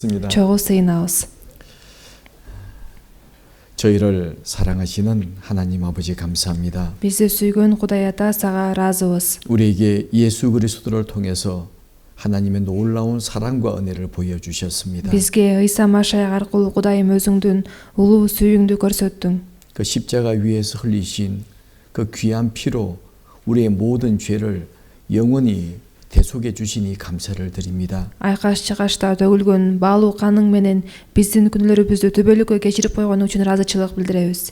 чогуу сыйынабыз. 저희를 사랑하시는 하나님 아버지 감사합니다. Бизди сүйгөн Кудай Ата сага ыраазыбыз. 우리에게 예수 그리스도를 통해서 하나님의 놀라운 사랑과 은혜를 보여주셨습니다. Бизге Ыйса Машаяк аркылуу Кудайым өзүңдүн улуу сүйүүңдү көрсөттүң. 그 십자가 위에서 흘리신 그 귀한 피로 우리의 모든 죄를 영원히 대속해 주시니 감사를 드립니다. Айкаш чыгашта төгүлгөн баалуу каның менен биздин күнөөлөрүбүздү түбөлүккө кечирип койгон үчүн ыраазычылык билдиребиз.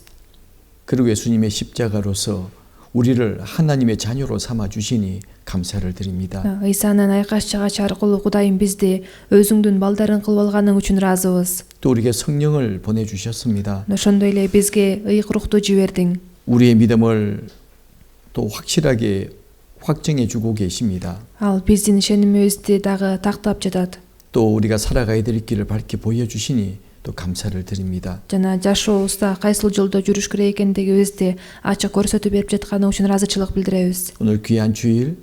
그리고 예수님의 십자가로서 우리를 하나님의 자녀로 삼아 주시니 감사를 드립니다. Ыйсанын айкаш чыгач аркылуу Кудайым бизди өзүңдүн балдарың кылып алганың үчүн ыраазыбыз. 또 우리에게 성령을 보내주셨습니다. Ошондой эле бизге ыйык рухту жибердиң. 우리의 믿음을 또 확실하게 확정해 주고 계십니다. Ал биздин ишенимибизди дагы тактап жатат. 또 우리가 살아가야 될 길을 밝게 보여주시니 또 감사를 드립니다. Жана жашообузда кайсыл жолдо жүрүш керек экендигибизди ачык көрсөтүп берип жатканы үчүн ыраазычылык билдиребиз. 오늘 귀한 주일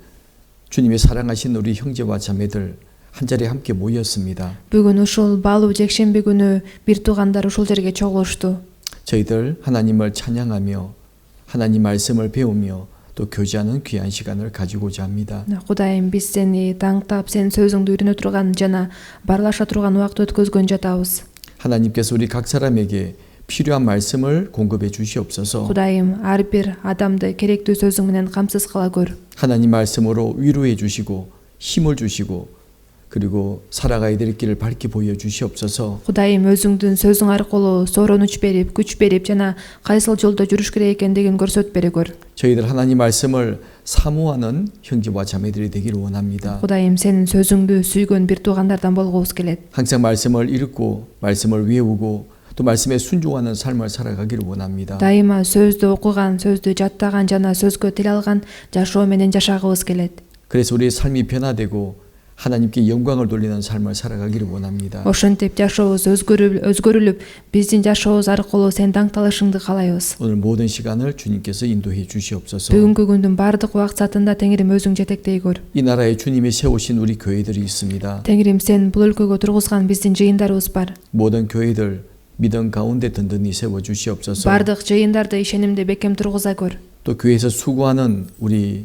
주님이 사랑하신 우리 형제와 자매들 한 자리에 함께 모였습니다. Бүгүн ушул баалуу жекшемби күнү бир туугандар ушул жерге чогулушту. 저희들 하나님을 찬양하며 하나님 말씀을 배우며 또 교제하는 귀한 시간을 가지고자 합니다. Кудайым биз сени таңтап, сен сөзүңдү үйрөнө турган жана барлаша турган убакыт өткөзгөн жатабыз. 하나님께서 우리 각 사람에게 필요한 말씀을 공급해 주시옵소서. Кудайым ар бир адамды керектүү сөзүң менен камсыз кыла көр. 하나님 말씀으로 위로해 주시고 힘을 주시고 그리고 살아가야 될 길을 밝게 보여주시옵소서. Кудайым өзүңдүн сөзүң аркылуу сооронуч берип, күч берип жана кайсыл жолдо жүрүш керек экендигин көрсөтүп бере көр. 저희들 하나님 말씀을 사모하는 형제와 자매들이 되기를 원합니다. Кудайым сенин сөзүңдү сүйгөн бир туугандардан болгубуз келет. 항상 말씀을 읽고 말씀을 외우고 또 말씀에 순종하는 삶을 살아가기를 원합니다. Дайыма сөздү окуган, сөздү жаттаган жана сөзгө тил алган жашоо менен жашагыбыз келет. 그래서 우리의 삶이 변화되고 하나님께 영광을 돌리는 삶을 살아가기를 원합니다. Ошентип жашообуз өзгөрүлүп, биздин жашообуз аркылуу сен даңкталышыңды каалайбыз. 오늘 모든 시간을 주님께서 인도해 주시옵소서. Бүгүнкү күндүн бардык убакыт саатында Теңирим өзүң жетектей көр. 이 나라에 주님이 세우신 우리 교회들이 있습니다. Теңирим сен бул өлкөгө тургузган биздин жыйындарыбыз бар. 모든 교회들 믿음 가운데 든든히 세워 주시옵소서. Бардык жыйындарды ишенимде бекем тургуза көр. 또 교회에서 수고하는 우리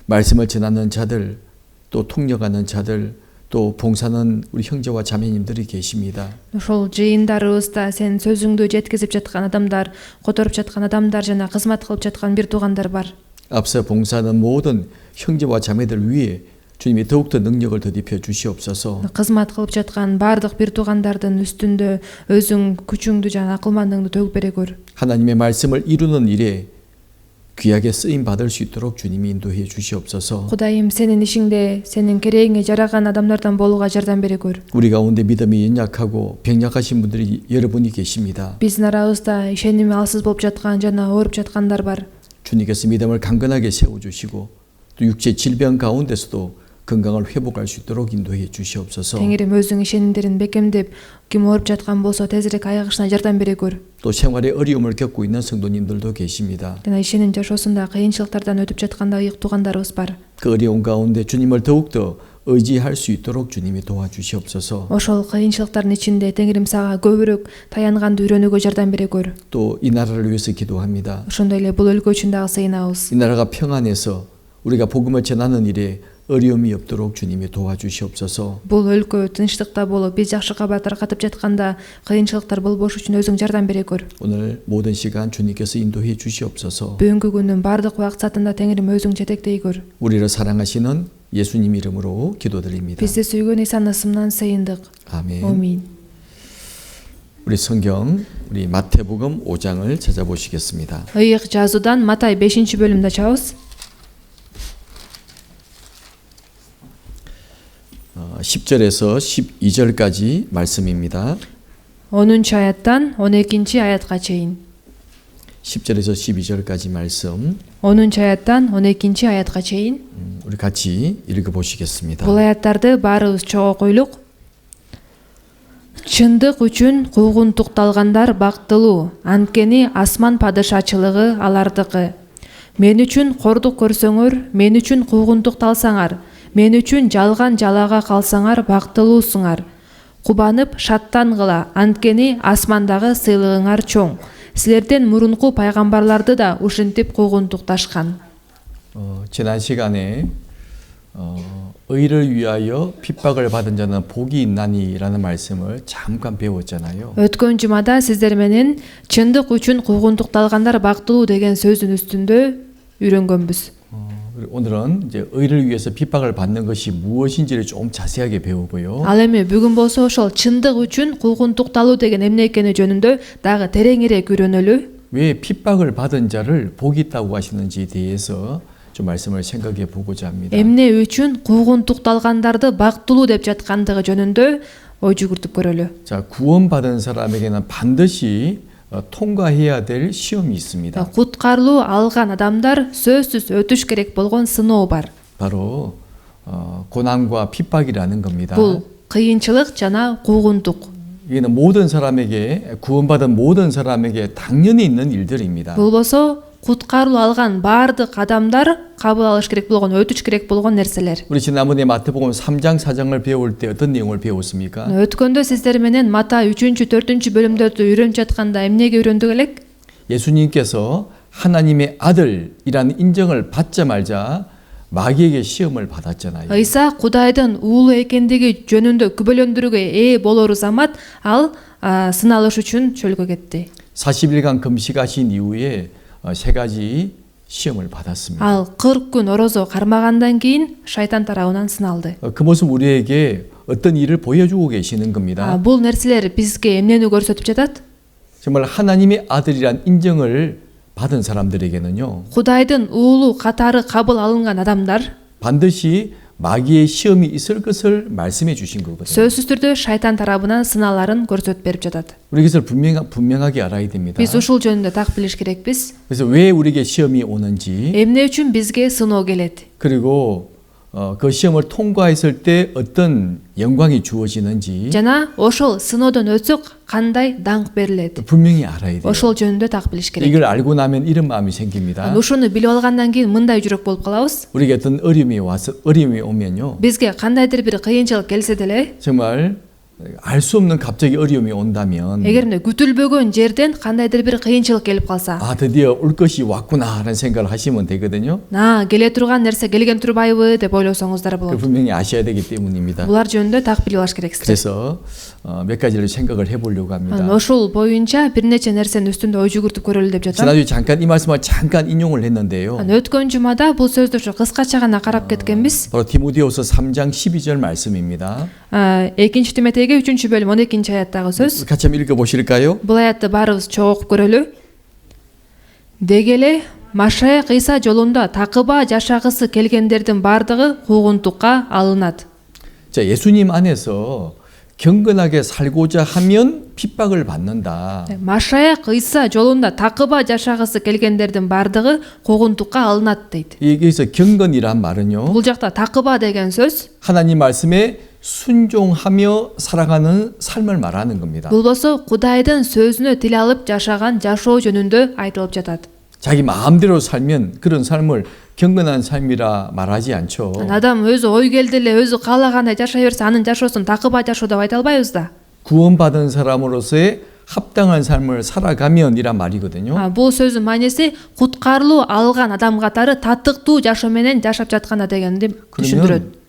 말씀을 전하는 자들, 또 통역하는 자들, 또 봉사하는 우리 형제와 자매님들이 계십니다. Ошол жыйындарыбызда сен сөзүңдү жеткизип жаткан адамдар, которуп жаткан адамдар жана кызмат кылып жаткан бир туугандар бар. 앞서 봉사하는 모든 형제와 자매들 위에 주님이 더욱더 능력을 더딥혀 주시옵소서. Кызмат кылып жаткан бардык бир туугандардын үстүндө өзүң күчүңдү жана акылмандыгыңды төгүп бере көр. 하나님의 말씀을 이루는 일에 귀하게 쓰임 받을 수 있도록 주님이 인도해 주시옵소서. Кудайым сенин ишиңде, сенин керегиңе жараган адамдардан болууга жардам бере көр. 우리 가운데 믿음이 연약하고 병약하신 분들이 여러분이 계십니다. Биздин арабызда ишеними алсыз болуп жаткан жана ооруп жаткандар бар. 주님께서 믿음을 강건하게 세워 주시고 또 육체 질병 가운데서도 건강을 회복할 수 있도록 인도해 주시옵소서. Теңирим өзүң ишенимдерин бекемдеп, ким ооруп жаткан болсо тезирээк айыгышына жардам бере көр. 또 생활에 어려움을 겪고 있는 성도님들도 계십니다. жана ишеним жашоосунда кыйынчылыктардан өтүп жатканда ыйык туугандарыбыз бар. 그 어려운 가운데 주님을 더욱더 의지할 수 있도록 주님이 도와주시옵소서. Ошол кыйынчылыктардын ичинде Теңирим сага көбүрөөк таянганды үйрөнүүгө жардам бере көр. 또 이 나라를 위해서 기도합니다. Ошондой эле бул өлкө үчүн дагы сыйынабыз. 이 나라가 평안해서 우리가 복음을 전하는 일에 어려움이 없도록 주님이 도와주시옵소서. Бул өлкө тынчтыкта болуп, биз жакшы кабар таркатып жатканда кыйынчылыктар болбош үчүн өзүң жардам бере көр. 오늘 모든 시간 주님께서 인도해 주시옵소서. Бүгүнкү күндүн бардык убакыт саатында Теңирим өзүң жетектей көр. 우리를 사랑하시는 예수님 이름으로 기도드립니다. Бизди сүйгөн Исанын ысымынан сыйындык. 아멘. Амин. 우리 성경 우리 마태복음 5장을 찾아보시겠습니다. Ыйык жазуудан Матай 5-бөлүмдү ачабыз. 10절에서 12절까지 말씀입니다. 10-аяттан 12-аятка чейин. 10절에서 12절까지 말씀 10-аяттан 12-аятка чейин. 우리 같이 읽어보시겠습니다. Бул аяттарды баарыбыз чогуу койлук. Чындык үчүн куугунтукталгандар бактылуу, анткени асман падышачылыгы алардыкы. Мен үчүн кордук көрсөңөр, мен үчүн куугунтукталсаңар, мен үчүн жалган жалага калсаңар бактылуусуңар. кубанып шаттангыла, анткени асмандагы сыйлыгыңар чоң. Силерден мурунку пайгамбарларды да ушинтип куугунтукташкан. 지난 시간에 의를 위하여 핍박을 받은 자는 복이 있나니라는 말씀을 잠깐 배웠잖아요. Өткөн жумада сиздер менен чындык үчүн куугунтукталгандар бактылуу деген сөздүн үстүндө үйрөнгөнбүз. 오늘은 이제 의를 위해서 핍박을 받는 것이 무엇인지를 좀 자세하게 배우고요. Ал эми бүгүн болсо ошол чындык үчүн куугунтукталуу деген эмне экени жөнүндө дагы тереңирээк үйрөнөлү. 왜 핍박을 받은 자를 복이 있다고 하시는지에 대해서 좀 말씀을 생각해 보고자 합니다. Эмне үчүн куугунтукталгандарды бактылуу деп жаткандыгы жөнүндө ой жүгүртүп көрөлү. 자, 구원받은 사람에게는 반드시 통과해야 될 시험이 있습니다. Куткарылуу алган адамдар сөзсүз өтүш керек болгон сыноо бар. 바로 고난과 핍박이라는 겁니다. Бул кыйынчылык жана куугунтук. 이게는 모든 사람에게 구원받은 모든 사람에게 당연히 있는 일들입니다. Бул болсо куткарылуу алган баардык адамдар кабыл алыш керек болгон, өтүш керек болгон нерселер. 우리 지난번에 마태복음 3장 4장을 배울 때 어떤 내용을 배웠습니까? Өткөндө сиздер менен Матай 3-4 бөлүмдөрдү үйрөнүп жатканда эмнеге үйрөндүк элек? 예수님께서 하나님의 아들이라는 인정을 받자마자 마귀에게 시험을 받았잖아요. Ыйса Кудайдын уулу экендиги жөнүндө күбөлөндүрүүгө ээ болору замат ал сыналыш үчүн чөлгө кетти. 40일간 금식하신 이후에 세 가지 시험을 받았습니다. Ал 40 күн орозо кармагандан кийин шайтан тарабынан сыналды. 그 모습 우리에게 어떤 일을 보여주고 계시는 겁니다. Бул нерселер бизге эмнени көрсөтүп жатат? 정말 하나님의 아들이란 인정을 받은 사람들에게는요. Кудайдын уулу катары кабыл алынган адамдар 반드시 마귀의 시험이 있을 것을 말씀해 주신 거거든요. сөзсүз түрдө шайтан тарабынан сыналарын көрсөтүп берип жатат. 우리 이것을 분명하게 알아야 됩니다. Биз ушул жөнүндө так билиш керекпиз. 그래서 왜 우리에게 시험이 오는지 Эмне үчүн бизге сыноо келет? 그리고 그 시험을 통과했을 때 어떤 영광이 주어지는지 Жана ошол сыноодон өтсөк кандай даңк берилет? 분명히 알아야 돼요. Ошол жөнүндө так билиш керек. 이걸 알고 나면 이런 마음이 생깁니다. Ушуну билип алгандан кийин мындай жүрөк болуп калабыз. 우리에게 어떤 어려움이 오면요. Бизге кандайдыр бир кыйынчылык келсе деле, 정말 알 수 없는 갑자기 어려움이 온다면 эгерде күтүлбөгөн жерден кандайдыр бир кыйынчылык келип калса, 드디어 올 것이 왔구나 하는 생각을 하시면 되거든요. келе турган нерсе келген турбайбы деп ойлосоңуздар 그 болот. 분명히 아셔야 되기 때문입니다. Булар жөнүндө так билип алыш керексиз. 그래서 몇 가지를 생각을 해보려고 합니다. Ошол боюнча бир нече нерсенин үстүндө ой жүгүртүп көрөлү деп жатам. 지난주 잠깐 이 말씀을 잠깐 인용을 했는데요. Өткөн жумада бул сөздөрчү кыскача гана карап кеткенбиз. 바로 디모데후서 3장 12절 말씀입니다. 2 Тимотейге 3 бөлүм 12 аяттагы сөз. 같이 한번 읽어보실까요? Бул аятты баарыбыз чогуу окуп көрөлү. Деги эле Машайык Ыйса жолунда такыба жашагысы келгендердин бардыгы куугунтукка алынат. 자, 예수님 안에서 경건하게 살고자 하면 핍박을 받는다. Машайык Ыйса жолунда такыба жашагысы келгендердин бардыгы куугунтукка алынат дейт. 여기서 경건이란 말은요. Бул жакта такыба деген сөз 하나님 말씀에 순종하며 살아가는 삶을 말하는 겁니다. бул болсо Кудайдын сөзүнө тил алып жашаган жашоо жөнүндө айтылып жатат. 자기 마음대로 살면 그런 삶을 경건한 삶이라 말하지 않죠. Адам өзү ой келди эле өзү каалагандай жашай берсе анын жашоосун такыба жашоо деп айта албайбыз да. 구원받은 사람으로서의 합당한 삶을 살아가면이란 말이거든요. Бул сөзүн мааниси куткарылуу алган адам катары татыктуу жашоо менен жашап жатканда дегенди түшүндүрөт.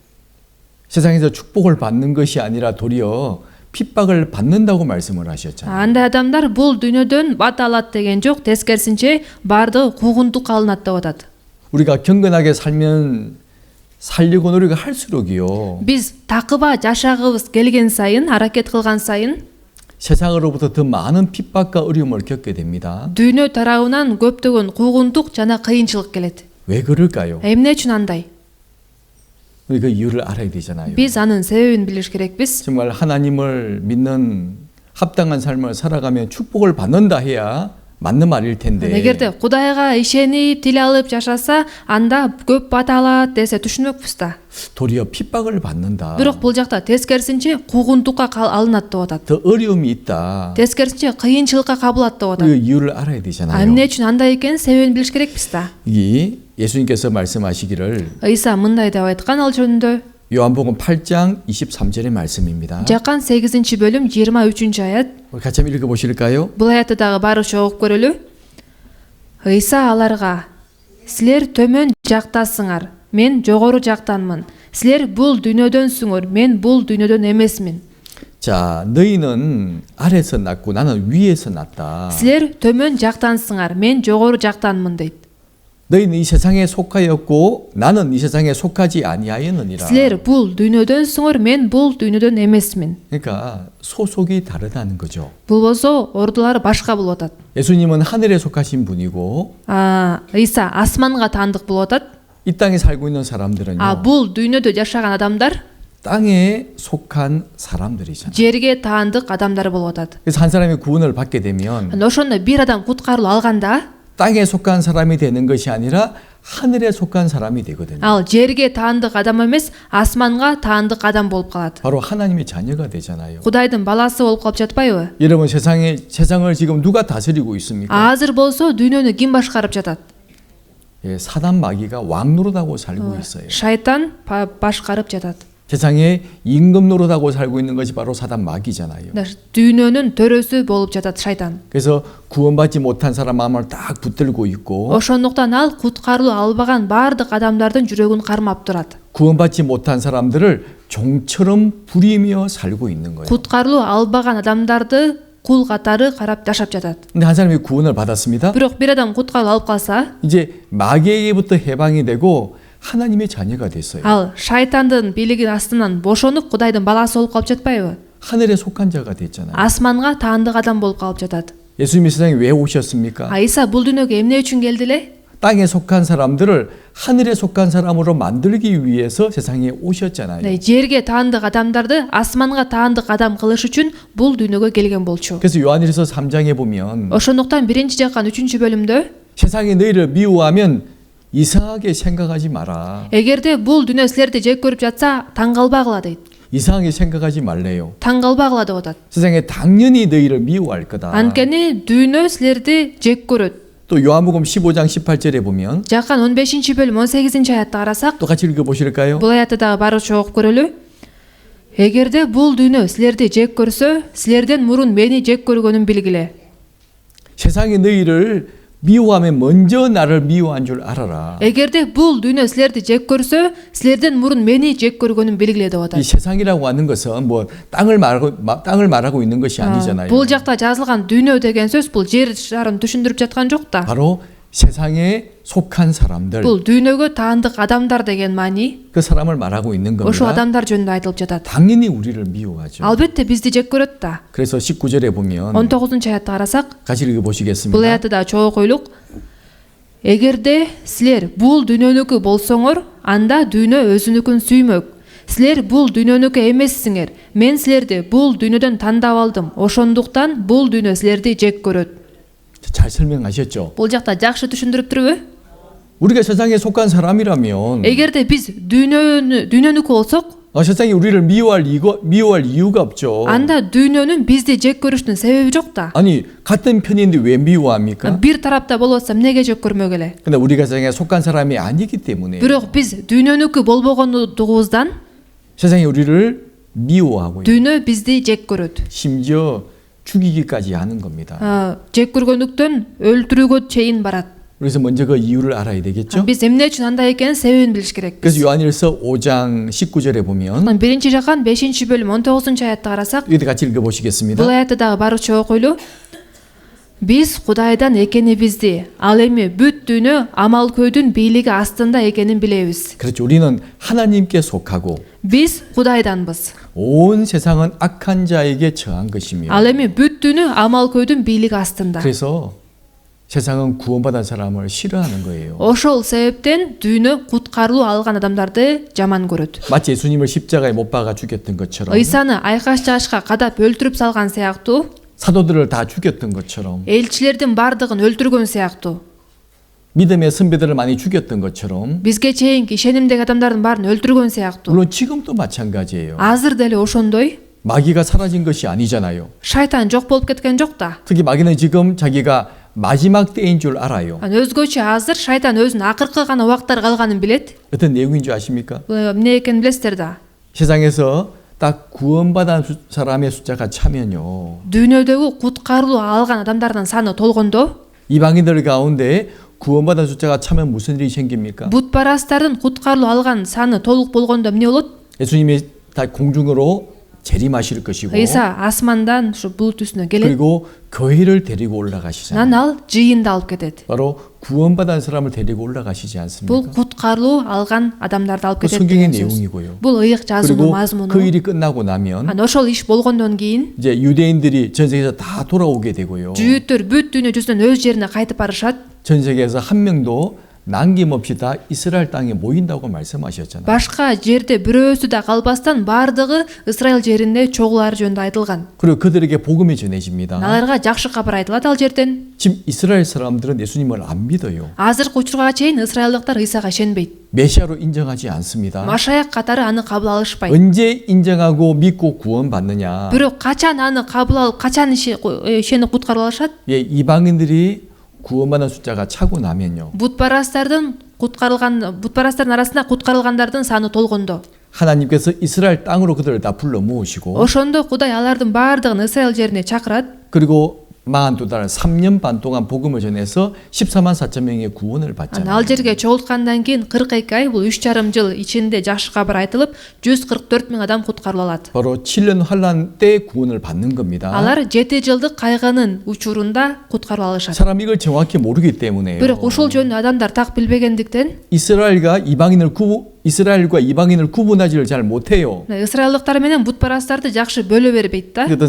세상에서 축복을 받는 것이 아니라 도리어 핍박을 받는다고 말씀을 하셨잖아요. Андай адамдар бул дүйнөдөн бат алат деген жок, тескерисинче бардыгы куугунтукка алынат деп атат. 우리가 경건하게 살려고 노력할수록이요. Биз такыба жашагыбыз келген сайын, аракет кылган сайын 세상으로부터 더 많은 핍박과 어려움을 겪게 됩니다. дүйнө тарабынан көптөгөн куугунтук жана кыйынчылык келет. 왜 그럴까요? Эмне үчүн андай? 우리 그 이유를 알아야 되잖아요. Биз анын себебин билиш керекпиз. 정말 하나님을 믿는 합당한 삶을 살아가면 축복을 받는다 해야 맞는 말일 텐데. Эгерде Кудайга ишенип, тил алып жашаса, анда көп бат алат десе түшүнмөкпүз да. 도리어 핍박을 받는다. Бирок бул жакта тескерисинче куугунтукка алынат деп атат. 더 어려움이 있다. Тескерисинче кыйынчылыкка кабылат деп атат. 그 이유를 알아야 되잖아요. Эмне үчүн андай экен себебин билиш керекпиз да. 이 예수님께서 말씀하시기를 Ыйса мындай деп айткан ал жөнүндө 요한복음 8장 23절의 말씀입니다. Жакан 8-бөлүм 23-аят. 우리 같이 한번 읽어보실까요? Бул аятты дагы барыча окуп көрөлү. Ыйса аларга: "Силер төмөн жактасыңар, мен жогору жактанмын. Силер бул дүйнөдөнсүңөр, мен бул дүйнөдөн эмесмин." 자, 너희는 아래서 났고 나는 위에서 났다. Силер төмөн жактансыңар, мен жогору жактанмын дейт. 너희는 이 세상에 속하였고 나는 이 세상에 속하지 아니하였느니라. Силер бул дүйнөдөнсүңөр, мен бул дүйнөдөн эмесмин. 그러니까 소속이 다르다는 거죠. Бул болсо ордулары башка болуп атат. 예수님은 하늘에 속하신 분이고 Ыйса асманга таандык болуп атат. 이 땅에 살고 있는 사람들은요. Бул дүйнөдө жашаган адамдар 땅에 속한 사람들이잖아요. жерге таандык адамдар болуп атат. 그래서 한 사람이 구원을 받게 되면 Ошондо бир адам куткарылып алганда 땅에 속한 사람이 되는 것이 아니라 하늘에 속한 사람이 되거든요. ал жерге таандык адам эмес, асманга таандык адам болуп калат. 바로 하나님의 자녀가 되잖아요. Кудайдын баласы болуп калып жатпайбы? 여러분 세상을 지금 누가 다스리고 있습니까? Азыр болсо дүйнөнү ким башкарып жатат? 예, 사단 마귀가 왕 노릇하고 살고 있어요. Шайтан башкарып жатат. 세상에 임금 노릇하고 살고 있는 것이 바로 사단 마귀잖아요. дүйнөнүн төрөсү болуп жатат шайтан. 그래서 구원받지 못한 사람 마음을 딱 붙들고 있고 Ошондуктан ал куткарылып албаган бардык адамдардын жүрөгүн кармап турат. 구원받지 못한 사람들을 종처럼 부리며 살고 있는 거예요. Куткарылып албаган адамдарды кул катары карап жашап жатат. 근데 한 사람이 구원을 받았습니다. Бирок бир адам куткарылып алып калса, 이제 마귀에게부터 해방이 되고 하나님의 자녀가 됐어요. ал шайтандын бийлиги астынан бошонуп Кудайдын баласы болуп калып жатпайбы? 하늘에 속한 자가 됐잖아요. Асманга таандык адам болуп калып жатат. 예수님이 세상에 왜 오셨습니까? Ыйса бул дүйнөгө эмне үчүн келди эле? 땅에 속한 사람들을 하늘에 속한 사람으로 만들기 위해서 세상에 오셨잖아요. жерге таандык адамдарды асманга таандык адам кылыш үчүн бул дүйнөгө келген болчу. 그래서 요한일서 3장에 보면 Ошондуктан 1-жакан 3-бөлүмдө 세상이 너희를 미워하면 이상하게 생각하지 마라. эгерде бул дүйнө силерди жек көрүп жатса таң калбагыла дейт. 이상하게 생각하지 말래요. таң калбагыла деп атат. 세상에 당연히 너희를 미워할 거다. Анткени дүйнө силерди жек көрөт. 또 요한복음 15장 18절에 보면 Жакан 15-бөлүм 18-аятты карасак, 또 같이 읽어보실까요? бул аятты дагы барыча окуп көрөлү. Эгерде бул дүйнө силерди жек көрсө, силерден мурун мени жек көргөнүн билгиле. 세상이 너희를 미워하면 먼저 나를 미워한 줄 알아라. эгерде бул дүйнө силерди жек көрсө, силерден мурун мени жек көргөнүн билгиле деп атат. 이 세상이라고 하는 것은 뭐 땅을 말하고 있는 것이 아니잖아요. Бул жакта жазылган дүйнө деген сөз бул жер шарын түшүндүрүп жаткан жок да. 바로 세상에 속한 사람들, Бул дүйнөгө таандык адамдар деген маани. 그 사람을 말하고 있는 Ошо 겁니다. адамдар жөнүндө айтылып жатат. 당연히 우리를 미워하죠. Албетте бизди жек көрөт да. 그래서 19절에 보면 19-аятты карасак, 같이 бул 읽어보시겠습니다. аятты да чогуу койлук. Эгерде силер бул дүйнөнүкү болсоңор, анда дүйнө өзүнүкүн сүймөк. Силер бул дүйнөнүкү эмессиңер. Мен силерди бул дүйнөдөн тандап алдым. Ошондуктан бул дүйнө силерди жек көрөт. 잘 설명하셨죠? Бул жакта жакшы түшүндүрүптүрбү? 우리가 세상에 속한 사람이라면 эгерде биз дүйнөнүкү болсок, 세상이 우리를 미워할 이유가 없죠. анда дүйнөнүн бизди жек көрүшүнүн себеби жок да. 아니 같은 편인데 왜 미워합니까? бир тарапта болуп атса эмнеге жек көрмөк эле? 근데 우리가 세상에 속한 사람이 아니기 때문에 Бирок биз дүйнөнүкү болбогондугубуздан 세상이 우리를 미워하고 있는, дүйнө бизди жек көрөт. 심지어 죽이기까지 하는 겁니다. жек көргөндүктөн өлтүрүүгө чейин барат. 그래서 먼저 그 이유를 알아야 되겠죠? Биз эмне үчүн андай экенин себебин билиш керек. 그래서 요한일서 5장 19절에 보면 1-жакан 5-бөлүм 19-аятты карасак, 이때 같이 읽어보시겠습니다. бул аятты дагы барыча окуйлу. Биз Кудайдан экенибизди, ал эми бүт дүйнө амал көйдүн бийлиги астында экенин билебиз. 그렇죠. 우리는 하나님께 속하고 Биз Кудайданбыз. 온 세상은 악한 자에게 처한 것이며 Ал эми бүт дүйнө амал көйдүн бийлиги астында. 그래서 세상은 구원받은 사람을 싫어하는 거예요. Ошол себептен дүйнө куткарылуу алган адамдарды жаман көрөт. 마치 예수님을 십자가에 못 박아 죽였던 것처럼 Ыйсаны айкаш жашка кадап өлтүрүп салган сыяктуу, 사도들을 다 죽였던 것처럼 элчилердин бардыгын өлтүргөн сыяктуу, 믿음의 선배들을 많이 죽였던 것처럼 бизге чейинки ишенимдеги адамдардын баарын өлтүргөн сыяктуу, 물론 지금도 마찬가지예요. азыр деле ошондой 마귀가 사라진 것이 아니잖아요. шайтан жок болуп кеткен жок да. 특히 마귀는 지금 자기가 마지막 때인 줄 알아요. өзгөчө азыр шайтан өзүнүн акыркы гана убактар калганын билет. 어떤 내용인 줄 아십니까? эмне экенин билесиздер да. 세상에서 딱 구원받은 사람의 숫자가 차면요. Дүйнөдөгү куткарылуу алган адамдардын саны толгондо, 이방인들 가운데 구원받은 숫자가 차면 무슨 일이 생깁니까? бутпарастардын куткарылуу алган саны толук болгондо эмне болот? 예수님이 다 공중으로 재림하실 것이고 ыйса асмандан ушу булут үстүнө келет. 그리고 교회를 데리고 Анан 올라가시잖아요. ал жыйынды алып кетет. 바로 구원받은 사람을 데리고 올라가시지 Бул 않습니까? куткарылуу алган адамдарды алып 그 кетет 성경의 деген сөз. 내용이고요. Бул ыйык жазуунун 그리고 мазмуну. 그 일이 끝나고 나면 Анан ошол иш болгондон кийин 이제 유대인들이 전 세계에서 다 돌아오게 되고요. жүйүттөр бүт дүйнө жүзүнөн өз жерине кайтып барышат. 전 세계에서 한 명도 남김없이 다 이스라엘 땅에 모인다고 말씀하셨잖아요. Башка жерде бирөөсү да калбастан бардыгы Исраил жерине чогулары жөнүндө айтылган. 그리고 그들에게 복음이 전해집니다. Аларга жакшы кабар айтылат ал жерден. 지금 이스라엘 사람들은 예수님을 안 믿어요. Азыркы учурга чейин ысрайылдыктар Ыйсага ишенбейт. 메시아로 인정하지 않습니다. Машаяк катары аны кабыл алышпайт. 언제 인정하고 믿고 구원받느냐? Бирок качан аны кабыл алып, качан ишенип куткарып алышат? 예, 이방인들이 구원받는 숫자가 차고 나면요. Бутпарастардын арасында куткарылгандардын саны толгондо. 하나님께서 이스라엘 땅으로 그들을 다 불러 모으시고 Ошондо Кудай алардын бардыгын Исраил жерине чакырат. 그리고 42달 3년 반 동안 복음을 전해서 14만 4천 명의 구원을 Анан 받잖아요. ал жерге чогулткандан кийин 42 ай, бул 3,5 жыл ичинде жакшы кабар айтылып, 144 миң адам куткарылып алат. 바로 7년 환란 때 구원을 받는 겁니다. Алар 7 жылдык кайгынын учурунда куткарып алышат. 사람 이걸 정확히 모르기 때문에요. Бирок ушул жөнүндө адамдар так билбегендиктен 이스라엘과 이방인을 구분하지를 잘 못해요. ысрайылдыктар менен бутпарастарды жакшы бөлө бербейт да. 어떤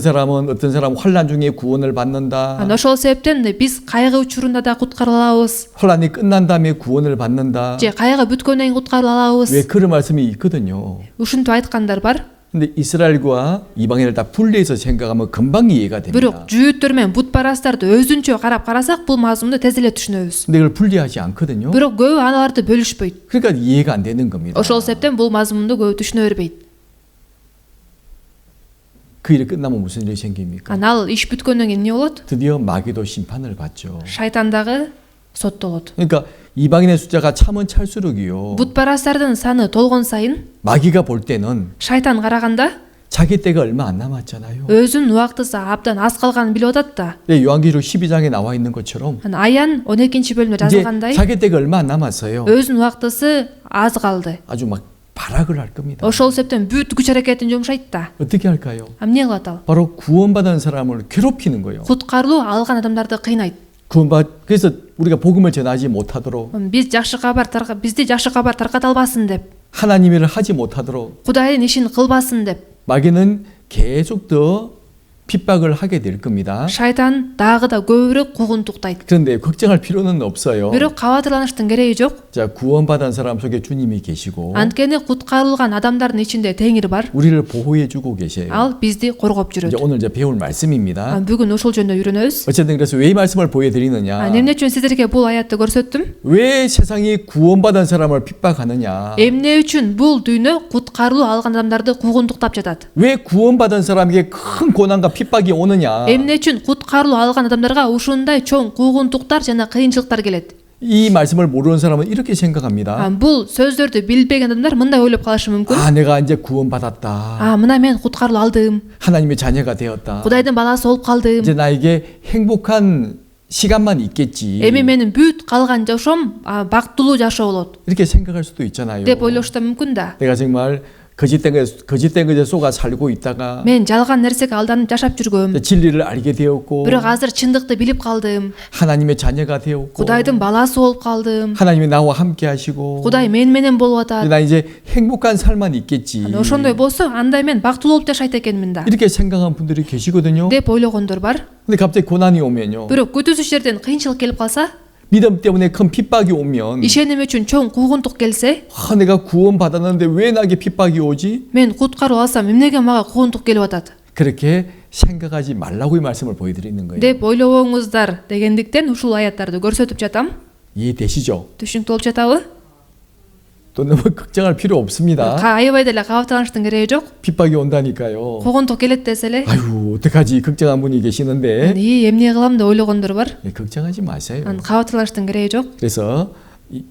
사람 환란 중에 구원을 받는다. Анан ошол себептен биз кайгы учурунда да куткарылып алабыз. 환란이 끝난 다음에 구원을 받는다. Же кайгы бүткөндөн кийин куткарылып алабыз. 왜 그런 말씀이 있거든요. Ушинтип айткандар бар. 근데 이스라엘과 이방인을 다 분리해서 생각하면 금방 이해가 됩니다. Бирок жүйүттөр менен бутпарастарды өзүнчө карасак бул мазмунду тез эле түшүнөбүз. 근데 그걸 분리하지 않거든요. Бирок көбү аларды бөлүшпөйт. 그러니까 이해가 안 되는 겁니다. Ошол себептен бул мазмунду көбү түшүнө бербейт. 그 일이 끝나면 무슨 일이 생깁니까? Анан ал иш бүткөндөн кийин эмне болот? 드디어 마귀도 심판을 받죠. Шайтан дагы соттолот. 그러니까 이방인의 숫자가 차면 찰수록이요. Бутпарастардын саны толгон сайын 마귀가 볼 때는 шайтан караганда 자기 때가 얼마 안 남았잖아요. өзүнүн убактысы абдан аз калганын билип атат да. 네, 요한계시록 12장에 나와 있는 것처럼 Анан аян 12 бөлүмдө 이제 жазылгандай 자기 때가 얼마 안 남았어요. өзүнүн убактысы аз калды. 아주 막 발악을 할 겁니다. Ошол себептен бүт күч аракетин жумшайт да. 어떻게 할까요? Эмне кылат ал? 바로 구원받은 사람을 괴롭히는 거예요. Куткарылуу алган адамдарды кыйнайт. 그래서 우리가 복음을 전하지 못하도록 Бизди жакшы кабар тарката албасын деп, 하나님 일을 하지 못하도록 Кудайдын ишин кылбасын деп, 마귀는 계속 더 핍박을 하게 될 겁니다. шайтан дагы да көбүрөөк куугунтуктайт. 그런데 걱정할 필요는 없어요. Бирок кабатырланыштын кереги жок. 자, 구원받은 사람 속에 주님이 계시고 Анткени куткарылган адамдардын ичинде Теңир бар. 우리를 보호해 주고 계세요. Ал бизди коргоп 이제 жүрөт. 오늘 이제 배울 말씀입니다. Бүгүн ошол жөнүндө үйрөнөбүз. 어쨌든 그래서 왜 이 말씀을 보여드리느냐? Эмне үчүн сиздерге бул аятты көрсөттүм? 왜 세상이 구원받은 사람을 핍박하느냐? Эмне үчүн бул дүйнө куткарылуу алган адамдарды куугунтуктап жатат? 왜 구원받은 사람에게 큰 고난과 핍박이 오느냐? Эмне үчүн куткарылуу алган адамдарга ушундай чоң куугунтуктар жана кыйынчылыктар келет? 이 말씀을 모르는 사람은 이렇게 생각합니다. Бул сөздөрдү билбеген адамдар мындай ойлоп калышы мүмкүн. 내가 이제 구원받았다. Мына мен куткарылуу алдым. 하나님의 자녀가 되었다. Кудайдын баласы болуп калдым. 이제 나에게 행복한 시간만 있겠지. Эми менин бүт калган жашоом бактылуу жашоо болот 이렇게 생각할 수도 있잖아요. деп ойлош да мүмкүн да. 내가 정말 거짓된 것에 속아 살고 있다가 Мен жалган нерсеге алданып жашап жүргөм. 진리를 알게 되었고 Бирок азыр чындыкты билип калдым. 하나님의 자녀가 되었고 Кудайдын баласы болуп калдым. 하나님이 나와 함께 하시고 Кудай мен менен болуп атат. 나 이제 행복한 삶만 있겠지. Ошондой болсо, андай мен бактылуу болуп жашайт экенмин да. 이렇게 생각하는 분들이 계시거든요. деп ойлогондор бар. 근데 갑자기 고난이 오면요. Бирок күтүүсүз жерден кыйынчылык келип калса, 믿음 때문에 큰 핍박이 오면 ишеним үчүн чоң куугунтук келсе, 내가 구원 받았는데 왜 나에게 핍박이 오지? мен куткарып алсам эмнеге мага куугунтук келип атат? 그렇게 생각하지 말라고 이 말씀을 보여드리는 거예요. деп ойлобоңуздар дегендиктен ушул аяттарды көрсөтүп жатам. 이해되시죠? Түшүнүктүү болуп жатабы? 또 너무 걱정할 필요 없습니다. аябай деле кабаттаныштын кереги жок. 핍박이 온다니까요. Куугунтук келет десе эле 아유 어떡하지 걱정한 분이 계시는데 эмне кылам деп ойлогондор бар. 걱정하지 마세요. кабаттаныштын кереги жок. 그래서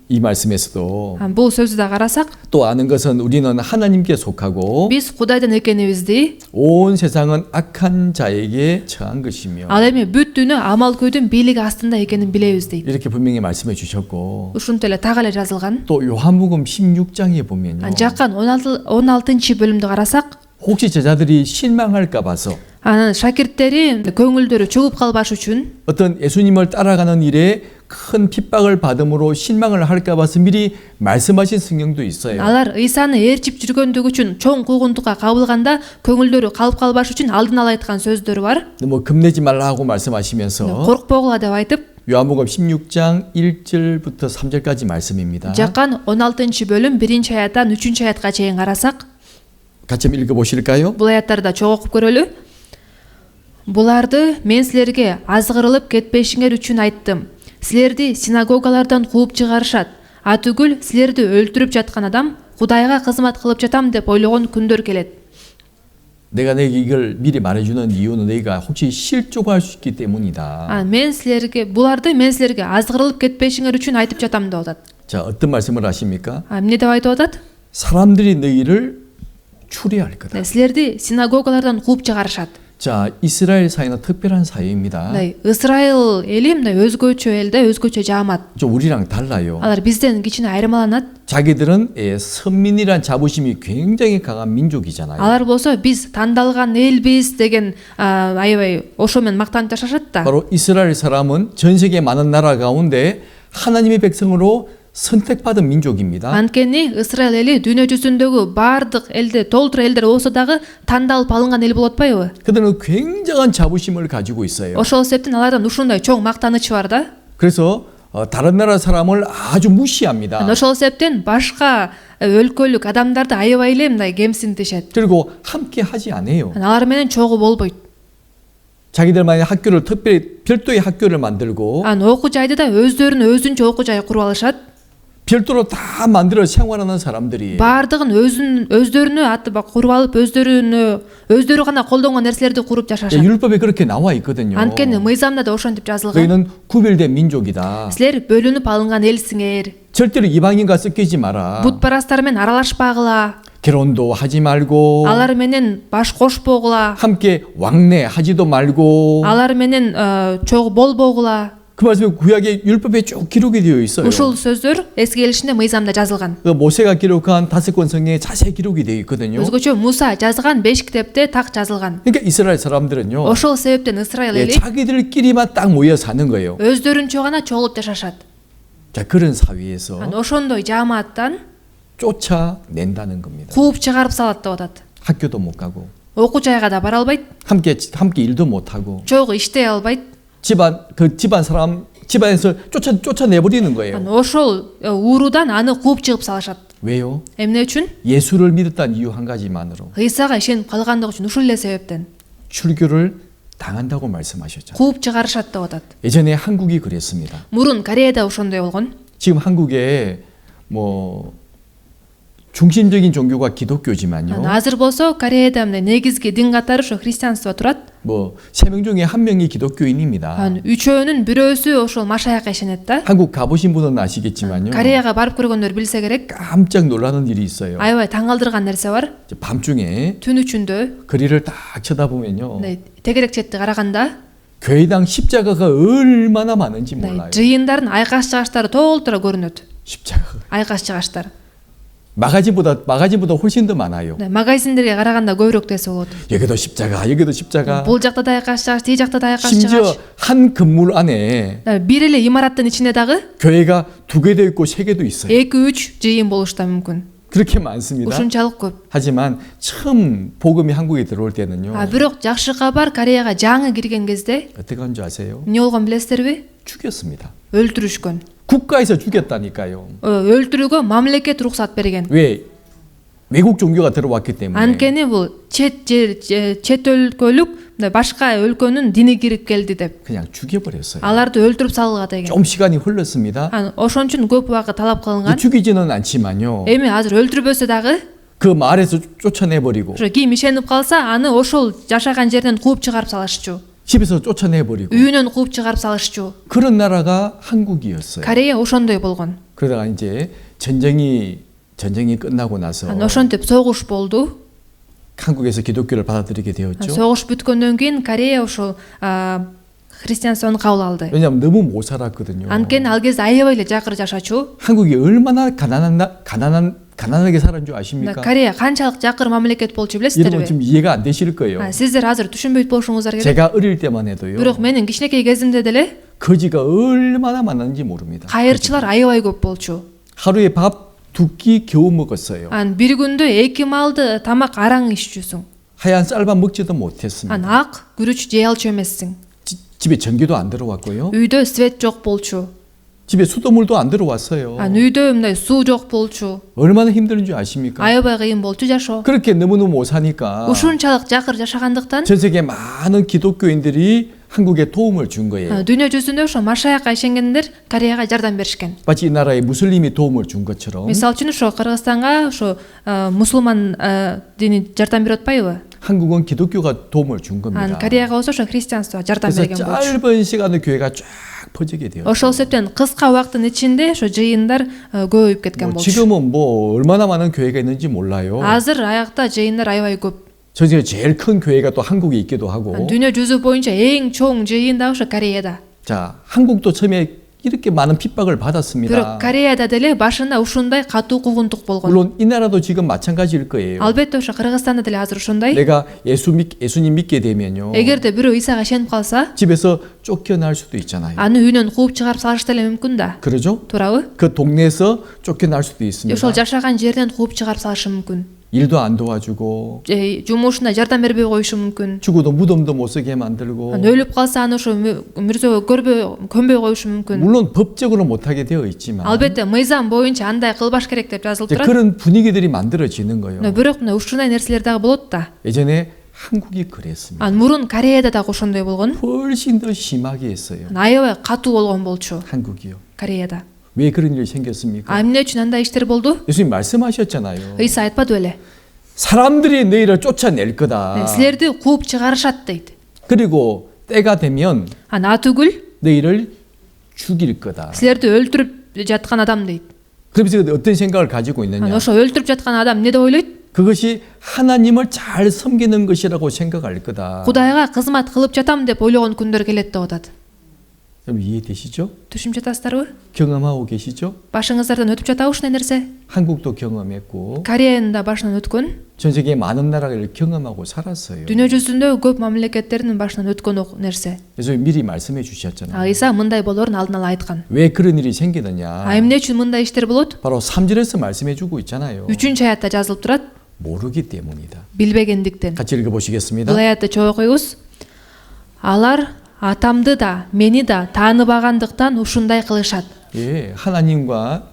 이 말씀에서도 Бул сөздү да карасак, 또 아는 것은 우리는 하나님께 속하고 биз Кудайдан экенибизди, 온 세상은 악한 자에게 처한 것이며 ал эми бүт дүйнө амал көйдүн бийлиги астында экенин билебиз дейт. 이렇게 분명히 말씀해 주셨고 Ушинтип эле так эле жазылган. 또 요한복음 16장에 보면요. Жаккан 16-бөлүмдү карасак, 혹시 제자들이 실망할까 봐서 анын шакирттери көңүлдөрү чөгүп калбаш үчүн 어떤 예수님을 따라가는 일에 큰 핍박을 받음으로 실망을 할까 봐서 미리 말씀하신 성경도 있어요. алар ыйсаны ээрчип жүргөндүгү үчүн чоң куугунтукка кабылганда көңүлдөрү калып калбаш үчүн алдын ала айткан сөздөрү бар. 뭐 겁내지 말라고 말씀하시면서 коркпогула деп айтып, 요한복음 16장 1절부터 3절까지 말씀입니다. жаккан 16-бөлүм 1-аяттан 3-аятка чейин карасак, 같이 한번 읽어보실까요? бул аяттарды чогуу окуп көрөлү. Буларды мен силерге азгырылып кетпешиңер үчүн айттым. Силерди синагогалардан кууп чыгарышат. Атүгүл силерди өлтүрүп жаткан адам Кудайга кызмат кылып жатам деп ойлогон күндөр келет. 내가 내게 이걸 미리 말해주는 이유는 내가 혹시 실족할 수 있기 때문이다. Буларды мен силерге азгырылып кетпешиңер үчүн айтып жатам деп атат. 자, 어떤 말씀을 하십니까? Эмне деп айтып атат? 사람들이 너희를 추리할 거다. Силерди синагогалардан кууп чыгарышат. 자, 이스라엘 사회는 특별한 사회입니다. Исраил эли өзгөчө элде, өзгөчө жаамат. 좀 우리랑 달라요. Алар бизден кичине айырмаланат. 자기들은 선민이란 자부심이 굉장히 강한 민족이잖아요. Алар болсо биз тандалган элбиз деген аябай ошо менен мактанып жашашат да. 바로 이스라엘 사람은 전 세계 많은 나라 가운데 하나님의 백성으로 선택받은 민족입니다. Анткени Исраил эли дүйнө жүзүндөгү бардык элде толтура элдер болсо дагы тандалып алынган эл болуп атпайбы? 그들은 굉장한 자부심을 가지고 있어요. Ошол себептен алардан ушундай чоң мактанычы бар да. 그래서 다른 나라 사람을 아주 무시합니다. Ошол себептен башка өлкөлүк адамдарды аябай эле мындай кемсинтишет. 그리고 함께 하지 않아요. Алар менен чогуу болбойт. 자기들만의 학교를 특별히 별도의 학교를 만들고 окуу жайды да өздөрүнүн өзүнчө окуу жай куруп алышат. 별도로 다 만들어 생활하는 사람들이 Бардыгын өздөрүнө атып куруп алып, өздөрү гана колдонгон нерселерди куруп жашашат. 율법에 그렇게 나와 있거든요. Анткени мыйзамда да ошентип жазылган. 너희는 구별된 민족이다. Силер бөлүнүп алынган элсиңер. 절대로 이방인과 섞이지 마라. Бутпарастар менен аралашпагыла. 결혼도 하지 말고 Алар менен баш кошпогула. 함께 왕래하지도 말고 Алар менен чогуу болбогула. 그 말씀이 구약의 율법에 쭉 기록이 되어 있어요. Ушул сөздөр эски келишинде мыйзамда жазылган. 그 모세가 기록한 5권 성경에 자세히 기록이 되어 있거든요. Өзгөчө Муса жазган 5 китепте так жазылган. 그러니까 이스라엘 사람들은요. Ошол себептен Исраил эли 자기들끼리만 딱 모여 사는 거예요. өздөрүнчө гана чогулуп жашашат. 자, 그런 사회에서 ошондой жааматтан 쫓아낸다는 겁니다. кууп чыгарып салат деп атат. 학교도 못 가고 окуу жайга да бара албайт. 함께 일도 못 하고 чогуу иштей албайт. 집안 사람 집안에서 쫓아내 버리는 거예요. ошол уурудан аны кууп чыгып салышат. 왜요? эмне үчүн? 예수를 믿었다는 이유 한 가지만으로. ыйсага ишенип калгандыгы үчүн ушул эле себептен 출교를 당한다고 말씀하셨죠. кууп чыгарышат деп атат. 예전에 한국이 그랬습니다. мурун Кореяда ошондой болгон. 지금 한국에 뭐 중심적인 종교가 기독교지만요. азыр болсо Кореяда негизги дин катары ошо христианство турат. 뭐 3명 중에 1명이 기독교인입니다. үчөөнүн бирөөсү ошол машаякка ишенет да. 한국 가보신 분은 아시겠지만요. Кореяга барып көргөндөр билсе керек. 깜짝 놀라는 일이 있어요. аябай таң калтырган нерсе бар. 밤중에 түн ичинде 거리를 딱 쳐다보면요. тегерек четти караганда 교회당 십자가가 얼마나 많은지 몰라요. жыйындардын айкаш чыгаштары толтура көрүнөт. 십자가. айкаш чыгаштар. 마가진보다 훨씬 더 많아요. магазиндерге караганда көбүрөөк десе болот. 여기도 십자가. бул жакта да айкаш чыгаш, тиги жакта да айкаш 심지어 чыгаш. 한 건물 안에 бир эле имараттын ичинде дагы 교회가 2개도 있고 3개도 있어요. 2-3 жыйын болушу да мүмкүн. 그렇게 많습니다. ушунчалык көп. 하지만 처음 복음이 한국에 들어올 때는요. бирок жакшы кабар Кореяга жаңы кирген кезде 어떻게 한 줄 아세요? эмне болгон билесиздерби? 죽였습니다. өлтүрүшкөн. 국가에서 죽였다니까요. өлтүрүүгө мамлекет уруксат берген. 왜 외국 종교가 들어왔기 때문에 Анткени бул чет жер чет өлкөлүк мындай башка өлкөнүн дини кирип келди деп 그냥 죽여버렸어요. аларды өлтүрүп салгыла деген. 좀 시간이 흘렀습니다. Ошон үчүн көп убакыт талап кылынган. 죽이지는 않지만요. Эми азыр өлтүрбөсө дагы 그 마을에서 쫓아내버리고 ошо ким ишенип калса аны ошол жашаган жерден кууп чыгарып салышчу. 집에서 쫓아내버리고 үйүнөн кууп чыгарып салышчу. 그런 나라가 한국이었어요. Корея ошондой болгон. 그러다가 이제 전쟁이 끝나고 나서 Ошентип согуш болду. 한국에서 기독교를 받아들이게 되었죠. Согуш бүткөндөн кийин Корея ошол христианствону кабыл алды. 왜냐하면 너무 못 살았거든요. Анткени ал кезде аябай эле жакыр жашачу. 한국이 얼마나 가난하게 살은 줄 아십니까? Корея канчалык жакыр мамлекет болчу 여러분 билесиздерби? 지금 이해가 안 되실 거예요. Сиздер азыр түшүнбөйт болушуңуздар керек. 제가 어릴 때만 해도요. Бирок менин кичинекей кезимде деле 거지가 얼마나 많았는지 모릅니다. кайырчылар аябай көп болчу. 하루에 밥 2끼 겨우 먹었어요. Бир күндө 2 маалды тамак араң иччүсүң. 하얀 쌀밥 먹지도 못했습니다. Ак күрүч жей алчу эмессиң. 집에 전기도 안 들어왔고요. Үйдө свет жок болчу. 집에 수돗물도 안 들어왔어요. Үйдө мындай суу жок болчу. 얼마나 힘든 줄 아십니까? Аябай кыйын болчу жашоо. 그렇게 너무너무 못 사니까 Ушунчалык жакыр жашагандыктан 전 세계 많은 기독교인들이 한국에 도움을 준 거예요. дүйнө жүзүндө ошо Машаякка ишенгендер Кореяга жардам беришкен. 마치 이 나라에 무슬림이 도움을 준 것처럼 Мисалы үчүн ошо Кыргызстанга ошо мусулман дини жардам берип атпайбы? 한국은 기독교가 도움을 준 겁니다. Кореяга болсо ошо христианство жардам 그래서 берген болчу. 짧은 시간에 교회가 쫙 퍼지게 되었어요. Ошол себептен кыска убакыттын ичинде ошо жыйындар көбөйүп кеткен болчу. 지금은 뭐 얼마나 많은 교회가 있는지 몰라요. Азыр аякта жыйындар аябай көп. 전 세계 제일 큰 교회가 또 한국에 있기도 하고. дүйнө жүзү боюнча эң чоң жыйын да ошо Кореяда. 자, 한국도 처음에 이렇게 많은 핍박을 Бирок 받았습니다. Кореяда деле башында ушундай катуу куугунтук болгон. 물론 이 나라도 지금 마찬가지일 거예요. Албетте ошо Кыргызстанда деле азыр ушундай. 내가 예수님 믿게 되면요. Эгерде бирөө Исага ишенип калса, 집에서 쫓겨날 수도 있잖아요. аны үйүнөн кууп чыгарып салыш деле мүмкүн да. 그러죠? Туурабы? 그 동네에서 쫓겨날 수도 있습니다. Ошол жашаган жерден кууп чыгарып салышы мүмкүн. 일도 안 도와주고 Жумушуна жардам бербей коюшу мүмкүн. 죽어도 무덤도 못 쓰게 만들고 өлүп калса аны ошо мүрзөгө көмбөй коюшу мүмкүн. 물론 법적으로 못하게 되어 있지만 Албетте мыйзам боюнча андай кылбаш керек деп жазылып 이제 турат. 그런 분위기들이 만들어지는 거예요. Бирок мына ушундай нерселер дагы болот да. 예전에 한국이 그랬습니다. Мурун Кореяда дагы ошондой болгон. 훨씬 더 심하게 했어요. Аябай катуу болгон болчу 한국이요. Кореяда. 왜 그런 일이 생겼습니까? Эмне үчүн андай иштер болду? 예수님 말씀하셨잖아요. Ыйса айтпады беле? 사람들이 너희를 쫓아낼 거다. Силерди кууп чыгарышат дейт. 그리고 때가 되면 Атүгүл 너희를 죽일 거다. силерди өлтүрүп жаткан адам дейт. 그러면서 어떤 생각을 가지고 있느냐? Ошо өлтүрүп жаткан адам эмне деп ойлойт? 그것이 하나님을 잘 섬기는 것이라고 생각할 거다. Кудайга кызмат кылып жатам деп ойлогон күндөр келет деп атат. 여러분 이해되시죠? Түшүнүп жатасыздарбы? 경험하고 계시죠? Башыңыздардан өтүп жатабы ушундай нерсе? 한국도 경험했고 Кореянын да башынан өткөн, 전 세계 많은 나라를 경험하고 살았어요. дүйнө жүзүндө көп мамлекеттердин башынан өткөн нерсе. 그래서 미리 말씀해 주셨잖아요. Ыйса мындай болоорун алдын ала айткан. 왜 그런 일이 생기느냐? Эмне үчүн мындай иштер болот? 바로 3절에서 말씀해 주고 있잖아요. 3-аятта жазылып турат. 모르기 때문이다. Билбегендиктен. 같이 읽어보시겠습니다. Бул аятты чоң окуйбуз. Алар атамды да, мени да тааныбагандыктан ушундай кылышат. 예, 하나님과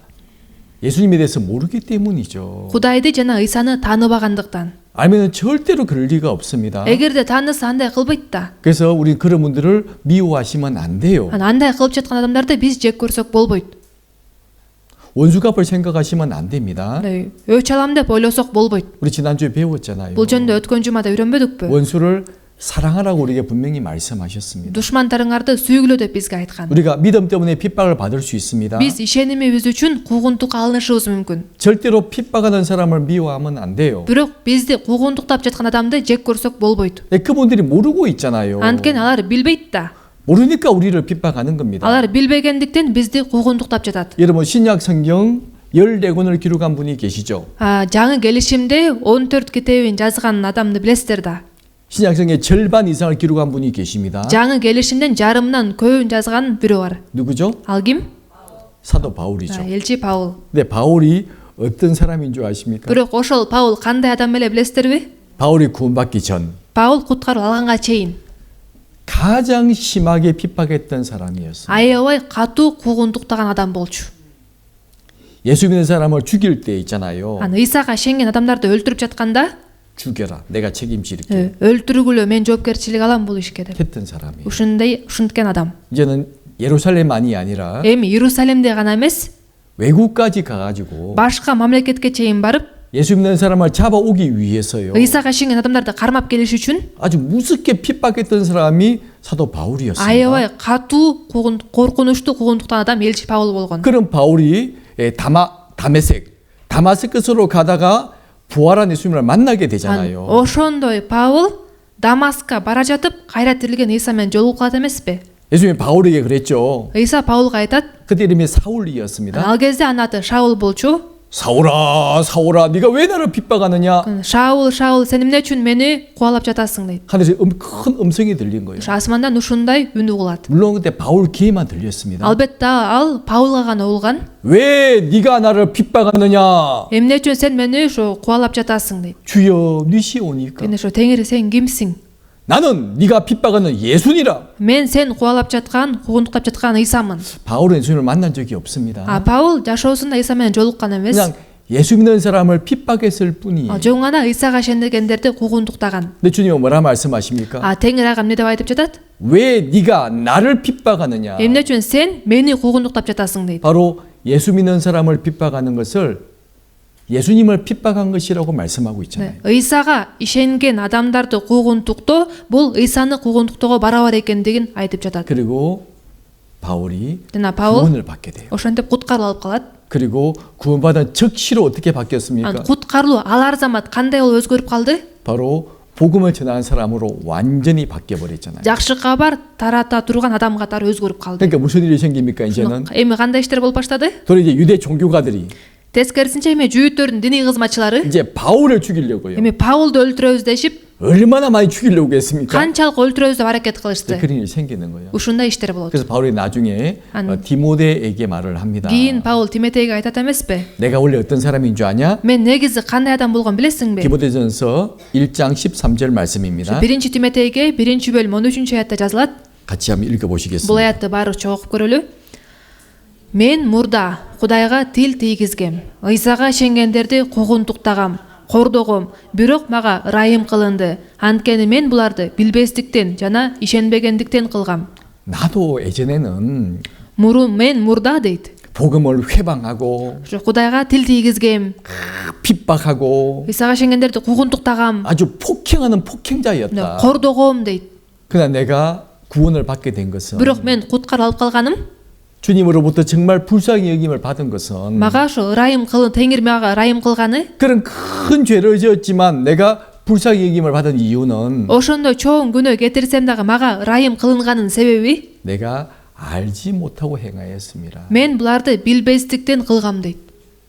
예수님에 대해서 모르기 때문이죠. Кудайды жана Ыйсаны тааныбагандыктан. 알면 절대로 그럴 리가 없습니다. Эгерде тааныса андай кылбайт да. 그래서 우리 그런 분들을 미워하시면 안 돼요. Андай кылып жаткан адамдарды биз жек көрсөк болбойт. 원수값을 생각하시면 안 됩니다. Өч алам деп ойлосок болбойт. 우리 지난주에 배웠잖아요. Бул жөнүндө өткөн жумада үйрөнбөдүкпү? 원수를 사랑하라고 우리에게 분명히 말씀하셨습니다. Душмандарыңарды сүйгүлө деп бизге айткан. 우리가 믿음 때문에 핍박을 받을 수 있습니다. Биз ишенимибиз үчүн куугунтукка алынышыбыз мүмкүн. 절대로 핍박하는 사람을 미워하면 안 돼요. Бирок бизди куугунтуктап жаткан адамды жек көрсөк болбойт. 그분들이 모르고 있잖아요. Анткени алар билбейт да. 모르니까 우리를 핍박하는 겁니다. Алар билбегендиктен бизди куугунтуктап жатат. 여러분 신약 성경 14권을 기록한 분이 계시죠? жаңы келишимде 14 китебин жазган адамды билесиздер да. 신약 성경의 절반 이상을 기록한 분이 계십니다. жаңы келишимден жарымынан көбүн жазган бирөө бар. 누구죠? Ал ким? 사도 바울이죠. Элчи Паул. 근데 바울이 어떤 사람인 줄 아십니까? Бирок ошол Паул кандай адам эле билесиздерби? 바울이 구원받기 전 Паул куткарып алганга чейин 가장 심하게 핍박했던 사람이었어요. аябай катуу куугунтуктаган адам болчу. 예수 믿는 사람을 죽일 때 있잖아요. 의사가 сенген адамдарды өлтүрүп жатканда 죽여라. 내가 책임질게. өлтүргүлө мен жоопкерчилик алам бул ишке деп 했던 사람이. ушинткен адам. 이제는 예루살렘만이 아니라 эми Иерусалимде гана эмес, 외국까지 가가지고 башка мамлекетке чейин барып, 예수 믿는 사람을 잡아오기 위해서요. 의사가 сенген адамдарды кармап келиш үчүн 아주 무섭게 핍박했던 사람이 사도 바울이었습니다. аябай катуу коркунучтуу куугунтуктан адам элчи Паул болгон. 그런 바울이 다마스커스로 가다가 부활한 예수님을 만나게 되잖아요. ошондой Паул Дамаскка бара жатып кайра тирилген Иса менен жолугуп калат эмеспи? 예수님이 바울에게 그랬죠. Иса Паулга айтат, 그때 이름이 사울이었습니다. ал кезде анын аты Шаул болчу. 사울아, 사울아, 네가 왜 나를 핍박하느냐? Шаул, Шаул, сен эмне үчүн мени кубалап жатасың дейт. 하늘에서 큰 음성이 들린 거예요. Асмандан ушундай үн угулат. 물론 그때 바울 귀에만 들렸습니다. Албетте ал Паулга гана угулган. 왜 네가 나를 핍박하느냐? Эмне үчүн сен мени ушу кубалап жатасың дейт. 주여, 니시오니까. Эне ошо Теңир сен кимсиң? 나는 네가 핍박하는 예수니라. Мен сен кубалап жаткан, куугунтуктап жаткан Исамын. 바울은 예수님을 만난 적이 없습니다. Паул жашоосунда Иса менен жолуккан эмес. 그냥 예수 믿는 사람을 핍박했을 뿐이에요. Жөн гана Исага ишендиргендерди куугунтуктаган. 근데 주님은 뭐라 말씀하십니까? Теңир ага эмне деп айтып жатат? 왜 네가 나를 핍박하느냐? Эмне үчүн сен мени куугунтуктап жатасың дейт. 바로 예수 믿는 사람을 핍박하는 것을 예수님을 핍박한 것이라고 말씀하고 있잖아요. Исага ишенген адамдарды куугунтуктоо бул Исаны куугунтуктоого барабар экендигин айтып жатат. 그리고 바울이 жана Паул 구원을 받게 돼요. ошентип куткарылып алып калат. 그리고 구원받은 즉시로 어떻게 바뀌었습니까? куткарылуу алар замат кандай ол өзгөрүп калды? 바로 복음을 전하는 사람으로 완전히 바뀌어 버렸잖아요. жакшы кабар тарата турган адам катары өзгөрүп калды. 그러니까 무슨 일이 생깁니까? 이제는 эми кандай иштер болуп баштады? 또 이제 유대 종교가들이 Тескерисинче эми жүйүттөрдүн диний кызматчылары 이제 바울을 죽이려고요. эми Паулду өлтүрөбүз дешип, 얼마나 많이 죽이려고 했습니까? канчалык өлтүрөбүз деп аракет кылышты. 그런 일이 생기는 거예요. ушундай иштер болот. 그래서 바울이 나중에 디모데에게 말을 합니다. кийин Паул Тимотейге айтат эмеспи? 내가 원래 어떤 사람인 줄 아냐? мен негизи кандай адам болгон билесиңби? 디모데전서 1장 13절 말씀입니다. биринчи Тимотейге 1-бөлүм 13 аятта жазылат. 같이 한번 Бул 읽어보시겠습니다. аятты баарыбызча окуп көрөлү. Мен мурда Кудайга тил тийгизгем, Исага ишенгендерди куугунтуктагам, кордогом, бирок мага ырайым кылынды. Анткени мен буларды билбестиктен жана ишенбегендиктен кылгам. 나도 예전에는 мен мурда дейт. 복음을 회방하고 Кудайга тил тийгизгем, 핍박하고 Исага ишенгендерди куугунтуктагам, 아주 폭행하는 폭행자였다. кордогом дейт. 그러나 내가 구원을 받게 된 것은 бирок мен куткарылып калганым, 주님으로부터 정말 불쌍히 여김을 받은 것은 мага ошо ырайым кылын, Теңир мага ырайым кылганы, 그런 큰 죄를 지었지만 내가 불쌍히 여김을 받은 이유는 ошондой чоң күнөө кетирсем дагы мага ырайым кылынганын себеби 내가 알지 못하고 행하였습니다. мен буларды билбестиктен кылгам дейт.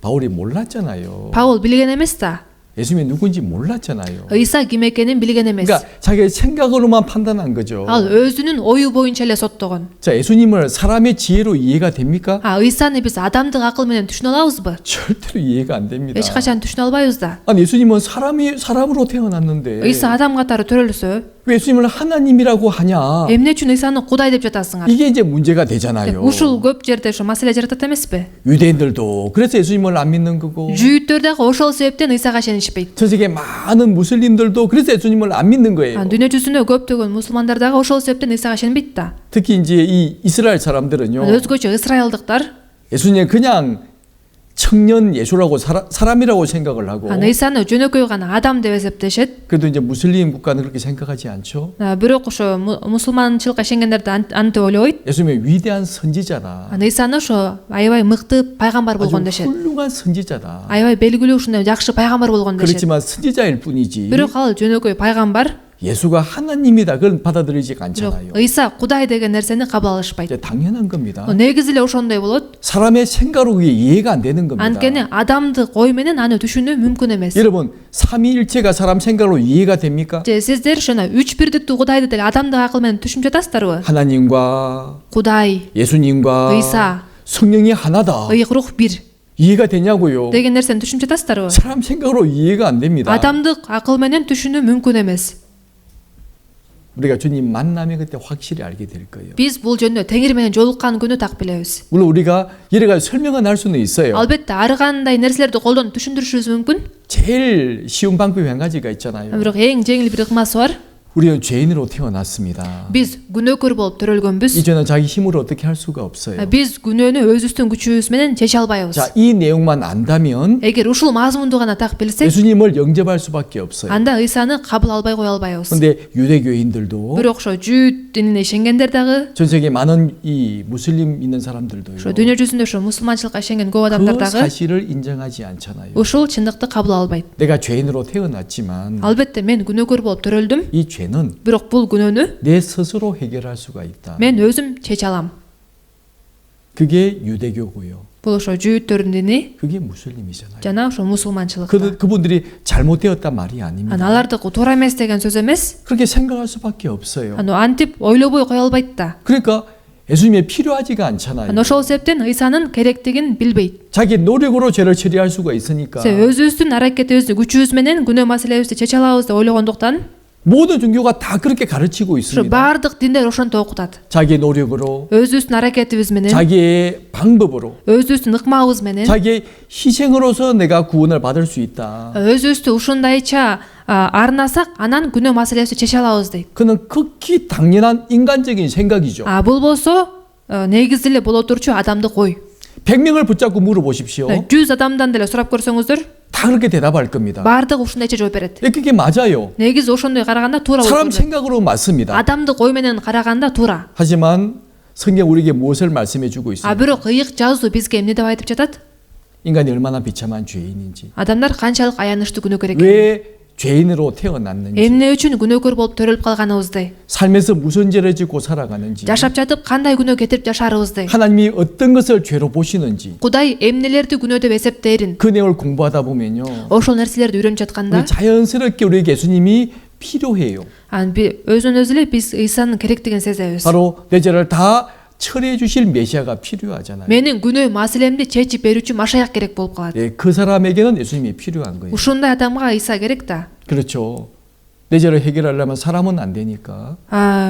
바울이 몰랐잖아요. Паул билген эмес да. 예수님이 누군지 몰랐잖아요. Иса ким экенин билген эмес. 그러니까 자기의 생각으로만 판단한 거죠. ал өзүнүн ою боюнча эле соттогон. 자, 예수님을 사람의 지혜로 이해가 됩니까? Исаны биз адамдык акыл менен түшүнө алабызбы? 절대로 이해가 안 됩니다. эч качан түшүнө албайбыз да. 아니 예수님은 사람으로 태어났는데 Иса адам катары төрөлсө, 왜 예수님을 하나님이라고 하냐? эмне үчүн Исаны Кудай деп жатасыңар? 이게 이제 문제가 되잖아요. ушул көп жерде ошо маселе жаратат эмеспи? 유대인들도 그래서 예수님을 안 믿는 거고 жүйүттөр дагы ошол себептен Исага ишенишпейт. 전 세계 많은 무슬림들도 그래서 예수님을 안 믿는 거예요. дүйнө жүзүндө көптөгөн мусулмандар дагы ошол себептен Исага ишенбейт да. 특히 이제 이 이스라엘 사람들은요. өзгөчө ысрайылдыктар 예수님 그냥 청년 예수라고 사람이라고 생각을 하고 Исаны жөнөкөй гана адам деп эсептешет. 그래도 이제 무슬림 국가는 그렇게 생각하지 않죠. бирок ошо мусулманчылыкка ишенгендерди антип ойлойт. 예수님이 위대한 선지자다. Исаны ошо аябай мыкты пайгамбар болгон 아주 дешет. 훌륭한 선지자다. аябай белгилүү ушундай жакшы пайгамбар болгон дешет. 그렇지만 선지자일 뿐이지 бирок ал жөнөкөй пайгамбар. 예수가 하나님이다 그건 받아들이지 않잖아요. Иса Кудай деген нерсени кабыл алышпайт. 이제 당연한 겁니다. негизи эле ошондой болот. 사람의 생각으로 그게 이해가 안 되는 겁니다. анткени адамдык ой менен аны түшүнүү мүмкүн эмес. 여러분 삼위일체가 사람 생각으로 이해가 됩니까? сиздер ошоно үч бирдиктүү Кудайды деле адамдык акыл менен түшүнүп жатасыздарбы? 하나님과 Кудай, 예수님과 Иса, 성령이 하나다. ыйык рух бир 이해가 되냐고요? деген нерсени түшүнүп жатасыздарбы? 사람 생각으로 이해가 안 됩니다. адамдык акыл менен түшүнүү мүмкүн эмес. 우리가 주님 만나면 그때 확실히 알게 될 거예요. Биз бул жөнүндө Теңир менен жолуккан күнү так билебиз. 물론 우리가 여러 가지 설명은 할 수는 있어요. Албетте ар кандай нерселерди колдонуп түшүндүрүшүбүз мүмкүн. 제일 쉬운 방법이 한 가지가 있잖아요. Бирок эң жеңил бир ыкмасы бар. 우리는 죄인으로 태어났습니다. Биз күнөөкөр болуп төрөлгөнбүз. 이 죄는 자기 힘으로 어떻게 할 수가 없어요. Биз күнөөнү өзүбүздүн күчүбүз менен чече албайбыз. 자, 이 내용만 안다면 Эгер ушул мазмунду гана так билсек, 예수님을 영접할 수밖에 없어요. анда Ыйсаны кабыл албай кое албайбыз. 근데 유대교인들도 Бирок ошо Жүйүт динине ишенгендер дагы, 전 세계 많은 이 무슬림 있는 사람들도요. ошо дүйнө жүзүндө ошо мусулманчылыкка ишенген көп адамдар 그 дагы 사실을 인정하지 않잖아요. ушул чындыкты кабыл албайт. 내가 죄인으로 태어났지만 Албетте мен күнөөкөр болуп төрөлдүм, 이 죄는 бирок бул күнөөнү 내 스스로 해결할 수가 있다. мен өзүм чече алам. 그게 유대교고요. Бул ошо Жүйүттөрдүн дини 그게 무슬림이잖아요. жана ошо мусулманчылык. 그분들이 잘못되었단 말이 아닙니다. Алардыкы туура эмес деген сөз эмес. 그렇게 생각할 수밖에 없어요. Антип ойлобой кое албайт да. 그러니까 예수님이 필요하지가 않잖아요. Ошол себептен Ыйсанын керектигин билбейт. 자기 노력으로 죄를 처리할 수가 있으니까 Өзүбүздүн аракетибизди күчүбүз менен күнөө маселебизди чече алабыз деп ойлогондуктан 모든 종교가 다 그렇게 가르치고 ошо 있습니다. баардык диндер ошентип окутат. 자기 노력으로, Өзүбүздүн аракетибиз менен, 자기의 방법으로, өзүбүздүн ыкмабыз менен, 자기의 희생으로서 내가 구원을 받을 수 있다. өзүбүздү ушундайча арнасак, анан күнөө маселебизди чече алабыз дейт. 그는 극히 당연한 인간적인 생각이죠. Бул болсо негизи эле боло турчу адамдык ой. 100명을 붙잡고 물어보십시오. 100 адамдан деле сурап көрсөңүздөр, 다 그렇게 대답할 겁니다. баардыгы ушундайча жооп берет. 그게 맞아요. негизи ошондой караганда туура 사람 болот. 생각으로 맞습니다. адамдык ой менен караганда туура. 하지만 성경 우리에게 무엇을 말씀해 주고 있습니까? Бирок ыйык жазуу бизге эмне деп айтып жатат? 인간이 얼마나 비참한 죄인인지, Адамдар канчалык аянычтуу күнөөкөр экенин, 왜 죄인으로 태어났는지, эмне үчүн күнөөкөр болуп төрөлүп калганыбызды, 삶에서 무슨 죄를 짓고 살아가는지, жашап жатып кандай күнөө кетирип жашаарыбызды, 하나님이 어떤 것을 죄로 보시는지 Кудай эмнелерди күнөө деп эсептээрин, 그 내용을 공부하다 보면요, ошол нерселерди үйрөнүп 우리 жатканда 자연스럽게 우리 예수님이 필요해요. өзүнөн өзү эле биз Ыйсанын керектигин сезебиз. 바로 내 죄를 다 처리해 주실 메시아가 필요하잖아요. Менин күнөө маселемди чечип берүүчү Машаяк керек болуп калат. 네, 그 사람에게는 예수님이 필요한 거예요. Ушундай адамга Ыйса керек да. 그렇죠. 내 죄를 해결하려면 사람은 안 되니까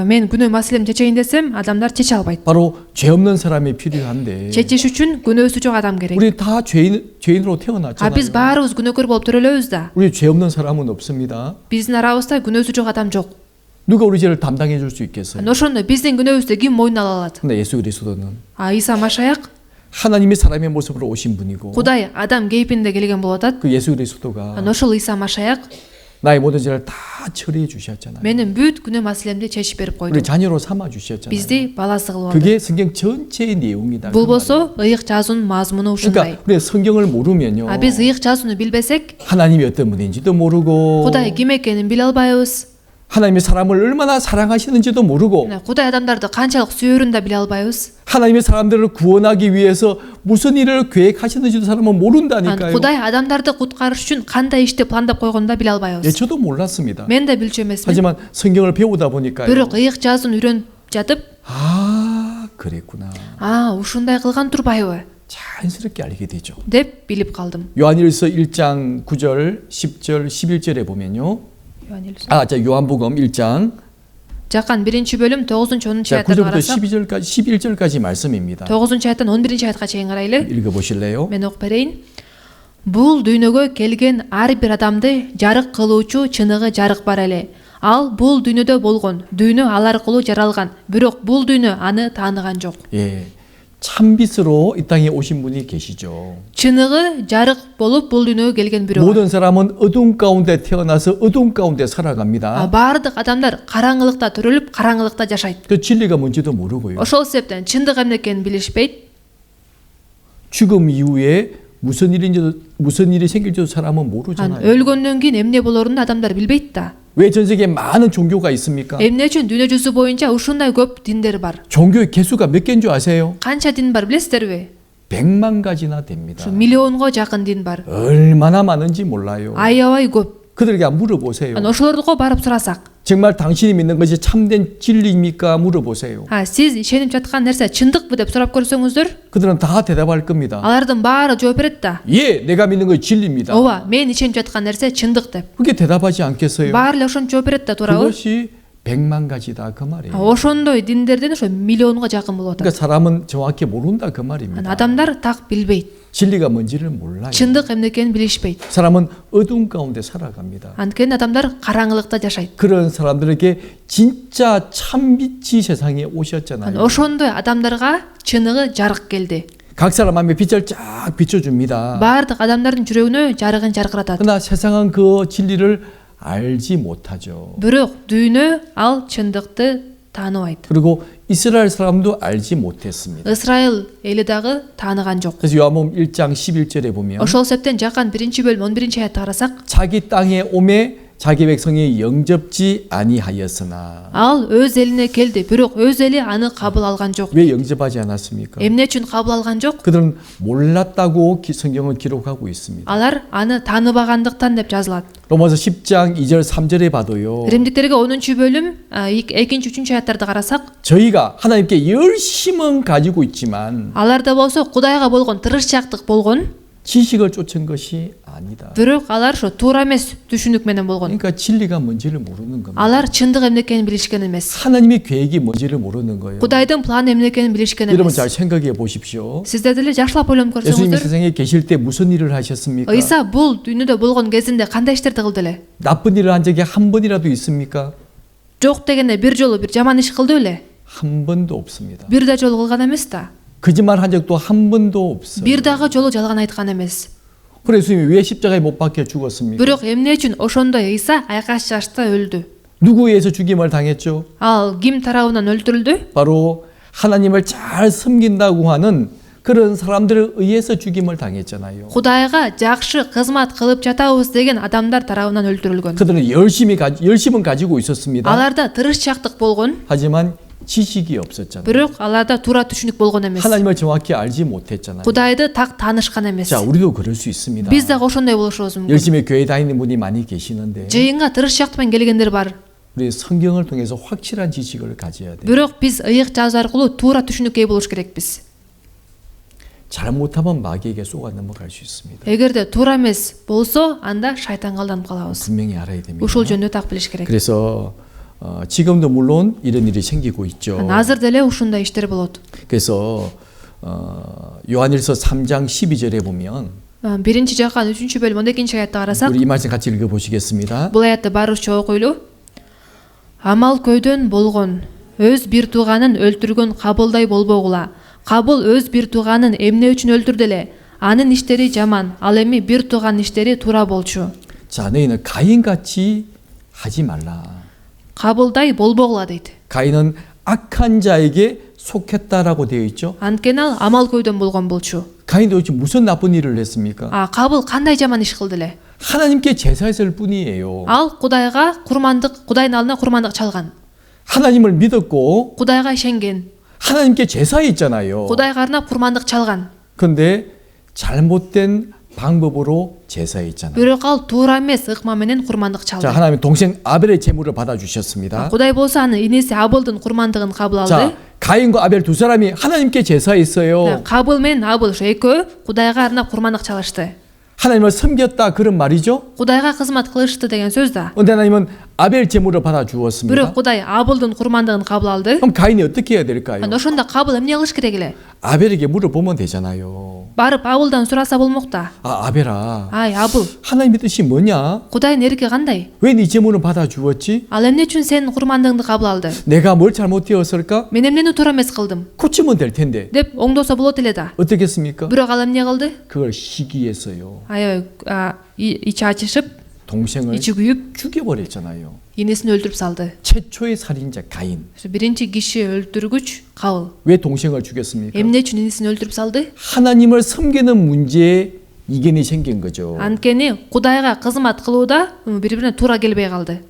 Мен күнөө маселемди чечейин десем, адамдар чече албайт. 바로 죄 없는 사람이 필요한데 Чечиш үчүн күнөөсү жок адам керек. 우리 다 죄인으로 태어났잖아요. Биз баарыбыз күнөөкөр болуп төрөлөбүз да. 우리 죄 없는 사람은 없습니다. Биздин арабызда күнөөсү жок адам жок. 누가 우리 죄를 담당해 줄 수 있겠어요? Ошондо биздин күнөөбүздү ким мойнуна ала алат? 근데 예수 그리스도는 Ыйса Машаяк 하나님이 사람의 모습으로 오신 분이고 Кудай адам кейпинде келген болуп атат. 그 예수 그리스도가 Ошол Ыйса Машаяк 나의 모든 죄를 다 처리해 주셨잖아요. менин бүт күнөө маселемди чечип берип койду. 우리 자녀로 삼아 주셨잖아요. Бизди баласы кылып алды. 그게 성경 전체의 내용이다. Бул 그 болсо ыйык жазуунун мазмуну 말이에요. ушундай. 그러니까 우리 성경을 모르면요. Биз ыйык жазууну билбесек, 하나님이 어떤 분인지도 모르고 Кудай ким экенин биле албайбыз. 하나님이 사람을 얼마나 사랑하시는지도 모르고 Кудай адамдарды канчалык сүйөрүн да биле албайбыз. 하나님이 사람들을 구원하기 위해서 무슨 일을 계획하시는지도 사람은 모른다니까요. Кудай адамдарды куткарыш үчүн кандай ишти пландап койгонун да биле 예, албайбыз. 저도 몰랐습니다. Мен да билчү эмесмин. 하지만 성경을 배우다 보니까요. Бирок ыйык жазууну үйрөнүп жатып, 아, 그랬구나. ушундай кылган турбайбы 자연스럽게 알게 되죠. деп билип калдым. 요한일서 1장 9절, 10절, 11절에 보면요. 요한복음 1장 Жаккан 1-бөлүм 9-10 자, аяттарды 9절부터 карасак, 11절까지 말씀입니다. 9-аяттан 11-аятка чейин карайлы. 읽어 보실래요? Мен окуп берейин. Бул дүйнөгө келген ар бир адамды жарык кылуучу чыныгы жарык бар эле. Ал бул дүйнөдө болгон, дүйнө ал аркылуу жаралган, бирок бул дүйнө аны тааныган жок. 예. 참빛으로 이 땅에 오신 분이 계시죠. Чыныгы жарык болуп бул дүйнөгө келген бирөө. 모든 사람은 어둠 가운데 태어나서 어둠 가운데 살아갑니다. Баардык адамдар караңгылыкта төрөлүп, караңгылыкта жашайт. 그 진리가 뭔지도 모르고요. Ошол себептен чындык эмне экенин билишпейт. 죽음 이후에 무슨 일이 생길지도 사람은 모르잖아요. өлгөндөн кийин эмне болорун адамдар билбейт да. 왜 전 세계에 많은 종교가 있습니까? Эмне үчүн дүйнө жүзү боюнча ушундай көп диндер бар? 종교의 개수가 몇 개인 줄 아세요? Канча дин бар билесиздерби? 100만 가지나 됩니다. миллионго жакын дин бар. 얼마나 많은지 몰라요. Аябай көп. 그들에게 물어보세요. Ошолордуга барып сурасак, 정말 당신이 믿는 것이 참된 진리입니까? 물어보세요. сиз ишенип жаткан нерсе чындыкпы деп сурап көрсөңүздөр, 그들은 다 대답할 겁니다. алардын баары жооп берет да. 예, 내가 믿는 것이 진리입니다. ооба, мен ишенип жаткан нерсе чындык деп. 그게 대답하지 않겠어요? Баары эле ошентип жооп берет да, туурабы? 그것이 100만 가지다 그 말이에요. ошондой диндерден ошо миллионго жакын болуп 그러니까 атат. 사람은 정확히 모른다 그 말입니다. Адамдар так билбейт. 진리가 뭔지를 몰라요. Чындык эмне экенин билишпейт. 사람은 어두운 가운데 살아갑니다. Анткени адамдар караңгылыкта жашайт. 그런 사람들에게 진짜 참빛이 세상에 오셨잖아요. Ошондой адамдарга чыныгы жарык келди. 각 사람 마음에 빛을 쫙 비춰줍니다. Баардык адамдардын жүрөгүнө жарыгын жаркыратат. 그러나 세상은 그 진리를 알지 못하죠. Бирок дүйнө ал чындыкты тааныбайт. 그리고 이스라엘 사람도 알지 못했습니다. Исраил эли дагы тааныган жок. 그래서 요한복음 1장 11절에 보면 Ошол себептен Жакан 1-бөлүм 11-аятты карасак, 자기 땅에 오매 자기 백성이 영접지 아니하였으나 ал өз элине келди, бирок өз эли аны кабыл алган жок. 왜 영접하지 않았습니까? Эмне үчүн кабыл алган жок? 그들은 몰랐다고 성경은 기록하고 있습니다. Алар аны тааныбагандыктан деп жазылат. 로마서 10장 2절 3절에 봐도요. Римдиктерге 10-бөлүм 2-3 аяттарды карасак, 저희가 하나님께 열심은 가지고 있지만 аларда болсо Кудайга болгон тырышчаактык болгон, 지식을 쫓은 것이 아니다. бирок алар ошо туура эмес түшүнүк менен болгон. 그러니까 진리가 뭔지를 모르는 겁니다. Алар чындык эмне экенин билишкен эмес. 하나님의 계획이 뭔지를 모르는 거예요. Кудайдын планы эмне экенин билишкен 여러분 эмес. 잘 생각해 보십시오. Сиздер деле жакшылап ойлонуп 예수님이 көрсөңүздөр, 세상에 계실 때 무슨 일을 하셨습니까? Ыйса бул дүйнөдө болгон кезинде кандай иштерди кылды эле? 나쁜 일을 한 적이 한 번이라도 있습니까? Жок дегенде бир жолу бир жаман иш кылды беле? 한 번도 없습니다. Бир да жолу кылган эмес да. 거짓말 한 적도 한 번도 없어요. Бир дагы жолу жалган айткан эмес. 그래서 예수님이 왜 십자가에 못 박혀 죽었습니까? Бирок эмне үчүн ошондой Ыйса айкаш жашта өлдү? 누구에 의해서 죽임을 당했죠? Ал ким тарабынан өлтүрүлдү? 바로 하나님을 잘 섬긴다고 하는 그런 사람들에 의해서 죽임을 당했잖아요. Кудайга жакшы кызмат кылып жатабыз деген адамдар тарабынан өлтүрүлгөн. 그들은 열심은 가지고 있었습니다. Аларда тырышчаактык болгон, 하지만 지식이 없었잖아요. бирок аларда туура түшүнүк болгон эмес. 하나님을 정확히 알지 못했잖아요. Кудайды так таанышкан эмес. 자, 우리도 그럴 수 있습니다. Биз дагы ошондой болушубуз мүмкүн. 열심히 교회 다니는 분이 많이 계시는데 Жыйынга тырышчаактык менен келгендер бар. 우리 성경을 통해서 확실한 지식을 가져야 돼요. Бирок биз ыйык жазуу аркылуу туура түшүнүккө ээ болуш керекпиз. 잘못하면 마귀에게 쏘가 넘어갈 수 있습니다. Эгерде туура эмес болсо, анда шайтанга алданып калабыз. 분명히 알아야 됩니다. Ушул жөнүндө так билиш керек. 그래서 지금도 물론 이런 일이 생기고 있죠. Азыр деле ушундай иштер болот. 그래서 요한일서 3장 12절에 보면 Биринчи Жакан 3-бөлүм 12-аятты карасак, 우리 이 말씀 같이 읽어보시겠습니다. бул аятты баарыбызча окуйлу. Амал көйдөн болгон, өз бир тууганын өлтүргөн Кабылдай болбогула. Кабыл өз бир тууганын эмне үчүн өлтүрдү эле? Анын иштери жаман, ал эми бир тууганын иштери туура болчу. 자, 너희는 가인같이 하지 말라. Кабылдай болбогула дейт. 가인은 악한 자에게 속했다라고 되어 있죠. Анткени ал амал көйдөн болгон болчу. 가인 도대체 무슨 나쁜 일을 했습니까? Кабыл кандай жаман иш кылды эле? 하나님께 제사했을 뿐이에요. Ал Кудайга курмандык, Кудайдын алдына курмандык чалган. 하나님을 믿었고 Кудайга ишенген. 하나님께 제사했잖아요. Кудайга арнап курмандык чалган. 그런데 잘못된 방법으로 제사했잖아요. Бирок ал туура эмес ыкма менен курмандык 자, чалды. 하나님 동생 아벨의 제물을 받아 주셨습니다. Кудай болсо аны инеси Абылдын курмандыгын кабыл алды. 자, 가인과 아벨 두 사람이 하나님께 제사했어요. Кабыл менен Абыл ошо экөө Кудайга арнап курмандык чалышты. 하나님을 섬겼다 그런 말이죠. Кудайга кызмат кылышты деген сөз да. 근데 하나님은 아벨 제물을 받아 주었습니다. Бирок Кудай Абылдын курмандыгын кабыл алды. 그럼 가인이 어떻게 해야 될까요? Ошондо Кабыл эмне кылыш керек эле? 아벨에게 물어보면 되잖아요. Барып Абылдан сураса болмок да. 아, 아벨아. Ай, Абыл, 하나님의 뜻이 뭐냐? Кудайдын эриги кандай? 왜 네 제물을 받아 주었지? Ал эмне үчүн сенин курмандыгыңды кабыл алды? 내가 뭘 잘못되었을까? Мен эмнени туура эмес кылдым? 고치면 될 텐데. деп оңдосо болот эле да. 어떻겠습니까? Бирок ал эмне кылды? 그걸 시기했어요. Аябай ичи ачышып, 동생을 ичи күйүп, 죽여버렸잖아요. энесин өлтүрүп салды. 최초의 살인자 가인. Биринчи киши өлтүргүч Кабыл. 왜 동생을 죽였습니까? Эмне үчүн энесин өлтүрүп салды? 하나님을 섬기는 문제에 이견이 생긴 거죠. Анткени Кудайга кызмат кылууда бири-бирине туура келбей калды.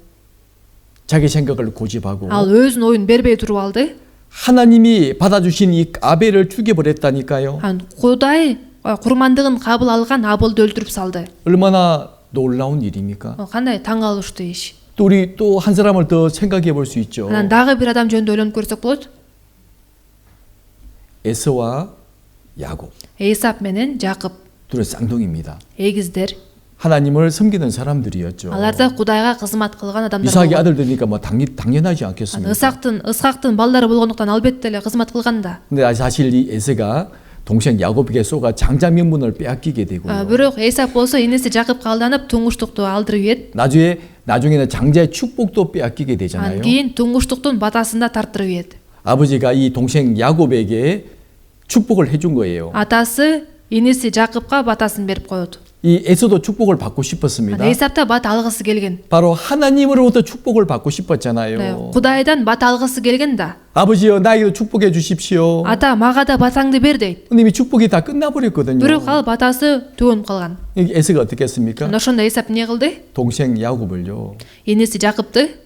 자기 생각을 고집하고 Ал өзүнүн оюн бербей туруп алды. 하나님이 받아주신 이 아벨을 죽여버렸다니까요. Кудай курмандыгын кабыл алган Абылды өлтүрүп салды. 얼마나 놀라운 일입니까? Кандай таң калыштуу иш. 또 우리 또 한 사람을 더 생각해 볼 수 있죠. Анан дагы бир адам жөнүндө ойлонуп көрсөк болот. 에서와 야곱 Эйсап менен Жакып, 둘은 쌍둥이입니다. эгиздер. 하나님을 섬기는 사람들이었죠. Алар да Кудайга кызмат кылган адамдар 이삭이 болгон. 아들 되니까 뭐 당연하지 않겠습니까? Ысактын балдары болгондуктан албетте эле кызмат кылган да. 근데 사실 이 에서가 동생 야곱에게 쏘가 장자 명분을 빼앗기게 되고요. Бирок Эсап болсо энеси Жакыпка алданып туңгуштукту алдырып ийет. 나중에는 장자의 축복도 빼앗기게 되잖아요. Анан кийин туңгуштуктун батасын да тартырып ийет. 아버지가 이 동생 야곱에게 축복을 해준 거예요. Атасы энеси Жакыпка батасын берип коет. 이 에서도 축복을 받고 싶었습니다. Эсап да бат алгысы келген. 바로 하나님으로부터 축복을 받고 싶었잖아요. Кудайдан бат алгысы келген да. 아버지여 나에게도 축복해 주십시오. Ата мага да батаңды бер дейт. 근데 이미 축복이 다 끝나버렸거든요. Бирок ал батасы төгөнүп калган. 에서가 어떻게 했습니까? Ошондо Эсап эмне кылды? 동생 야곱을요 Энеси Жакыпты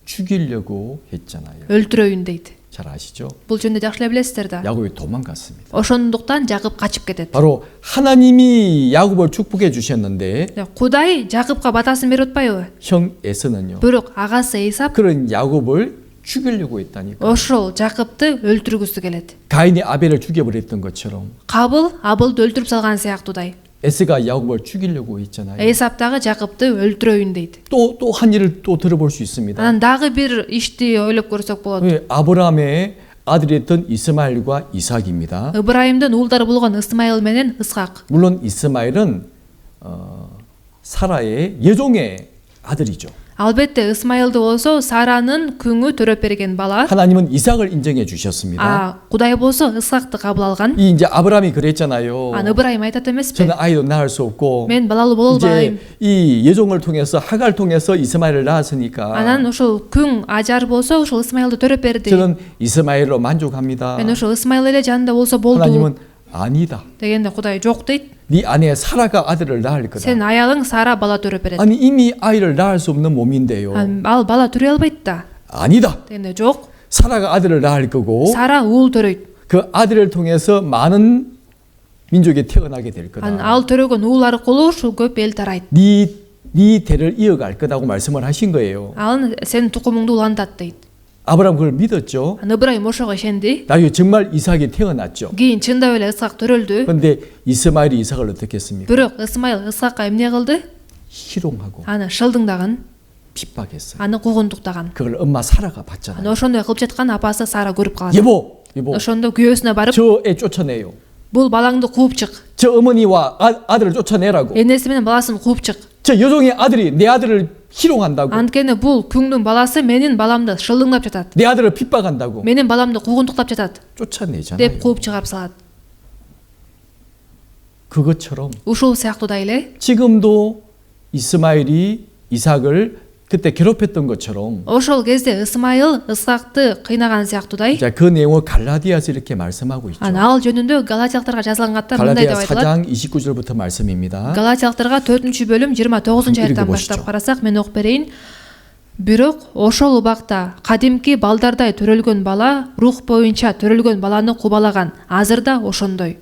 죽이려고 했잖아요. өлтүрөйүн дейт. 잘 아시죠? Бул жөнүндө жакшы эле билесиздер да. 야곱이 도망갔습니다. Ошондуктан Жакып качып кетет. 바로 하나님이 야곱을 축복해 주셨는데 Кудай Жакыпка батасын берип атпайбы? 형 에서는요 Бирок агасы Эсап 그런 야곱을 죽이려고 했다니까. ошол Жакыпты өлтүргүсү келет. 가인이 아벨을 죽여버렸던 것처럼 Кабыл Абылды өлтүрүп салган сыяктуудай. 에서가 야곱을 죽이려고 했잖아요. Эсап дагы Жакыпты өлтүрөйүн дейт. 또 한 일을 또 들어볼 수 있습니다. Анан дагы бир ишти ойлоп көрсөк болот. 아브라함의 아들이었던 이스마엘과 이삭입니다. Ыбрайымдын уулдары болгон Ысмайыл менен Ысхак. 물론 이스마엘은 사라의 예종의 아들이죠. Албетте Ысмайылды болсо Саранын күңү төрөп берген бала. 하나님은 이삭을 인정해 주셨습니다. Кудай болсо Ысхакты кабыл алган. 이 이제 아브라함이 그랬잖아요. Ыбрайым айтат эмеспи? 저는 아이도 낳을 수 없고 Мен балалуу боло албайм. 이제 이 예종을 통해서 하갈 통해서 이스마엘을 낳았으니까 Анан ошол күң ажар болсо ошол Ысмайылды төрөп берди. 저는 이스마엘로 만족합니다. Мен ошол Ысмайыл эле жанында болсо болду. 하나님은 아니다. Дегенде Кудай жок дейт. 네 아내 사라가 아들을 낳을 거다. Сен аялың Сара бала төрөп берет. 아니 이미 아이를 낳을 수 없는 몸인데요. Ал бала төрөй албайт да. 아니다. Дегенде жок. 사라가 아들을 낳을 거고 Сара уул төрөйт. 그 아들을 통해서 많은 민족이 태어나게 될 거다. Анан ал төрөгөн уул аркылуу ушул көп эл тарайт. 네 대를 이어갈 거다고 말씀을 하신 거예요. Ал сенин тукумуңду улантат дейт. 아브라함 그걸 믿었죠. Ыбрайым ошого ишенди. 나중에 정말 이삭이 태어났죠. Кийин чындап эле Ысхак төрөлдү. 그런데 이스마엘이 이삭을 어떻게 했습니까? Бирок Ысмайыл Ысхакка эмне кылды? 희롱하고 Аны шылдыңдаган, 핍박했어요. аны куугунтуктаган. 그걸 엄마 사라가 봤잖아요. Аны ошондой кылып жаткан апасы Сара көрүп калган. 여보, Ошондо күйөөсүнө барып, 저 애 쫓아내요. бул балаңды кууп чык. 저 어머니와 아들을 쫓아내라고. Энеси менен баласын кууп чык. 저 여종의 아들이 내 아들을 희롱한다고. Анткени бул күңдүн баласы менин баламды шылдыңдап жатат. 내 아들을 핍박한다고. Менин баламды куугунтуктап жатат 쫓아내잖아요. деп кууп чыгарып салат. 그것처럼 Ушул сыяктуудай эле 지금도 이스마엘이 이삭을 그때 괴롭혔던 것처럼 ошол кезде Ысмайыл Ысхакты кыйнаган сыяктуудай 자, 그 내용을 갈라디아서 이렇게 말씀하고 있죠. ал жөнүндө Галатиялыктарга жазылган катта мындай 갈라디아 деп айтылат. 4장 29절부터 말씀입니다. Галатиялыктарга 4-бөлүм 29 аяттан баштап карасак, мен окуп берейин. Бирок ошол убакта кадимки балдардай төрөлгөн бала рух боюнча төрөлгөн баланы кубалаган. Азыр да ошондой.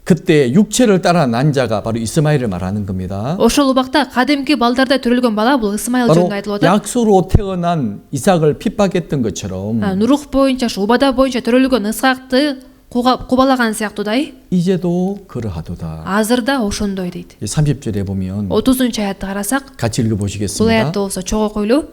그때 육체를 따라 난 자가 바로 이스마엘을 말하는 겁니다. Ошол убакта кадимки балдардай төрөлгөн бала бул Ысмайыл 바로 жөнүндө айтылып атат. 약소로 태어난 이삭을 핍박했던 것처럼 рух боюнча, убада боюнча төрөлгөн Ысхакты кубалаган сыяктуудай 이제도 그러하도다. азыр да ошондой дейт. 30절에 보면 30-аятты карасак, 같이 бул 읽어보시겠습니다. аятты болсо чогуу окуйлу.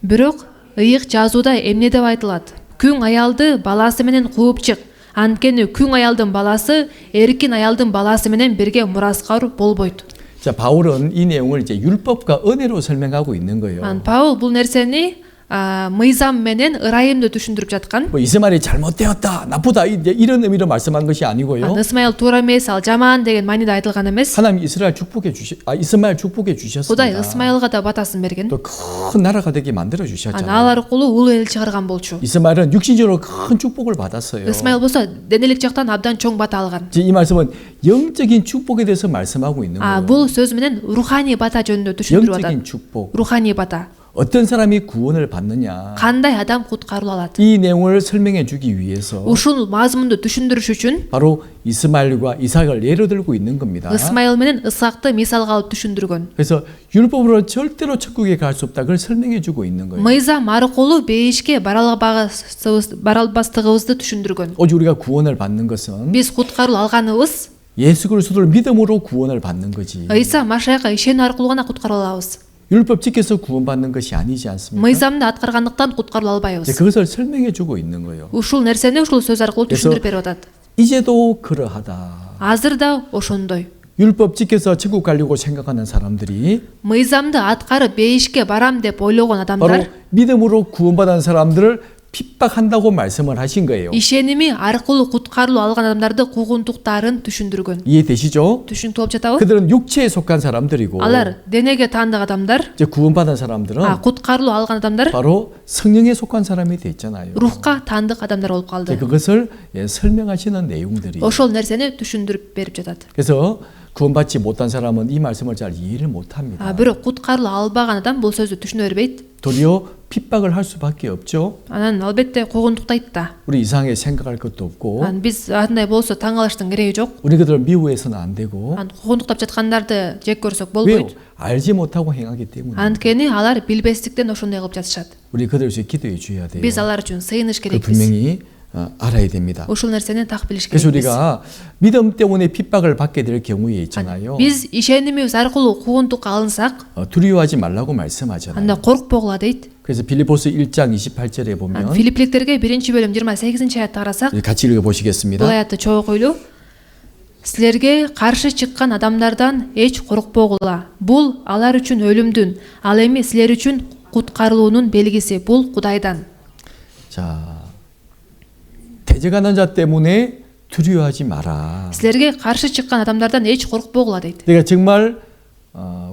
Бирок ыйык жазууда эмне деп айтылат? Күң аялды баласы менен кууп чык. Анткени күң аялдын баласы эркин аялдын баласы менен бирге мураскар болбойт. 자, 바울은 이 내용을 이제 율법과 은혜로 설명하고 있는 거예요. Паул бул нерсени мыйзам менен ырайымды түшүндүрүп жаткан. 뭐 이스마엘이 잘못되었다, 나쁘다 이제 이런 의미로 말씀한 것이 아니고요. Ысмайыл туура эмес, ал жаман деген мааниде айтылган эмес. 하나님 이스마엘 축복해 Кудай 주셨습니다. Ысмайылга да батасын берген. 또 큰 나라가 되게 만들어 Ал 주셨잖아요. аркылуу улуу эл чыгарган болчу. 이스마엘은 육신적으로 큰 축복을 받았어요. Ысмайыл болсо денелик жактан абдан чоң бата алган. 이 말씀은 영적인 축복에 대해서 말씀하고 있는 거예요. Бул сөз менен руханий бата жөнүндө түшүндүрүп атат. 영적인 축복. Руханий бата. 어떤 사람이 구원을 받느냐. Кандай адам куткарыла алат? 이 내용을 설명해 주기 위해서 Ушул мазмунду түшүндүрүш үчүн 바로 이스마엘과 이삭을 예로 들고 있는 겁니다. Ысмайыл менен Ысхакты мисалга алып түшүндүргөн. 그래서 율법으로 절대로 천국에 갈 수 없다. 그걸 설명해 주고 있는 거예요. Мыйзам аркылуу бейишке бара албастыгыбызды түшүндүргөн. 오직 우리가 구원을 받는 것은 Биз куткаруу алганыбыз 예수 그리스도를 믿음으로 구원을 받는 거지. Иса Машайға ишену аркылуу гана куткарыла алабыз. 율법 지켜서 구원받는 것이 아니지 않습니까? Мыйзамды аткаргандыктан куткарыла 이제 албайбыз. 그것을 설명해 주고 있는 거예요. Ушул нерсени ушул сөз аркылуу 그래서 түшүндүрүп берип атат. 이제도 그러하다. Азыр да ошондой. 율법 지켜서 천국 가려고 생각하는 사람들이 Мыйзамды аткарып бейишке барам деп ойлогон 바로 адамдар 믿음으로 구원받은 사람들을 핍박한다고 말씀을 하신 거예요. ишеними аркылуу куткарылуу алган адамдарды куугунтуктарын түшүндүргөн. 이해되시죠? Түшүнүктүү болуп жатабы? 그들은 육체에 속한 사람들이고 Алар денеге таандык адамдар, 이제 구원받은 사람들은 куткарылуу алган адамдар 바로 성령에 속한 사람이 됐잖아요. рухка таандык адамдар болуп 이제 калды. 그것을 설명하시는 내용들이. Ошол нерсени түшүндүрүп берип жатат. 그래서 구원받지 못한 사람은 이 말씀을 잘 이해를 못합니다. Бирок куткарылуу албаган адам бул сөздү түшүнө бербейт. 도리어 핍박을 할 수밖에 없죠. Анан албетте куугунтуктайт да. 우리 이상하게 생각할 것도 없고 Биз андай болсо таң калыштын кереги жок. 우리 그들을 미워해서는 안 되고 Куугунтуктап жаткандарды жек көрсөк 왜요? болбойт. 알지 못하고 행하기 때문에 Анткени алар билбестиктен ошондой кылып жатышат. 우리 그들 위해 기도해 줘야 돼요. Биз алар үчүн сыйыныш 그 керекпиз. 분명히 알아야 됩니다. Ушул нерсени так билиш 그래서 керекпиз. 우리가 믿음 때문에 핍박을 받게 될 경우에 있잖아요. Биз ишенимибиз аркылуу куугунтукка алынсак, 두려워하지 말라고 말씀하잖아요. анда коркпогула дейт. 그래서 빌립보서 1장 28절에 보면 Филиппиликтерге 1-бөлүм 28-аятты карасак, 같이 읽어보시겠습니다. бул аятты чогуу ойлуу. Силерге каршы чыккан адамдардан эч коркпогула. Бул алар үчүн өлүмдүн, ал эми силер үчүн куткарылуунун белгиси. Бул Кудайдан. 자, 대적하는 자 때문에 두려워하지 마라. Силерге каршы чыккан адамдардан эч коркпогула дейт. 내가 정말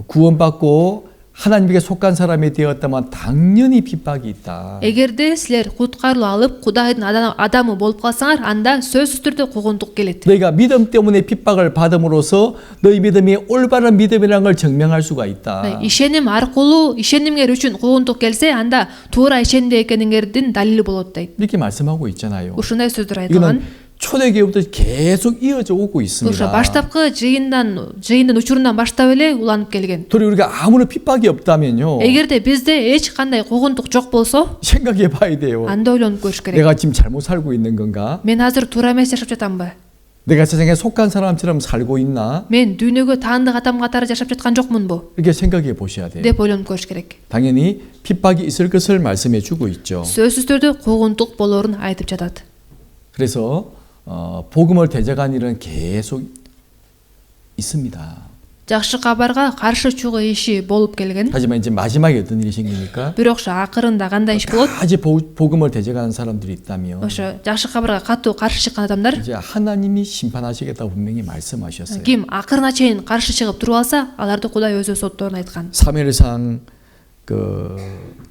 구원받고 하나님께 속한 사람이 되었다면 당연히 핍박이 있다. Эгерде силер куткарылуу алып Кудайдын адамы болуп калсаңар, анда сөзсүз түрдө куугунтук келет. 너희가 믿음 때문에 핍박을 받음으로써 너희 믿음이 올바른 믿음이라는 걸 증명할 수가 있다. Ишеним аркылуу, ишенимгер үчүн куугунтук келсе, анда туура ишенди экениңердин далили болот дейт. 이렇게 말씀하고 있잖아요. Ушундай сөздөр айтылган. 이거는 초대교회부터 계속 이어져 오고 Ошо 있습니다. баштапкы жыйындын учурунан баштап эле уланып келген. 도리 우리가 아무런 핍박이 없다면요. Эгерде бизде эч кандай куугунтук жок болсо, 생각해 봐야 돼요. анда ойлонуп көрүш керек. 내가 지금 잘못 살고 있는 건가? Мен азыр туура эмес жашап жатамбы? 내가 세상에 속한 사람처럼 살고 있나? Мен дүйнөгө таандык адам катары жашап жаткан жокмунбу? 이렇게 생각해 보셔야 돼요. деп ойлонуп көрүш керек. 당연히 핍박이 있을 것을 말씀해 주고 있죠. сөзсүз түрдө куугунтук болоорун айтып жатат. 그래서 복음을 대적한 일은 계속 있습니다. Жакшы кабарга каршы чыгуу иши болуп келген. 하지만 이제 마지막에 어떤 일이 생기니까 Бирок акырында кандай иш болот? 아직 복음을 대적하는 사람들이 있다면 Ошо жакшы кабарга катуу каршы чыккан адамдар 이제 하나님이 심판하시겠다고 분명히 말씀하셨어요. ким акырына чейин каршы чыгып туруп алса, аларды Кудай өзү сотторун айткан. 사무엘상 그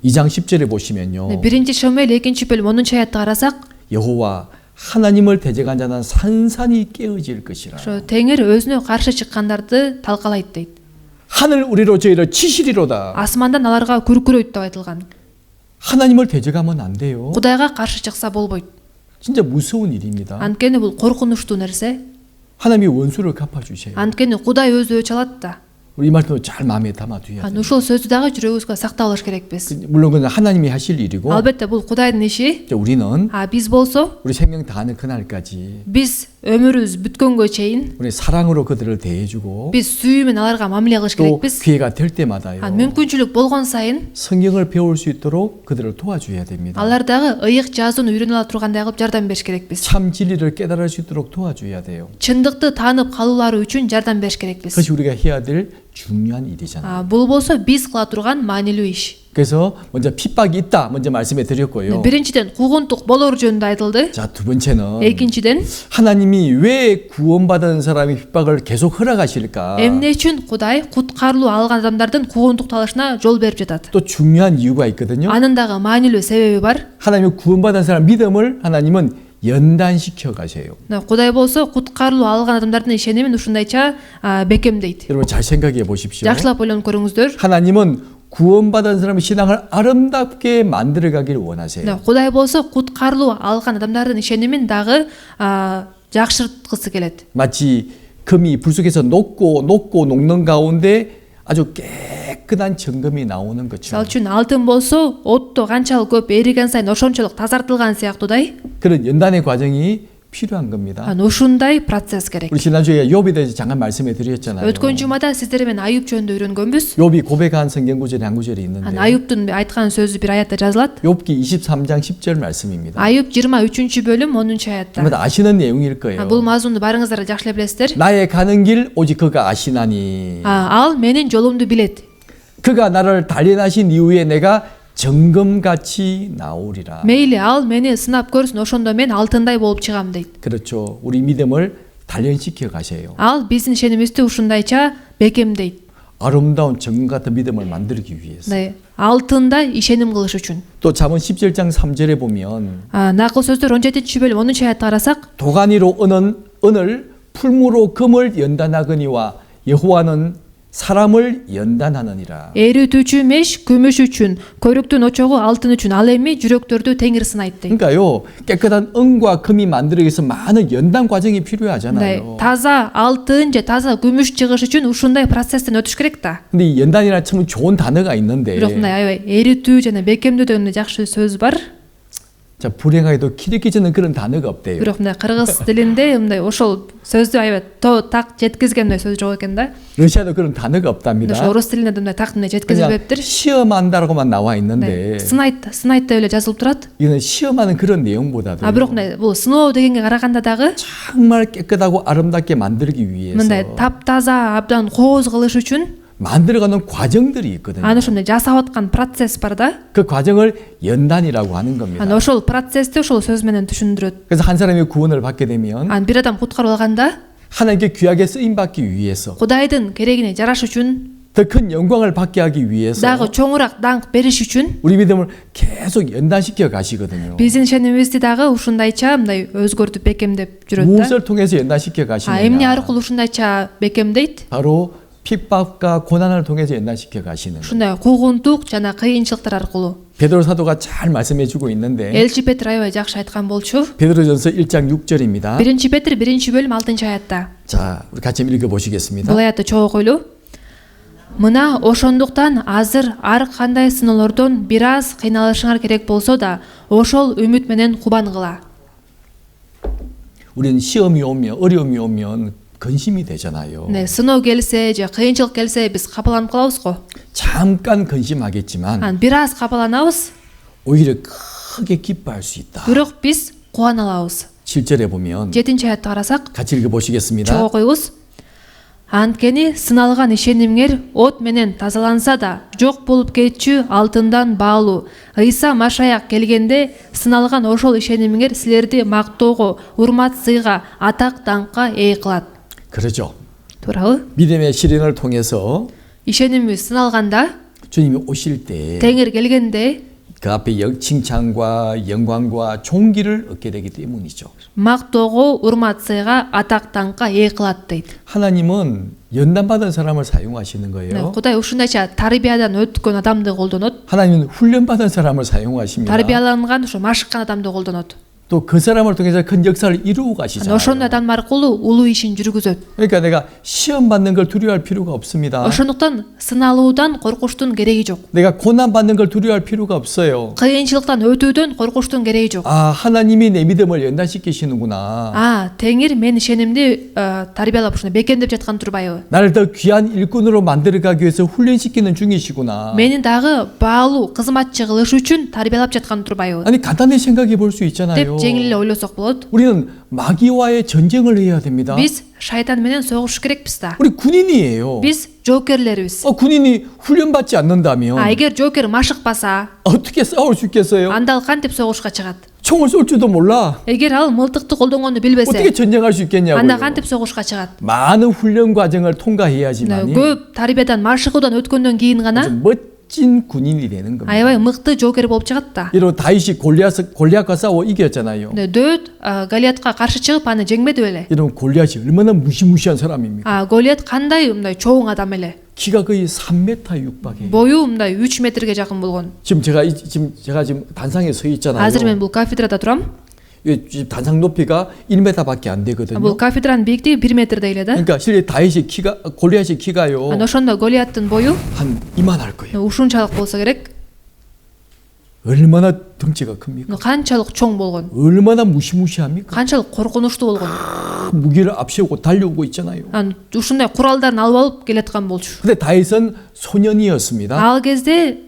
2장 10절에 보시면요. 1-Шамуэль 2-бөлүм 10-аятты карасак, 여호와 하나님을 대적한 자는 산산이 깨어질 것이라. ошо Теңир өзүнө каршы чыккандарды талкалайт дейт. 하늘 우리로 저희를 치시리로다. Асмандан аларга күркүрөйт деп айтылган. 하나님을 대적하면 안 돼요. Кудайга каршы чыкса болбойт. 진짜 무서운 일입니다. Анткени бул коркунучтуу нерсе. 하나님이 원수를 갚아주세요. Анткени Кудай өзү өч алат да. 우리 이 말씀도 잘 마음에 담아두어야 돼요. Ушул сөздү дагы жүрөгүбүзгө сактап алыш керекпиз. 물론 그건 하나님이 하실 일이고 Албетте бул Кудайдын иши. 이제 우리는 Биз болсо, 우리 생명 다하는 그날까지 биз өмүрүбүз бүткөнгө чейин 우리 사랑으로 그들을 대해주고 биз сүйүү менен аларга мамиле кылыш 또 керекпиз. 기회가 될 때마다요. мүмкүнчүлүк болгон сайын 성경을 배울 수 있도록 그들을 도와줘야 됩니다. алар дагы ыйык жазууну үйрөнө ала тургандай кылып жардам бериш керекпиз. 참 진리를 깨달을 수 있도록 도와줘야 돼요. чындыкты таанып калуулары үчүн жардам бериш керекпиз. 그것이 우리가 해야 될 중요한 일이잖아요. бул болсо биз кыла турган маанилүү иш. 그래서 먼저 핍박이 있다 먼저 말씀해 드렸고요. биринчиден куугунтук болоор жөнүндө айтылды. 자, 두 번째는 экинчиден 하나님이 왜 구원받은 사람의 핍박을 계속 허락하실까? эмне үчүн Кудай куткарылуу алган адамдардын куугунтук алышына жол берип жатат? 또 중요한 이유가 있거든요. Анын дагы маанилүү себеби бар. 하나님이 구원받은 사람 믿음을 하나님은 연단시켜 가세요. Кудай болсо куткарылуу алган адамдардын ишенимин ушундайча бекемдейт. 여러분 잘 생각해 보십시오. жакшылап ойлонуп көрүңүздөр. 하나님은 구원받은 사람의 신앙을 아름답게 만들어 가기를 원하세요. Кудай болсо куткарылуу алган адамдардын ишенимин дагы жакшырткысы келет. 마치 금이 불 속에서 녹는 가운데 아주 깨끗한 정금이 나오는 것처럼 Мисалы үчүн алтын болсо отто канчалык көп эриген сайын ошончолук тазартылган сыяктуудай 그런 연단의 과정이 필요한 겁니다. ушундай процесс керек. 우리 지난주에 욥에 대해서 잠깐 말씀해 드렸잖아요. Өткөн жумада сиздер менен Аюп жөнүндө үйрөнгөнбүз. 욥이 고백한 성경 구절이 한 구절이 있는데 Аюптун айткан сөзү бир аятта жазылат. 욥기 23장 10절 말씀입니다. Аюп 23-бөлүм 10 аятта. 아마 아시는 내용일 거예요. Бул мазмунду барыңыздар жакшы эле билесиздер. 나의 가는 길 오직 그가 아시나니 Ал менин жолумду билет. 그가 나를 단련하신 이후에 내가 정금같이 나오리라. Мейли ал мени сынап көрсүн, ошондо мен алтындай болуп чыгам дейт. 그렇죠. 우리 믿음을 단련시켜 가세요. Ал биздин ишенимибизди ушундайча бекемдейт. 아름다운 정금 같은 믿음을 만들기 위해서. 네, алтындай ишеним кылыш үчүн. 또 잠언 17장 3절에 보면 Накыл сөздөр 17-бөлүм 10 аятта карасак, 도가니로 은을 풀무로 금을 연단하거니와 여호와는 사람을 연단하느니라. эритүүчү меш күмүш үчүн, көрүктүн очогу алтын үчүн, ал эми жүрөктөрдү теңир сынайт дейт. 그러니까요. 깨끗한 은과 금이 만들기 위해서 많은 연단 과정이 네, 필요하잖아요. таза алтын же таза күмүш чыгыш үчүн ушундай процесстен өтүш керек да. 근데 이 연단이라는 참 좋은 단어가 있는데 Бирок мындай аябай эритүү жана бекемдөө деген жакшы сөз бар. 자, 불행하게도 키리키즈는 그런 단어가 없대요. Бирок мындай кыргыз тилинде мындай ошол сөздү аябай так жеткизген мындай сөз жок экен да. 러시아도 그런 단어가 없답니다. Ошо орус тилинде мындай так мындай 그냥 жеткизилбептир. 시험한다라고만 나와 있는데 сынайт деп эле жазылып турат. 이거는 시험하는 그런 내용보다도 Бирок мындай бул сыноо дегенге караганда дагы 정말 깨끗하고 아름답게 만들기 위해서 мындай таптаза абдан кооз кылыш үчүн 만들어가는 과정들이 있거든요. аны ошондой жасап аткан процесс бар да. 그 과정을 연단이라고 하는 겁니다. Ошол процессти ошол сөз менен түшүндүрөт. 그래서 한 사람이 구원을 받게 되면 Бир адам куткарып алганда 하나님께 귀하게 쓰임 받기 위해서 Кудайдын керегине жараш үчүн, 더 큰 영광을 받게 하기 위해서 дагы чоңураак даңк бериш үчүн 우리 믿음을 계속 연단시켜 가시거든요. биздин ишенимибизди дагы ушундайча мындай өзгөртүп бекемдеп жүрөт да. 무엇을 통해서 연단시켜 Эмне 가시느냐? аркылуу ушундайча бекемдейт? 바로 핍박과 고난을 통해서 연단시켜 가시는 거예요. Ушундай куугунтук жана кыйынчылыктар аркылуу. 베드로 사도가 잘 말씀해 주고 있는데 Элчи Петр аябай жакшы айткан болчу. 베드로전서 1장 6절입니다. 1 Петр 1-бөлүм 6 аятта. 자, 우리 같이 읽어 보시겠습니다. Бул аятты чогуу окуйлу. Мына ошондуктан азыр ар кандай сыноолордон бир аз кыйналышыңар керек болсо да, ошол үмүт менен кубангыла. 우리는 시험이 오면 어려움이 오면 근심이 되잖아요. 네, сыноо келсе же кыйынчылык келсе биз капаланып калабыз го. 잠깐 근심하겠지만 бир аз капаланабыз, 오히려 크게 기뻐할 수 있다. бирок биз кубана алабыз. 7절에 보면 7 аятты карасак, 같이 읽어 보시겠습니다. чогуу окуйбуз. Анткени сыналган ишенимиңер от менен тазаланса да, жок болуп кетчү алтындан баалуу. Ыйса Машаяк келгенде сыналган ошол ишенимиңер силерди мактоого, урмат сыйга, атак даңкка ээ кылат. 그러죠. туурабы? 믿음의 실현을 통해서 ишенимибиз сыналганда, 주님이 오실 때 теңир келгенде 그 앞에 칭찬과 영광과 존귀를 얻게 되기 때문이죠. мактоого, урмат сыйга, атак даңкка ээ кылат дейт. 하나님은 연단받은 사람을 사용하시는 거예요. Кудай ушундайча тарбиядан өткөн адамды колдонот. 하나님은 훈련받은 사람을 사용하십니다. тарбияланган, ушу машыккан адамды колдонот. 또 그 사람을 통해서 큰 역사를 이루어 가시잖아요. ошондой адам аркылуу улуу ишин жүргүзөт. 그러니까 내가 시험 받는 걸 두려워할 필요가 없습니다. ошондуктан сыналуудан коркуштун кереги жок. 내가 고난 받는 걸 두려워할 필요가 없어요. кыйынчылыктан өтүүдөн коркуштун кереги жок. 아, 하나님이 내 믿음을 연단시키시는구나. теңир мен ишенимди тарбиялап ушуну бекемдеп жаткан турбайбы? 나를 더 귀한 일꾼으로 만들어 가기 위해서 훈련시키는 중이시구나. мени дагы баалуу кызматчы кылыш үчүн тарбиялап жаткан турбайбы? 아니 간단히 생각해 볼 수 있잖아요. деп жеңил эле ойлосок болот. 우리는 마귀와의 전쟁을 해야 됩니다. биз шайтан менен согуш керекпиз да. 우리 군인이에요. биз жоокерлерибиз. 군인이 훈련받지 않는다면 эгер жоокер машыкпаса, 어떻게 싸울 수 있겠어요? анда ал кантип согушка чыгат? 총을 쏠 줄도 몰라. эгер ал мылтыкты колдонгонду билбесе, 어떻게 전쟁할 수 있겠냐고요. анда кантип согушка чыгат? 많은 훈련 과정을 통과해야지만 көп тарбиядан, машыгуудан өткөндөн кийин гана 멋진 군인이 되는 겁니다. аябай мыкты жоокер болуп чыгат да. 이로 다윗이 골리앗과 싸워 이겼잖아요. дөт Голиатка каршы чыгып аны жеңбеди беле? 이런 골리앗이 얼마나 무시무시한 사람입니까? Голиат кандай мындай чоң адам эле? 키가 거의 3m 육박해. бою мындай 3 метрге жакын болгон. 지금 제가 지금 단상에 서 있잖아요. азыр мен бул кафедрада турам. 이 단상 높이가 1m밖에 안 되거든요. бул кафедранын бийиктиги 1 метрдей эле да. 그러니까 실제 골리앗의 키가요. ошондо Голиаттын бою 한 이만할 거예요. ушунчалык болсо керек. 얼마나 덩치가 큽니까? канчалык чоң болгон, 얼마나 무시무시합니까? канчалык коркунучтуу болгон. 무기를 앞세우고 달려오고 있잖아요. Ушундай куралдарын алып алып келаткан болчу. 근데 다윗은 소년이었습니다. Ал кезде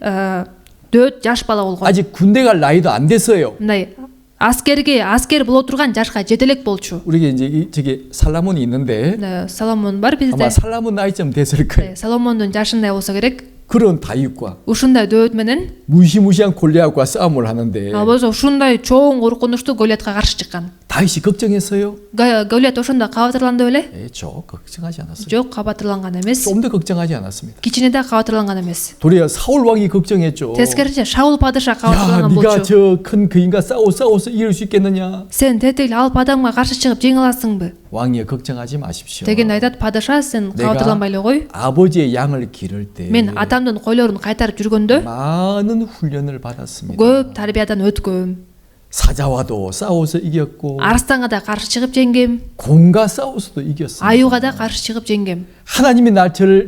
дөт жаш бала болгон. 아직 군대 갈 나이도 안 됐어요. Мындай аскер боло турган жашка жете элек болчу. 우리가 이제 저기 살라몬이 있는데 Соломон бар 아마 бизде. 살라몬 나이쯤 됐을 거예요. Соломондун жашындай болсо керек. 그런 다윗과 Ушундай дөт менен 무시무시한 골리앗과 싸움을 하는데 ал болсо ушундай чоң коркунучтуу Голиатка каршы чыккан. 다윗이 걱정했어요? Голиат ошондо кабатырланды беле? 저 걱정하지 않았어요. Жок, кабатырланган эмес. 좀 더 걱정하지 않았습니다. Кичине да кабатырланган эмес. 도리어 사울 왕이 걱정했죠. Тескерисинче Шаул падыша 야, кабатырланган 네가 болчу. 저 큰 그인과 싸워서 이길 수 있겠느냐? Сен тетигил алып адамга каршы чыгып жеңе аласыңбы? 왕이 걱정하지 마십시오. Деген айтат, падыша сен кабатырланбай эле кой. 아버지의 양을 기를 때 Мен атамдын койлорун кайтарып жүргөндө 많은 훈련을 받았습니다. көп тарбиядан өткөм. 사자와도 싸워서 이겼고 Арстанга да каршы чыгып жеңгем. 곰과 싸워서도 이겼습니다. Аюуга да каршы чыгып жеңгем. 하나님이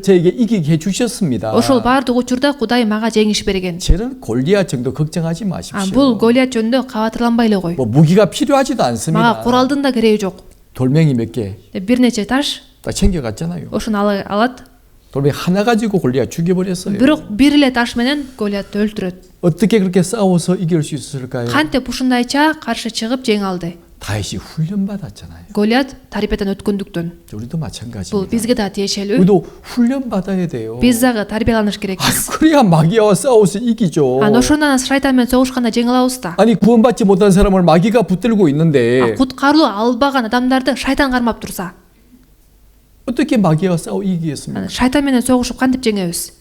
저에게 이기게 해주셨습니다. Ошол баардык учурда Кудай мага жеңиш берген. 저는 골리앗 정도 걱정하지 마십시오. Бул Голиат жөнүндө кабатырланбай эле кой. 뭐 무기가 필요하지도 않습니다. Мага куралдын да кереги жок. 돌멩이 몇 개 다 Бир нече таш 챙겨갔잖아요. ошону алат. 돌멩이 하나 가지고 골리앗 죽여버렸어요. Бирок бир эле таш менен Голиатты өлтүрөт. 어떻게 그렇게 싸워서 이길 수 있을까요? Кантип ушундайча каршы чыгып жеңе алды? 다윗이 훈련받았잖아요. Голиат тарбиядан өткөндүктөн. 우리도 Бул 마찬가지입니다. бизге да тиешелүү. 우리도 훈련받아야 돼요. Биз дагы тарбияланыш керекпиз. 그래야 마귀와 싸워서 이기죠. Ошондон шайтан менен согушканда жеңе алабыз да. 아니 구원받지 못한 사람을 마귀가 붙들고 있는데 Куткарылуу албаган адамдарды шайтан кармап турса, 어떻게 마귀와 싸워 이기겠습니까? шайтан менен согушуп кантип жеңебиз?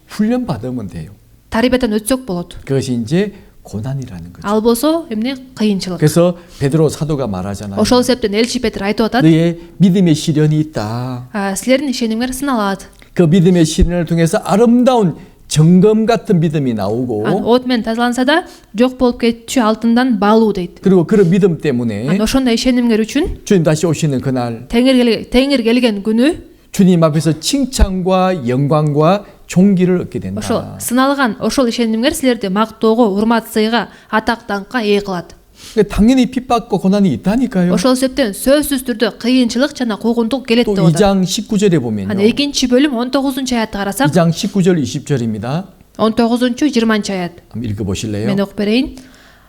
훈련받으면 돼요. Тарбиядан өтсөк болот. 그것이 이제 고난이라는 거죠. Ал болсо эмне кыйынчылык. 그래서 베드로 사도가 말하잖아요. Ошол себептен элчи Петр айтып атат, 너의 믿음의 시련이 있다. силердин ишенимиңер сыналат. 그 믿음의 시련을 통해서 아름다운 정금 같은 믿음이 나오고 От менен тазаланса да жок болуп кетчү алтындан баалуу дейт. 그리고 그런 믿음 때문에 Ошондой ишенимдер үчүн 주님 다시 오시는 그날 теңир келген күнү 주님 앞에서 칭찬과 영광과 종기를 얻게 된다. ошол сыналган ошол ишенимдер силерди мактоого, урмат сыйга, атак даңкка ээ кылат. 당연히 핍박과 고난이 있다니까요. Ошол себептен сөзсүз түрдө кыйынчылык жана куугунтук келет 또 деп атат. 2장 19절에 보면요. экинчи бөлүм 19 аятты карасак, 2장 19절 20절입니다. 19-20 аят. 한번 읽어보실래요? Мен окуп берейин.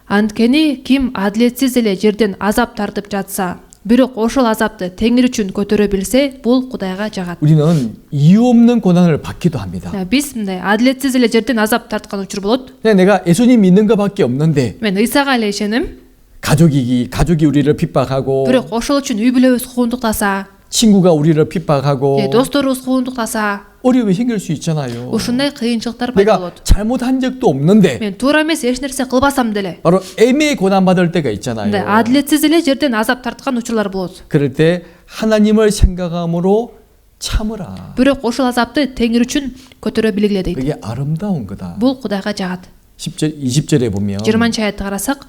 Анткени ким адилетсиз эле жерден азап тартып жатса, бирок ошол азапты теңир үчүн көтөрө билсе, бул Кудайга жагат. 우리는 이유 없는 고난을 받기도 합니다. Биз мындай адилетсиз эле жерден азап тарткан учур болот. 그냥 내가 예수님 믿는 것밖에 없는데 Мен Ыйсага эле ишенем. 가족이 우리를 핍박하고 Бирок ошол үчүн үй бүлөбүз куугунтуктаса, 친구가 우리를 핍박하고 досторубуз куугунтуктаса, 어려움이 생길 수 있잖아요. ушундай кыйынчылыктар пайда 내가 болот. 잘못한 적도 없는데 Мен туура эмес эч нерсе кылбасам деле, 바로 애매히 고난 받을 때가 мындай 있잖아요. адилетсиз эле жерден азап тарткан учурлар болот. 그럴 때 하나님을 생각함으로 참으라. Бирок ошол азапты теңир үчүн көтөрө билгиле дейт. 그게 아름다운 거다. Бул Кудайга жагат. 20절에 보면 20 аятты карасак,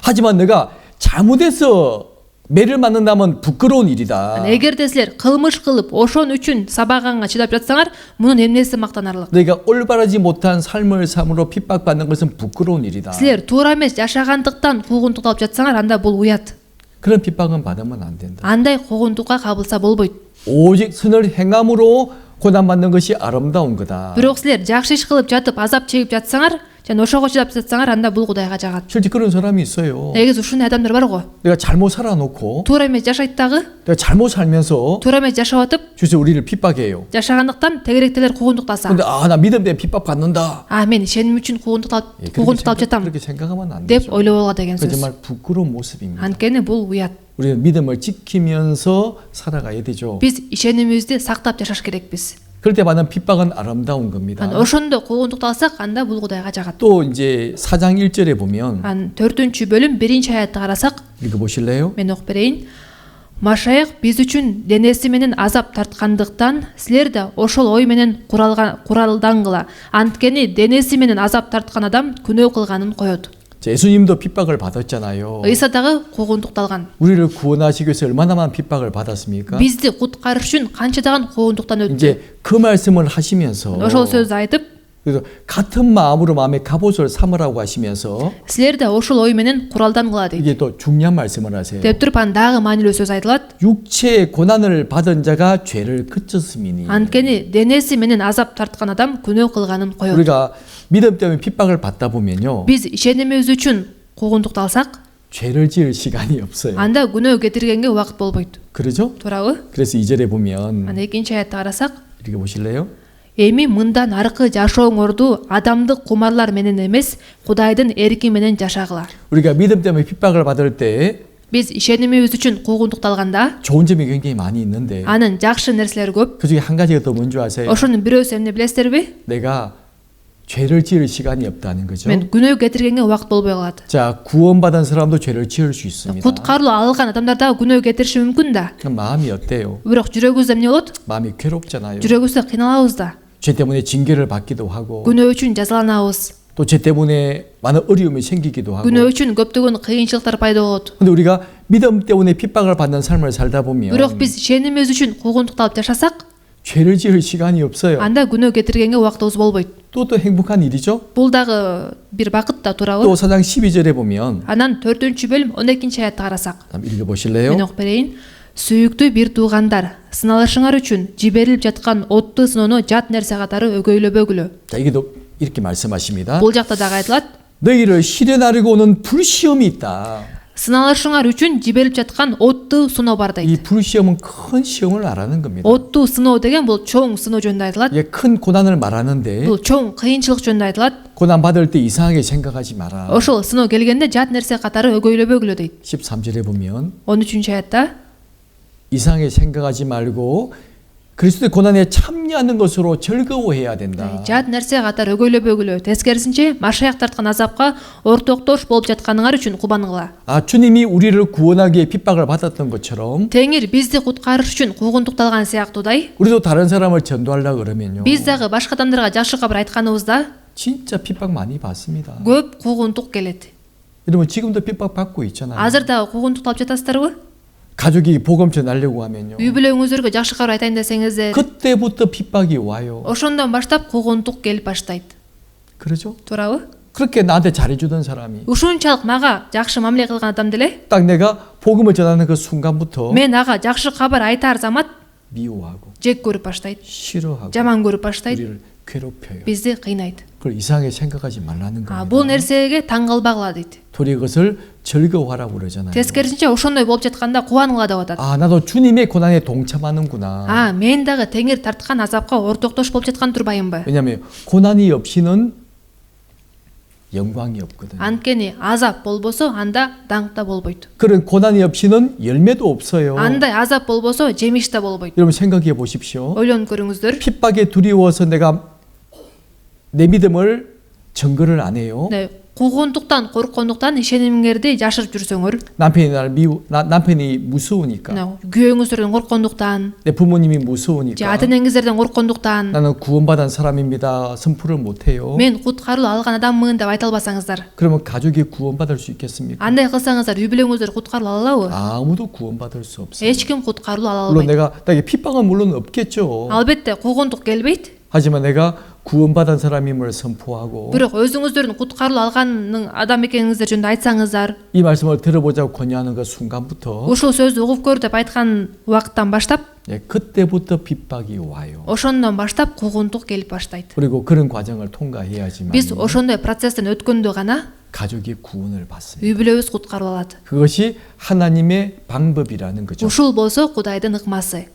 하지만 내가 잘못해서 매를 맞는다면 부끄러운 일이다. эгерде силер кылмыш кылып, ошон үчүн сабаганга чыдап жатсаңар, мунун эмнеси мактанарлык? 내가 올바르지 못한 삶을 삶으로 핍박받는 것은 부끄러운 일이다. Силер туура эмес жашагандыктан куугунтукталып жатсаңар, анда бул уят. 그런 핍박은 받으면 안 된다. Андай куугунтукка кабылса болбойт. 오직 선을 행함으로 고난받는 것이 아름다운 거다. Бирок силер жакшы иш кылып жатып азап чегип жатсаңар, жана ошого чыдап жатсаңар, анда бул Кудайга жагат. 실제 그런 사람이 있어요. Негизи ушундай адамдар бар го. 내가 잘못 살아놓고 Туура эмес жашайт дагы, 내가 잘못 살면서 туура эмес жашап атып, 주제 우리를 핍박해요. жашагандыктан тегеректелер куугунтуктаса, 근데 나 믿음 때문에 핍박받는다. мен ишеним үчүн куугунтукталып жатам 그렇게 생각하면 안 деп 되죠. ойлоп алат деген 그 сөз. 정말 부끄러운 모습입니다. Анткени бул уят. 우리는 믿음을 지키면서 살아가야 되죠. Биз ишенимибизди сактап жашаш керекпиз. 그럴 때 받는 핍박은 아름다운 겁니다. Ошондо куугунтукталсак, анда бул Кудайга жагат. 또 이제 4장 1절에 보면 4 бөлүм 1 аятты карасак, 읽어보실래요? мен окуп берейин. Машаяк биз үчүн денеси менен азап тарткандыктан, силер да ошол ой менен куралдангыла. Анткени денеси менен азап тарткан адам күнөө кылганын коет. 예수님도 핍박을 받았잖아요. Ыйса дагы куугунтукталган. 우리를 구원하시기 위해서 얼마나 많은 핍박을 받았습니까? Бизди куткарыш үчүн канчадаган куугунтуктан өттү. 이제 그 말씀을 하시면서 Ошол сөздү айтып, 그래서 같은 마음으로 마음의 갑옷을 삼으라고 하시면서 Силер да ошол ой менен куралдангыла дейт. 이게 또 중요한 말씀을 하세요. деп туруп анан дагы маанилүү сөз айтылат. 육체의 고난을 받은 자가 죄를 그쳤음이니. Анткени денеси менен азап тарткан адам күнөө кылганын коёт. 우리가 믿음 때문에 핍박을 받다 보면요. Биз ишенимибиз үчүн куугунтукту алсак, 죄를 지을 시간이 없어요. анда күнөө кетиргенге убакыт болбойт. 그러죠? Туурабы? 그래서 2절에 보면 Ана экинчи аятты карасак, 이렇게 보실래요? эми мындан аркы жашооңорду адамдык кумарлар менен эмес, Кудайдын эрки менен жашагыла. 우리가 믿음 때문에 핍박을 받을 때 Биз ишенимибиз үчүн куугунтукту алганда, 좋은 점이 굉장히 많이 있는데 анын жакшы нерселери көп. 그 중에 한 가지가 더 뭔지 아세요? Ошонун бирөөсү эмне билесиздерби? 내가 죄를 지을 시간이 없다는 거죠. Мен күнөө кетиргенге убакыт болбой калат. 자, 구원받은 사람도 죄를 지을 수 있습니다. Куткарылуу алган адамдар да күнөө кетириши мүмкүн да. 그럼 마음이 어때요? Бирок жүрөгүбүз эмне болот? 마음이 괴롭잖아요. жүрөгүбүздө кыйналабыз да. 죄 때문에 징계를 받기도 하고 күнөө үчүн жазаланабыз. 또 죄 때문에 많은 어려움이 생기기도 하고. күнөө үчүн көптөгөн кыйынчылыктар пайда болот. 근데 우리가 믿음 때문에 핍박을 받는 삶을 살다 보면 бирок биз ишенимибиз үчүн куугунтукту алып жашасак, 죄를 지을 시간이 없어요. анда күнөө кетиргенге убактыбыз болбойт. 또 행복한 일이죠. бул дагы бир бакыт да, туурабы? 또 사장 12절에 보면 Анан 4-бөлүм 12-аятты карасак, 한번 읽어보실래요? мен окуп берейин. Сүйүктүү бир туугандар, сыналышыңар үчүн жиберилип жаткан оттуу сыноону жат нерсе катары өгөйлөбөгүлө. 자, 이게도 이렇게 말씀하십니다. Бул жакта дагы айтылат. 너희를 시련하려고 오는 불시험이 있다. Сыналышыңар үчүн жиберилип жаткан оттуу сыноо бар дейт. 이 불시험은 큰 시험을 말하는 겁니다. Оттуу сыноо деген бул чоң сыноо жөнүндө айтылат. 이게 큰 고난을 말하는데 Бул чоң кыйынчылык жөнүндө айтылат. 고난 받을 때 이상하게 생각하지 마라. Ошол сыноо келгенде жат нерсе катары өгөйлөбөгүлө дейт. 13절에 보면 13-аятта 이상하게 생각하지 말고 그리스도의 고난에 참여하는 것으로 즐거워해야 된다. жат нерсе катары өгөйлөбөгүлө, тескерисинче Машаяк тарткан азапка ортоктош болуп жатканыңар үчүн кубангыла. 아, 주님이 우리를 구원하기에 핍박을 받았던 것처럼 Теңир бизди куткарыш үчүн куугунтукталган сыяктуудай, 우리도 다른 사람을 전도하려고 그러면요. биз дагы башка адамдарга жакшы кабар айтканыбызда 진짜 핍박 많이 받습니다. көп куугунтук келет. 여러분 지금도 핍박 받고 있잖아요. Азыр дагы куугунтук алып жатасыздарбы? 가족이 복음 전하려고 하면요. үй бүлөңүзөргө жакшы кабар айтайын десеңиздер, 그때부터 핍박이 와요. ошондон баштап куугунтук келип баштайт. 그러죠? туурабы? 그렇게 나한테 잘해주던 사람이 ушунчалык мага жакшы мамиле кылган адам деле, 딱 내가 복음을 전하는 그 순간부터 мен ага жакшы кабар айтаар замат 미워하고 жек көрүп баштайт, 싫어하고 жаман көрүп баштайт, 우리를 괴롭혀요. бизди кыйнайт. 그걸 이상하게 생각하지 말라는 бул 겁니다. нерсеге таң калбагыла дейт. 우리 그것을 즐거워하라고 그러잖아요. тескерисинче ошондой болуп жатканда кубангыла деп атат. 아, 나도 주님의 고난에 동참하는구나. мен дагы теңир тарткан азапка ортоктош болуп жаткан турбайымбы? 왜냐하면 고난이 없이는 영광이 없거든요. анткени азап болбосо анда даңк да болбойт. 그런 고난이 없이는 열매도 없어요. андай азап болбосо жемиш да болбойт. 여러분 생각해 보십시오. ойлонуп көрүңүздөр. 핍박에 두려워서 내가 내 믿음을 증거를 안 해요. куугунтуктан корккондуктан ишенимиңерди жашырып жүрсөңөр, 남편이 무서우니까, күйөөңүздөрдөн корккондуктан, 내 부모님이 же 무서우니까 ата энеңиздерден корккондуктан, 나는 구원받은 사람입니다. 선포를 못 해요. мен куткарылуу алган адаммын деп айта албасаңыздар, 그러면 가족이 구원받을 수 있겠습니까? андай кылсаңыздар үй бүлөңүздөр куткарылуу ала алабы? 아무도 구원받을 수 없어요. эч ким куткарылуу ала 물론 албайт. 나에게 핍박은 물론 없겠죠. албетте куугунтук келбейт. 하지만 내가 구원받은 사람임을 선포하고 бирок өзүңүздөрдүн куткарылуу алганын адам экениңиздер жөнүндө айтсаңыздар, 이 말씀을 들어보자고 권유하는 그 순간부터 ушул сөздү угуп көр деп айткан убакыттан баштап, 그때부터 핍박이 와요. ошондон баштап куугунтук келип баштайт. 그리고 그런 과정을 통과해야지만 биз ошондой процесстен өткөндө гана 가족이 구원을 받습니다. үй бүлөбүз куткарылып алат. 그것이 하나님의 방법이라는 거죠. ушул болсо Кудайдын ыкмасы.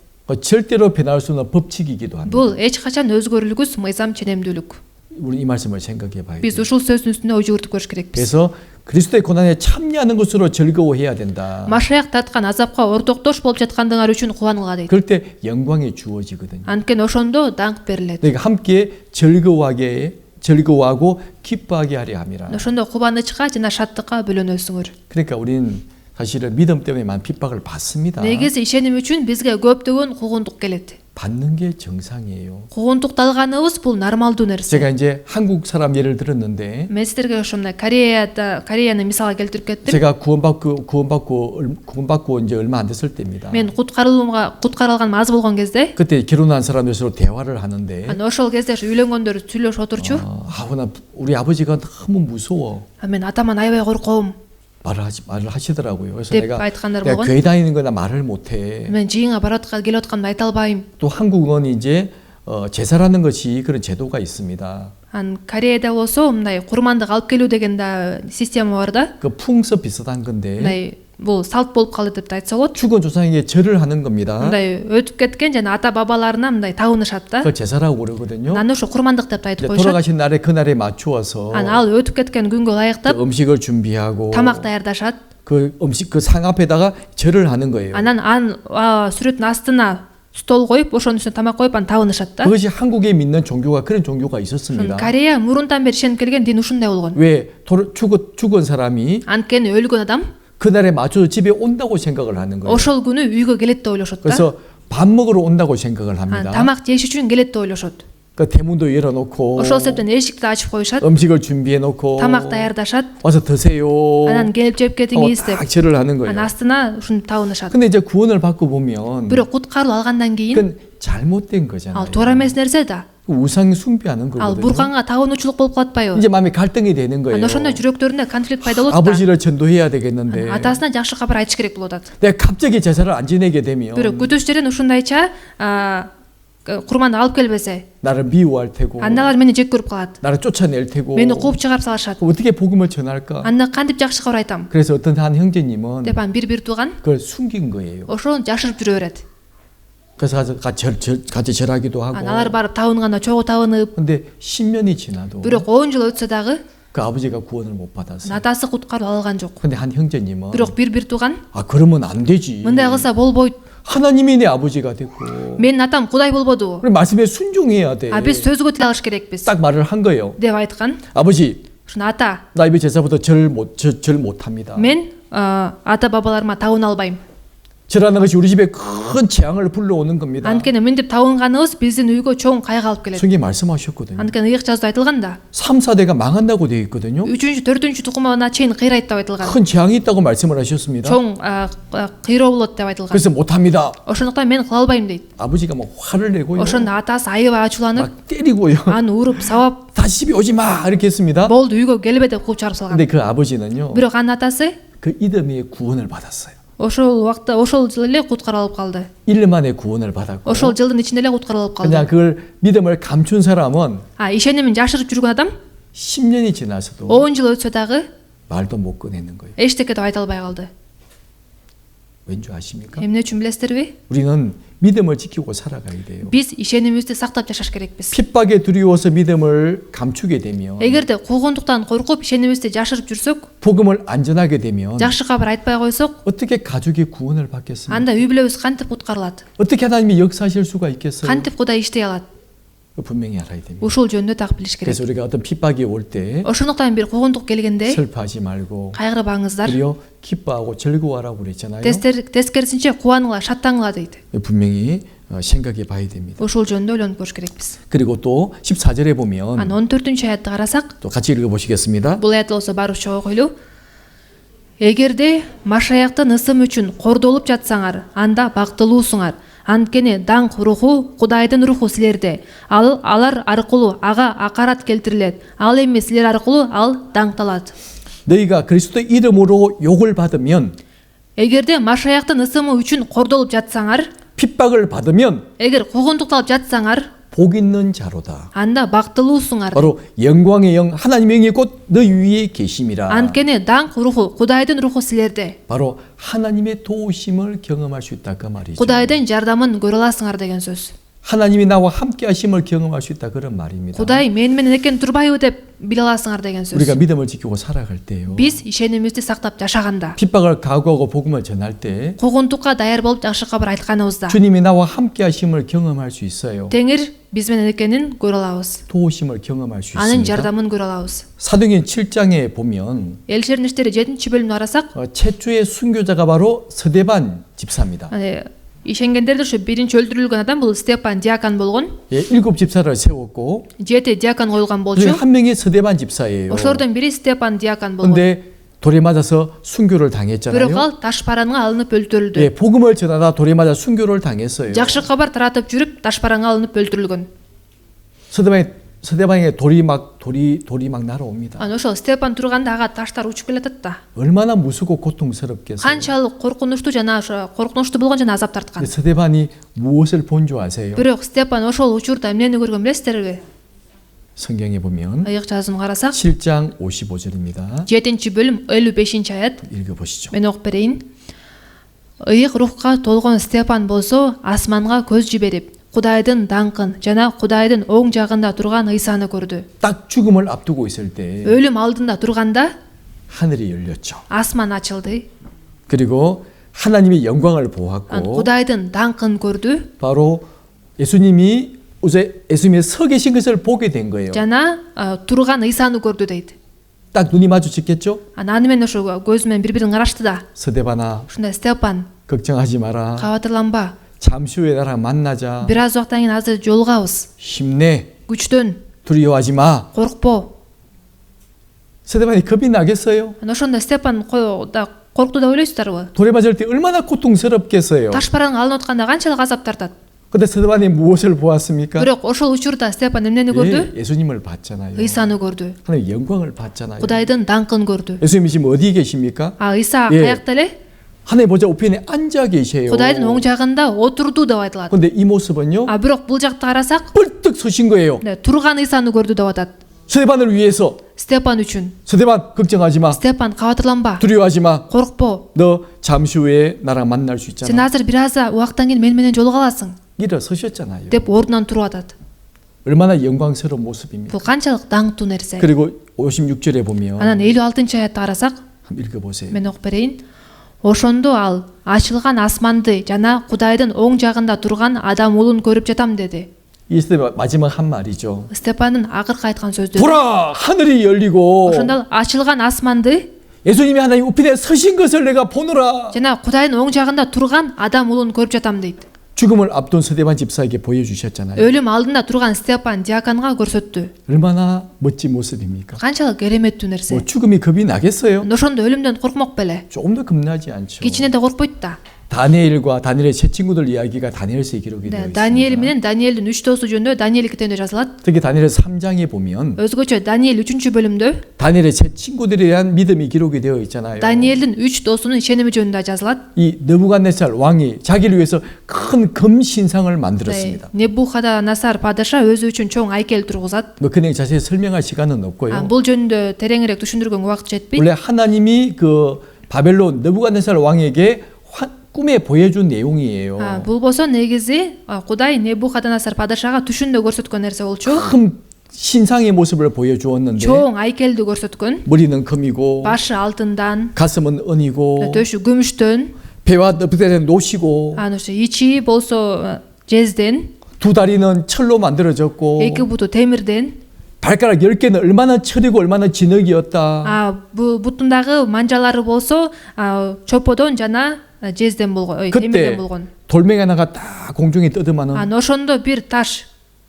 절대로 변할 수 없는 법칙이기도 합니다. бул эч качан өзгөрүлгүс мыйзам ченемдүүлүк. 우리 이 말씀을 생각해 봐야 биз 돼요. ушул сөздүн үстүнө ой жүгүртүп көрүш керекпиз. 그래서 그리스도의 고난에 참여하는 것으로 즐거워해야 된다. Машаяк тарткан азапка ортоктош болуп жаткандыгар үчүн кубангыла дейт. 그럴 때 영광이 주어지거든요. анткени ошондо даңк берилет. 그러니까 함께 즐거워하고 기뻐하게 하려 함이라. ошондо кубанычка жана шаттыкка бөлөнөсүңөр. 그러니까 우리는 사실은 믿음 때문에 많은 핍박을 받습니다. негизи ишеним үчүн бизге көптөгөн куугунтук келет. 받는 게 정상이에요. куугунтукту алганыбыз бул нормалдуу нерсе. 제가 이제 한국 사람 예를 들었는데 Мен силерге ошо мына Кореяны мисалга келтирип кеттим. 제가 구원받고 이제 얼마 안 됐을 때입니다. Мен куткарылганым аз болгон кезде, 그때 결혼한 사람들 서로 대화를 하는데 анан ошол кезде үйлөнгөндөр сүйлөшүп отурчу. 우리 아버지가 너무 무서워. Мен атаман аябай корком 말을 하시더라고요. 그래서 деп 내가 айткандар 교회 болгон. 다니는 거나 말을 못해. Мен жыйынга келип атканымды айта албайм. 또 한국은 이제 제사라는 것이 그런 제도가 있습니다. Анан Кореяда болсо мындай курмандык алып келүү деген да система бар да. 그 풍습 비슷한 건데 мындай бул салт болуп калды деп да айтса болот. 죽은 조상에게 절을 하는 겁니다. мындай өтүп кеткен жана ата бабаларына мындай табынышат да. 그걸 제사라고 그러거든요. Анан ошо курмандык деп да айтып коюшат. 돌아가신 날에 그날에 맞추어서 анан ал өтүп кеткен күнгө ылайыктап 음식을 준비하고 тамак даярдашат. 그 음식 그 상 앞에다가 절을 하는 거예요. анан сүрөттүн астына стол коюп ошонун үстүнө тамак коюп анан табынышат да. 그것이 한국에 믿는 종교가 그런 종교가 있었습니다. Корея мурунтан бери ишенип келген дин ушундай болгон. 왜 죽은 사람이 анткени өлгөн адам 그날에 맞춰서 집에 온다고 생각을 하는 거예요. ошол күнү үйгө келет деп ойлошот да. 그래서 밥 먹으러 온다고 생각을 합니다. тамак жеш үчүн келет деп ойлошот. 그 대문도 열어놓고 ошол себептен эшикти ачып коюшат. 음식을 준비해놓고 тамак даярдашат. 와서 드세요. анан келип жеп кетиңиз деп 딱 절을 하는 거예요. анан астына ушуну табынышат. 근데 이제 구원을 받고 보면 бирок куткаруу алгандан кийин 그건 잘못된 거잖아요. ал туура эмес нерсе да. 우상 숭배하는 ал 거거든요. бурганга табынуучулук болуп калатпайбы? 이제 마음에 갈등이 되는 거예요. анан ошондо жүрөктөрүндө конфликт пайда болот да. 아버지를 전도해야 되겠는데 атасына жакшы кабар айтыш керек болуп атат. 내가 갑자기 제사를 안 지내게 되면 бирок күтүштөрүн ушундайча курманды алып келбесе 나를 미워할 테고 анда алар мени жек көрүп калат. 나를 쫓아낼 테고 мени кууп чыгарып салышат. 어떻게 복음을 전할까? анда кантип жакшы кабар айтам 그래서 어떤 한 형제님은 деп анан бир тууган 그걸 숨긴 거예요. ошону жашырып жүрө берет. 그래서 같이 절하기도 하고. анан алар барып табынганда чогуу табынып, 근데 10년이 지나도 бирок 10 жыл өтсө дагы 그 아버지가 구원을 못 받았어요. атасы куткарып алган жок. 근데 한 형제님은 бирок бир тууган 그러면 안 되지. мындай кылса болбойт. 하나님이 내 아버지가 됐고 менин атам Кудай болбодубу? 우리 말씀에 순종해야 돼. биз сөзгө тил алыш керекпиз 딱 말을 한 거예요. деп айткан. 아버지, ошону ата, 나 이번 제사부터 절 못합니다. мен ата бабаларыма табына албайм. 절하는 것이 우리 집에 큰 재앙을 불러오는 겁니다. анткени мынтип табынганыбыз биздин үйгө чоң кайгы алып келет. 성경에 말씀하셨거든요. анткени ыйык жазда айтылган да. 3, 4대가 망한다고 되어 있거든요. 3, 4 тукумуна чейин кыйрайт деп айтылган. 큰 재앙이 있다고 말씀을 하셨습니다. чоң кыйроо болот деп айтылган. 그래서 못합니다. ошондуктан мен кыла албайм дейт. 아버지가 막 화를 내고요. ошондо атасы аябай ачууланып, 막 때리고요. аны уруп сабап, 다시 집에 오지 마 이렇게 했습니다. болду үйгө келбе деп кууп чыгарып салган. 근데 그 아버지는요. бирок анын атасы 그 이듬해 구원을 받았어요. ошол убакта ошол жылы эле куткарылып калды. 1년 만에 구원을 받았고. ошол жылдын ичинде эле куткарылып калды. 그냥 그걸 믿음을 감춘 사람은 ишенимин жашырып жүргөн адам 10년이 지나서도 10 жыл өтсө дагы 말도 못 꺼내는 거예요. эчтеке деп айта албай калды. 왠지 아십니까? эмне үчүн билесиздерби? 우리는 믿음을 지키고 살아가야 돼요. биз ишенимибизди сактап жашаш керекпиз. 핍박에 두려워서 믿음을 감추게 되면 эгерде куугундуктан коркуп ишенимибизди жашырып жүрсөк, 복음을 안전하게 되면 жакшы кабар айтпай койсок, 어떻게 가족이 구원을 받겠습니까? анда үй бүлөбүз кантип куткарылат? 어떻게 하나님이 역사하실 수가 있겠어요? кантип Кудай иштей алат? 분명히 알아야 됩니다. ушул жөнүндө так билиш керек. 그래서 우리가 어떤 핍박이 올 때 ошондуктан бир куугундук келгенде 슬퍼하지 말고 кайгырбаңыздар. 오히려 기뻐하고 즐거워하라고 그랬잖아요. тескерисинче кубаныңла, шаттаңла дейт. 분명히 생각해 봐야 됩니다. ошол жөнүндө ойлонуп көрүш керекпиз. 그리고 또 14절에 보면 анан 14 аятты карасак, 또 같이 읽어보시겠습니다. бул аят болсо баарыбыз чогуу окуйлу. эгерде Машаяктын ысым үчүн кордолуп жатсаңар, анда бактылуусуңар. анткени даңк руху, Кудайдын руху силерде. Алар аркылуу ага акарат келтирилет. ал эми силер аркылуу ал даңкталат. 너희가 그리스도 이름으로 욕을 받으면 эгерде Машаяктын ысымы үчүн кордолуп жатсаңар, 핍박을 받으면 эгер куугунтукталып жатсаңар, 복 있는 자로다. анда бактылуусуңар. 바로 영광의 영 하나님의 영이 곧 너희 위에 계심이라. анткени даңк руху, Кудайдын руху силерде. 바로 하나님의 도우심을 경험할 수 있다 그 말이죠. Кудайдын жардамын көрө аласыңар деген сөз. 하나님이 나와 함께 하심을 경험할 수 있다 그런 말입니다. Кудай мен менен экен турбайбы деп биле аласыңар деген сөз. 우리가 믿음을 지키고 살아갈 때요. биз ишенимибизди сактап жашаганда, 핍박을 각오하고 복음을 전할 때 куугунтукка даяр болуп жакшы кабар айтканыбызда, 주님이 나와 함께 하심을 경험할 수 있어요. теңир биз менен экенин көрө алабыз. 도우심을 경험할 수 анын 있습니다. жардамын көрө алабыз. 사도행전 7장에 보면 Элчердин иштери 7-бөлүмдү карасак, 최초의 순교자가 바로 서대반 집사입니다. ишенгендерде ушу биринчи өлтүрүлгөн адам бул Степан диакон болгон. 예, 7 집사를 세웠고 7 диакон коюлган 그중에 болчу. 한 명이 스데반 집사예요. Ошолордон бири Степан диакон болгон. 근데 돌에 맞아서 순교를 Бирок 당했잖아요. ал ташпаранга алынып өлтүрүлдү. 예, 복음을 전하다 돌에 맞아 순교를 당했어요. Жакшы кабар таратып жүрүп ташпаранга алынып өлтүрүлгөн. 스데반에 돌이 막 날아옵니다. Анан ошол Степан турганда ага таштар учуп келатат да. 얼마나 무섭고 고통스럽겠어요. Канчалык коркунучтуу жана ошо коркунучтуу болгон жана азап тарткан. 스데반이 무엇을 본 줄 아세요? Бирок Степан ошол учурда эмнени көргөн билесиздерби? 성경에 보면 Ыйык жазууну карасак 7장 55절입니다. 7-бөлүм 55-аят. 읽어보시죠. Мен окуп берейин. Ыйык рухка толгон Степан болсо асманга көз жиберип, Кудайдын даңкын жана Кудайдын оң жагында турган Ыйсаны көрдү. 딱 죽음을 앞두고 있을 때 Өлүм алдында турганда 하늘이 열렸죠. асман ачылды. 그리고 하나님의 영광을 Анан 보았고 Кудайдын даңкын көрдү 바로 예수님이 서 계신 것을 보게 된 거예요. жана турган Ыйсаны көрдү дейт. 딱 눈이 마주쳤겠죠? Анан аны менен ошо көзү менен бири-бирин карашты да. 스데반아 Ушундай Степан, 걱정하지 마라. кабатырланба. 잠시 후에 나랑 만나자. Бир аз убакыттан кийин азыр жолугабыз. 힘내. Күчтөн, 두려워하지 마. коркпо. 스데반이 겁이 나겠어요? Анан ошондо Степан да коркту деп ойлойсуздарбы? 돌에 맞을 때 얼마나 고통스럽겠어요. Ташпаранга алынып атканда канчалык азап тартат. 근데 스데반이 무엇을 보았습니까? Бирок ошол учурда Степан эмнени көрдү? 예수님을 봤잖아요. Ыйсаны көрдү. 하나님 영광을 봤잖아요. Кудайдын даңкын көрдү. 예수님이 지금 어디 계십니까? Ыйса 예. каякта эле? 하나님 보좌 우편에 앉아 계세요. Кудайдын оң жагында отурду деп айтылат. 근데 이 모습은요. Бирок бул жакты карасак, 뻘떡 서신 거예요. турган Ыйсаны көрдү деп атат. 스데반을 위해서 Степан үчүн. 스데반 걱정하지 마. Степан кабатырланба. 두려워하지 마. Коркпо. 너 잠시 후에 나랑 만날 수 Сен 있잖아. азыр бир аз убакыттан кийин мен менен жолуга аласың 일어서셨잖아요. деп ордунан туруп атат. 얼마나 영광스러운 모습입니까? Бул канчалык даңктуу нерсе. 그리고 56절에 보면 Анан 56-аятты карасак, 한번 읽어보세요. мен окуп берейин. Ошондо ал ачылган асманды жана Кудайдын оң жагында турган адам уулун көрүп жатам деди. 이 스데반 마지막 한 말이죠. Степандын акыркы айткан сөздөрү. 보라 하늘이 열리고 Ошондо ачылган асманды 예수님이 하나님 우편에 서신 것을 내가 보노라. жана Кудайдын оң жагында турган адам уулун көрүп жатам дейт. 죽음을 앞둔 스데반 집사에게 보여주셨잖아요. Өлүм алдында турган Степан диаконго көрсөттү. 얼마나 멋진 모습입니까? Канчалык кереметтүү нерсе. 뭐 죽음이 겁이 나겠어요? Ошондо өлүмдөн коркмок беле? 조금 더 겁나지 않죠. Кичине да коркпойт да. 다니엘과 다니엘의 세 친구들 이야기가 다니엘서에 기록이 되어 Даниэль 있습니다. менен Даниэлдин 3 досу жөнүндө Даниэль китебинде жазылат. 특히 다니엘 3장에 보면 Өзгөчө Даниэль 3-бөлүмдө 다니엘의 세 친구들에 대한 믿음이 기록이 되어 있잖아요. Даниэлдин 3 досунун ишеними жөнүндө жазылат. 이 느부갓네살 왕이 자기를 위해서 큰 금 신상을 만들었습니다. Небухадоносор падыша өзү үчүн чоң айкел тургузат. 뭐 그냥 자세히 설명할 시간은 없고요. Бул жөнүндө тереңирээк түшүндүргөнгө убакыт жетпейт. 원래 하나님이 그 바벨론 느부갓네살 왕에게 꿈에 보여준 내용이에요. Бул болсо негизи Кудай Небухадоносор падышага түшүндө көрсөткөн нерсе болчу. 큰 신상의 모습을 보여주었는데 Чоң айкелди көрсөткөн. 머리는 금이고 Башы алтындан, 가슴은 은이고 төшү күмүштөн, 배와 엎드려 노시고 анан ошо ичи болсо жезден, 두 다리는 철로 만들어졌고 эки буту темирден, 발가락 10개는 얼마나 철이고 얼마나 진흙이었다. бутундагы манжалары болсо чоподон жана жезден болгон, темирден 그때 болгон. 돌멩이 하나가 딱 공중에 떠들면은 Анан ошондо бир таш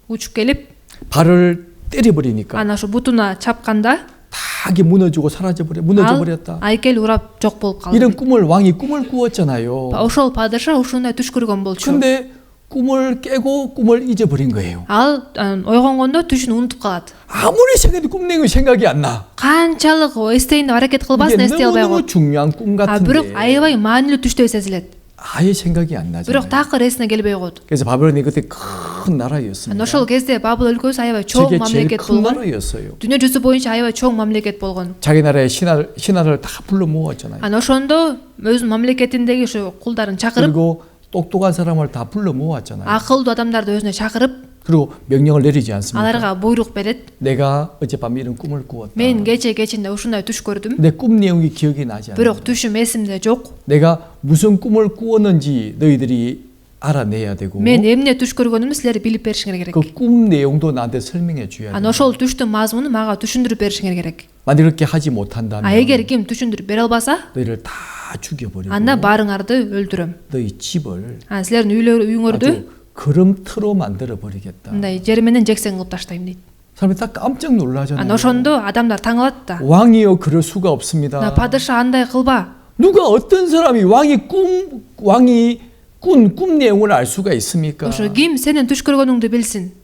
учуп келип, 발을 때려버리니까 анан ошо бутуна чапканда 다 이게 무너져 ал 버렸다. айкел урап жок болуп 이런 калды. 왕이 꿈을 꾸었잖아요. Ошол падыша ушундай түш көргөн болчу. 근데 꿈을 깨고 꿈을 잊어버린 거예요. Ал ойгонгондо түшүн унутуп калат. 아무리 생각해도 꿈낸 건 생각이 안 나. Канчалык эстейин деп аракет кылбасын, 이게 эстей албай 너무너무 коет. 중요한 꿈 Бирок 같은데 аябай маанилүү түштөй сезилет. 아예 생각이 안 Бирок 나잖아요. такыр эсине келбей коет. 그래서 바벨론이 그때 큰 나라였습니다. Ошол кезде Бабыл өлкөсү аябай чоң 세계 제일 мамлекет 큰 болгон. 나라였어요. Дүнө жүзү боюнча аябай чоң мамлекет болгон. 자기 나라의 신하를 다 불러 모았잖아요. Анан ошондо өзүнүн мамлекетиндеги ушу кулдарын чакырып, 그리고 똑똑한 사람을 다 불러 모았잖아요. акылдуу адамдарды өзүнө чакырып, 그리고 명령을 내리지 않습니까? аларга буйрук берет. 내가 어젯밤 이런 꿈을 꾸었다. Мен кечинде ушундай түш көрдүм. 내 꿈 내용이 기억이 나지 않아. Бирок түшүм эсимде жок. 내가 무슨 꿈을 꾸었는지 너희들이 알아내야 되고 Мен эмне түш көргөнүмдү силер билип беришиңер керек. 그 꿈 내용도 나한테 설명해 줘야 돼. Анан ошол түштүн мазмунун мага түшүндүрүп беришиңер керек. 만약 그렇게 하지 못한다면 эгер ким түшүндүрүп бере албаса, 너희를 다 죽여버리고 анда баарыңарды өлтүрөм. 너희 집을 Силердин үйүңөрдү 아주 거름터로 만들어 버리겠다. мындай жер менен жексен кылып таштайм дейт. 사람이 딱 깜짝 놀라잖아요. ошондо адамдар таң калат да. 왕이여 그럴 수가 없습니다. падыша андай кылба. 누가 어떤 사람이 왕이 꾼 꿈 내용을 알 수가 있습니까? ошо ким сенин түш көргөнүңдү билсин?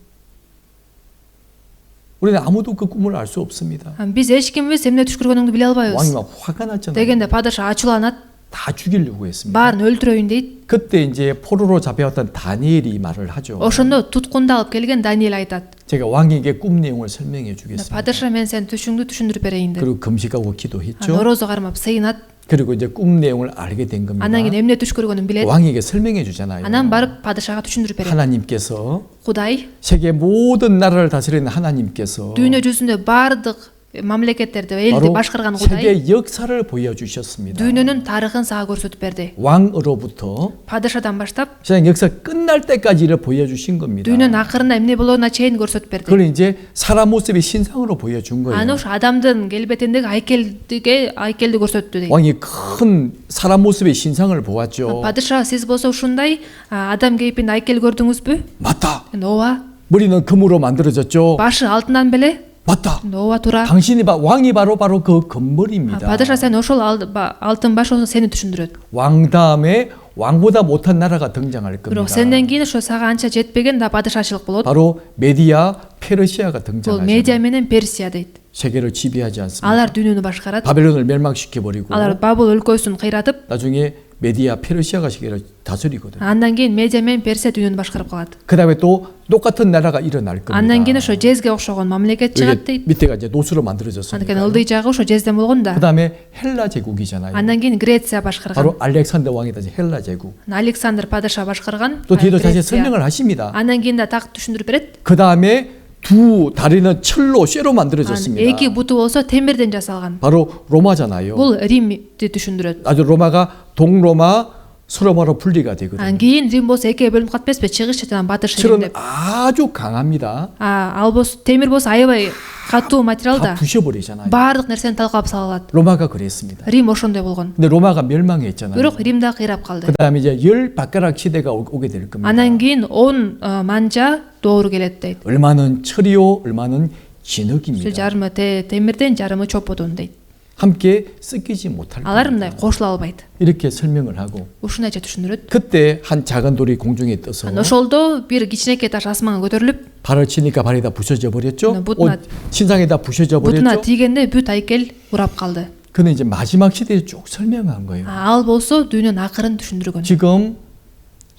우리는 아무도 그 꿈을 알 수 없습니다. Биз эч кимбиз эмне түш көргөнүңдү биле 왕이 албайбыз. 막 화가 났잖아요. дегенде падыша ачууланат, 다 죽이려고 했습니다. баарын өлтүрөйүн дейт. 그때 이제 포로로 잡혀왔던 다니엘이 말을 하죠. ошондо туткунда алып келген Даниэл айтат. 제가 왕에게 꿈 내용을 설명해 주겠습니다. падыша мен сенин түшүңдү түшүндүрүп берейин деп. 그리고 금식하고 기도했죠. Норозо кармап сыйынат. 그리고 이제 꿈 내용을 알게 된 겁니다. Анан кийин эмне түш көргөнүн билет. 왕에게 설명해 주잖아요. Анан барып падышага түшүндүрүп берет. 하나님께서 Кудай 세계 모든 나라를 다스리는 하나님께서 дүйнө жүзүндө баардык мамлекеттерди, элди 바로 башкарган Кудай 세계 역사를 보여주셨습니다. дүйнөнүн тарыхын сага көрсөтүп берди. 왕으로부터 Падышадан баштап 세상 역사 끝날 때까지를 보여주신 겁니다. дүйнөнүн акырына эмне болоруна чейин көрсөтүп берди. 그걸 이제 사람 모습의 신상으로 보여준 거예요. Аны ошо адамдын келбетиндеги айкелди көрсөттү дейт. 왕이 큰 사람 모습의 신상을 보았죠. Падыша, сиз болсо ушундай адам кейпинде айкел көрдүңүзбү? 맞다. ооба. 머리는 금으로 만들어졌죠. Башы алтындан беле? 맞다. ооба, туура. 당신이 왕이 바로 그 금머리입니다. Падыша, сен ошол алтын баш сени түшүндүрөт. 왕 다음에 왕보다 못한 나라가 등장할 겁니다. Бирок сенден кийин ошо сага анча жетпеген да падышачылык болот. 바로 메디아 페르시아가 Бул 등장하죠. Медиа менен Персия дейт. 세계를 지배하지 않습니다. Алар дүйнөнү башкарат. 바벨론을 멸망시켜 버리고 Алар Бабыл өлкөсүн кыйратып, 나중에 메디아 페르시아가 세계를 다스리거든요. андан кийин Медиа менен Персия дүйнөнү башкарып калат. 그다음에 또 똑같은 나라가 일어날 겁니다. Андан кийин ошо жезге окшогон мамлекет чыгат 여기 дейт. 밑에가 이제 노수로 Анткени 만들어졌으니까. ылдый жагы ошо жезден болгон да. 그다음에 헬라 제국이잖아요. Андан кийин Греция башкарган. 바로 알렉산더 왕이 다시 헬라 제국. Александр падыша башкарган. 또 뒤에도 다시 설명을 하십니다. Андан кийин да так түшүндүрүп берет. 그다음에 두 다리는 철로 쇠로 만들어졌습니다. эки буту болсо темирден жасалган. 바로 로마잖아요. Бул Римди түшүндүрөт. 아주 로마가 동로마 서로마로 분리가 되거든요. кийин Рим болсо экиге бөлүнүп калып эмеспи? чыгыш жана батыш Рим 철은 деп. 아주 강합니다. Ал болсо темир болсо аябай катуу материал 다 да. 부셔버리잖아요. баардык нерсени талкалап сала алат. 로마가 그랬습니다. Рим ошондой болгон. 근데 로마가 멸망했잖아요. Бирок Рим да кыйрап калды. 그다음에 이제 열 바가락 시대가 오게 될 겁니다. Андан кийин 10 манжа доору келет дейт. 얼마는 철이요, 얼마는 진흙입니다. жарымы темирден, жарымы чоподон дейт. 함께 섞이지 못할 Алар 겁니다. мындай кошула албайт. 이렇게 설명을 하고 Ушунайча түшүндүрөт. 그때 한 작은 돌이 공중에 떠서 ошолдо бир кичинекей таш асманга көтөрүлүп, 발을 치니까 발이 다 부서져 버렸죠. 붓나- 신상이 다 부서져 бутуна 버렸죠. тийгенде бүт айкел урап калды. 그는 이제 마지막 시대에 쭉 설명한 거예요. Ал болсо дүйнөнүн акырын түшүндүргөн. 지금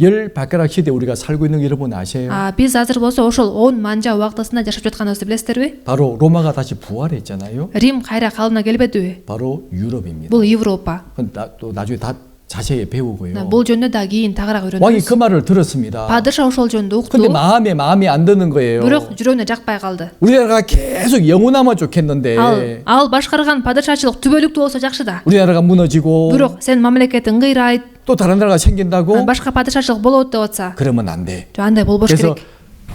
열 바가락 시대 우리가 살고 있는 거 여러분 아세요? Биз азыр болсо ошол 10 манжа убактысында жашап жатканыбызды билесиздерби? 바로 로마가 다시 부활했잖아요. Рим кайра калыбына келбедиби? 바로 유럽입니다. Бул Европа. 또 나중에 다 자세히 배우고요. Бул жөнүндө да кийин тагыраак 왕이 үйрөнөбүз. 그 말을 들었습니다. Падыша ошол жөнүндө 근데 укту. 마음에 안 드는 거예요. Бирок жүрөгүнө жакпай калды. 우리나라가 계속 영원하면 좋겠는데 Ал башкарган падышачылык түбөлүктүү болсо жакшы да. 우리나라가 무너지고 Бирок сен мамлекетиң кыйрайт, 또 다른 나라가 생긴다고 башка падышачылык болот деп атса, 그러면 안 돼. андай болбош 그래서 керек.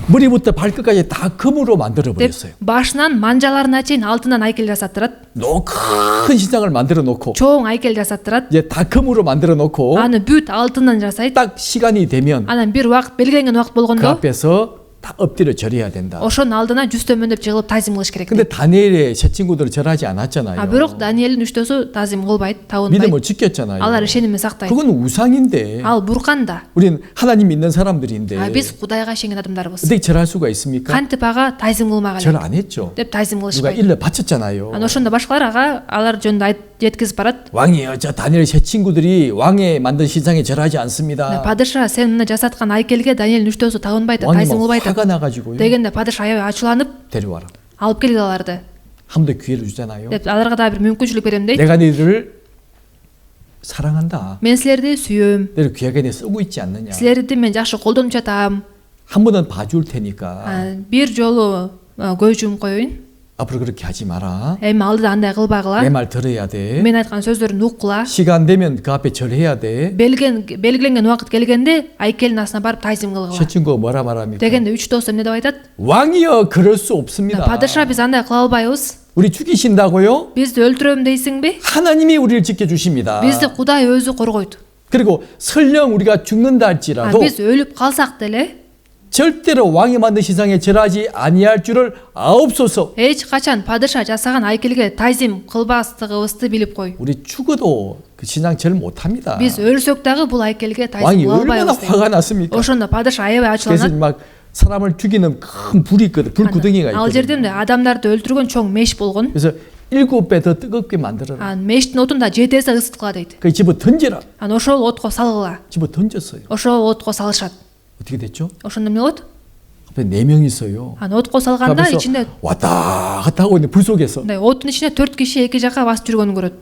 머리부터 발끝까지 다 금으로 만들어 деп 버렸어요. башынан манжаларына чейин алтындан айкел жасаттырат. 큰 신상을 만들어 놓고 чоң айкел жасаттырат. 이제 다 금으로 만들어 놓고 Аны бүт алтындан жасайт. 딱 시간이 되면 Анан бир убакыт, белгиленген убакыт 그 болгондо 앞에서 다 엎드려 절해야 된다. ошонун алдына жүз төмөндөп жыгылып тазим кылыш керек. 근데 다니엘의 새 친구들은 절하지 않았잖아요. Бирок Даниэлдин үчтөөсү тазим кылбайт, табынбайт. 믿음을 지켰잖아요. Алар ишенимин сактайт. 그건 우상인데 Ал буркан да. 우리는 하나님 믿는 사람들인데 Биз Кудайга ишенген адамдарбыз. 어떻게 절할 수가 있습니까? Кантип ага тазим кылмак 절 элек 안 했죠. деп тазим 누가 кылышпайт. 일러 바쳤잖아요. Аны ошондо башкалар ага алар жөнүндө жеткизип барат. 왕이요, 저 다니엘 새 친구들이 왕의 만든 신상에 절하지 않습니다. Падыша, сен мына жасаткан айкелге Даниэлдин үчтөөсү табынбайт, 왕이 тазим 막 кылбайт 화가 나가지고요. дегенде падыша аябай ачууланып 데려와라. алып келди аларды. 한 번 더 기회를 주잖아요. деп аларга да бир мүмкүнчүлүк берем дейт. 내가 너희를 사랑한다. Мен силерди сүйөм. 너를 귀하게 내 쓰고 있지 않느냐. Силерди мен жакшы колдонуп жатам. 한 번은 봐줄 테니까 Бир жолу көз жумуп коеюн. 앞으로 그렇게 하지 마라. Эми алдыда андай кылбагыла. 내 말 들어야 돼. Мен айткан сөздөрүмдү уккула. 시간 되면 그 앞에 절해야 돼. белгиленген убакыт келгенде айкелдин астына барып тазим 새 кылгыла. 친구가 뭐라 말합니까? дегенде үч дос эмне деп айтат? 왕이여 그럴 수 없습니다. Падыша, биз андай кыла албайбыз. 우리 죽이신다고요? Бизди өлтүрөм дейсиңби? 하나님이 우리를 지켜주십니다. Бизди Кудай өзү коргойт. 그리고 설령 우리가 죽는다 할지라도 Биз өлүп калсак деле 절대로 왕이 만든 신상에 절하지 아니할 줄을 아옵소서. эч качан падыша жасаган айкелге тайзим кылбастыгыбызды билип кой. 우리 죽어도 그 신상 절 못합니다. Биз өлсөк дагы бул айкелге 왕이 тайзим 얼마나 кыла 화가 났습니까? Ошондо падыша аябай 그래서 ачууланат. 막 사람을 죽이는 큰 불이 있거든, 불구덩이가 Ал жерде 있거든. адамдарды өлтүргөн чоң меш болгон. 그래서 7배 더 뜨겁게 만들어라. Мештин отун да 7 эсе ысыткыла дейт. 그 집어 던져라. Ошол отко салгыла. 집어 던졌어요. Ошол отко салышат. 어떻게 됐죠? Ошондо эмне болот? 앞에 4명 있어요. Отко салганда 그러면서 ичинде 왔다 갔다 하고 있는 불 속에서 оттун ичинде 4 киши эки жака басып жүргөнүн көрөт.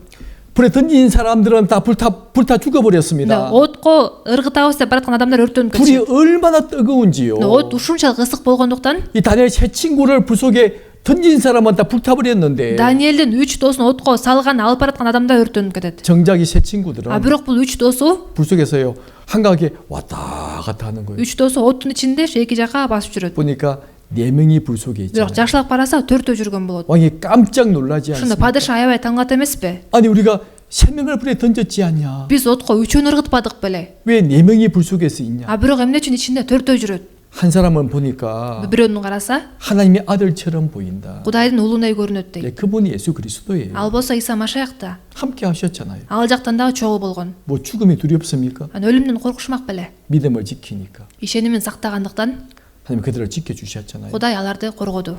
불에 던진 사람들은 다 불타 죽어버렸습니다. Отко ыргытабыз деп бараткан адамдар өртөнүп 불이 кетти. 얼마나 뜨거운지요. От ушунчалык ысык болгондуктан 이 다니엘 세 친구를 불 속에 던진 사람은 다 불타버렸는데 Даниэлдин 3 досун отко салган алып бараткан адамдар өртөнүп кетет. 정작 이 세 친구들은 Бирок бул 3 досу 불 속에서요 한가하게 왔다 갔다 하는 거예요. 3 досу оттун ичинде эки жака басып жүрөт. 보니까 4명이 불 속에 Бирок 있잖아요. жакшылап караса 4төө жүргөн болот. 왕이 깜짝 놀라지 Ошондо 않습니까? падыша аябай таң калат эмеспи? 아니 우리가 3명을 불에 던졌지 않냐? Биз отко 3өн ыргытпадык беле? 왜 4명이 불 속에서 있냐? Бирок эмне үчүн ичинде 4төө жүрөт? 한 사람은 보니까 Бирөөнү караса 하나님의 아들처럼 보인다. Кудайдын уулундай көрүнөт дейт. 네, 그분이 예수 그리스도예요. Ал болсо Иса Машаяк да. 함께 하셨잖아요. Ал жактан дагы чогуу болгон. 뭐 죽음이 두렵습니까? Өлүмдөн коркушмак беле? 믿음을 지키니까. Ишенимин сактагандыктан 하나님 그들을 지켜주셨잖아요. Кудай аларды коргоду.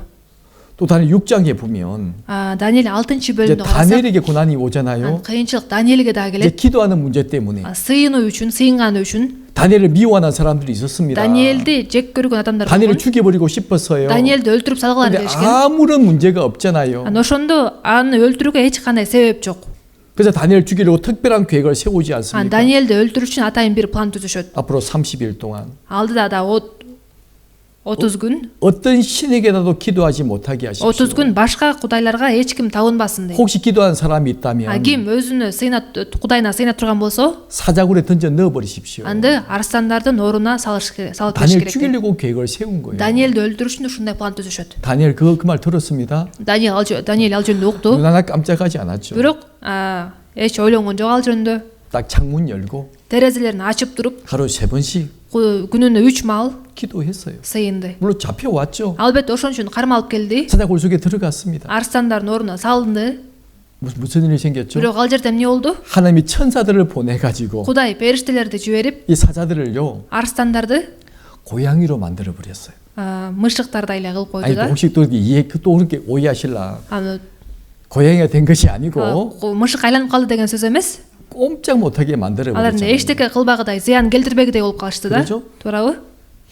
또 다른 6장에 보면 Даниэль 6-чы 이제 бөлүмдө карасак, 다니엘에게 고난이 오잖아요. кыйынчылык Даниэлге дагы 이제 келет. 기도하는 문제 때문에 Сыйынуу үчүн, сыйынганы үчүн 다니엘을 미워하는 사람들이 있었습니다. Даниэлди жек көргөн адамдар 다니엘을 болгон. 죽여버리고 싶었어요. Даниэлди өлтүрүп салгылары 근데 келишкен. 아무런 문제가 없잖아요. Ошондо аны өлтүрүүгө эч кандай себеп жок. 그래서 다니엘 죽이려고 특별한 계획을 세우지 않습니까? Даниэлди өлтүрүү үчүн атайын бир план түзүшөт. 앞으로 30일 동안 Алдыда да 30 күн, 어떤 신에게라도 기도하지 못하게 하십시오. 30 күн башка кудайларга эч ким табынбасын дейт. 혹시 기도한 사람이 있다면 Ким өзүнө сыйнап, Кудайына сыйнап турган болсо, 사자굴에 던져 넣어버리십시오. анда арстандардын ордуна салып бериш 다니엘 керек. 죽이려고 계획을 세운 거예요. Даниэлди өлтүрүү үчүн ушундай план түзүшөт. 다니엘 그 말 들었습니다. Даниэль ал жөнүндө укту. 눈 하나 깜짝하지 않았죠. Бирок эч ойлонгон жок ал жөнүндө. 딱 창문 열고 Терезелерин ачып туруп, 하루 3번씩 күнүнө 3 маал 기도했어요. сыйынды. 물론 잡혀왔죠. Албетте ошон үчүн кармалып келди. 사자굴 속에 들어갔습니다. Арстандардын ордуна салынды. 무슨 일이 생겼죠? Бирок ал жерде эмне болду? 하나님이 천사들을 보내가지고 Кудай периштелерди жиберип, 이 사자들을요 арстандарды 고양이로 만들어 버렸어요. мышыктардай эле кылып 아니 койду да. 혹시 또 또 그렇게 오해하실라? Аны 고양이가 된 것이 아니고 мышык айланып калды деген сөз эмес. 꼼짝 못하게 만들어 Алар 버렸잖아요. эчтеке кылбагыдай, зыян келтирбегидей болуп калышты да. 그렇죠? Туурабы?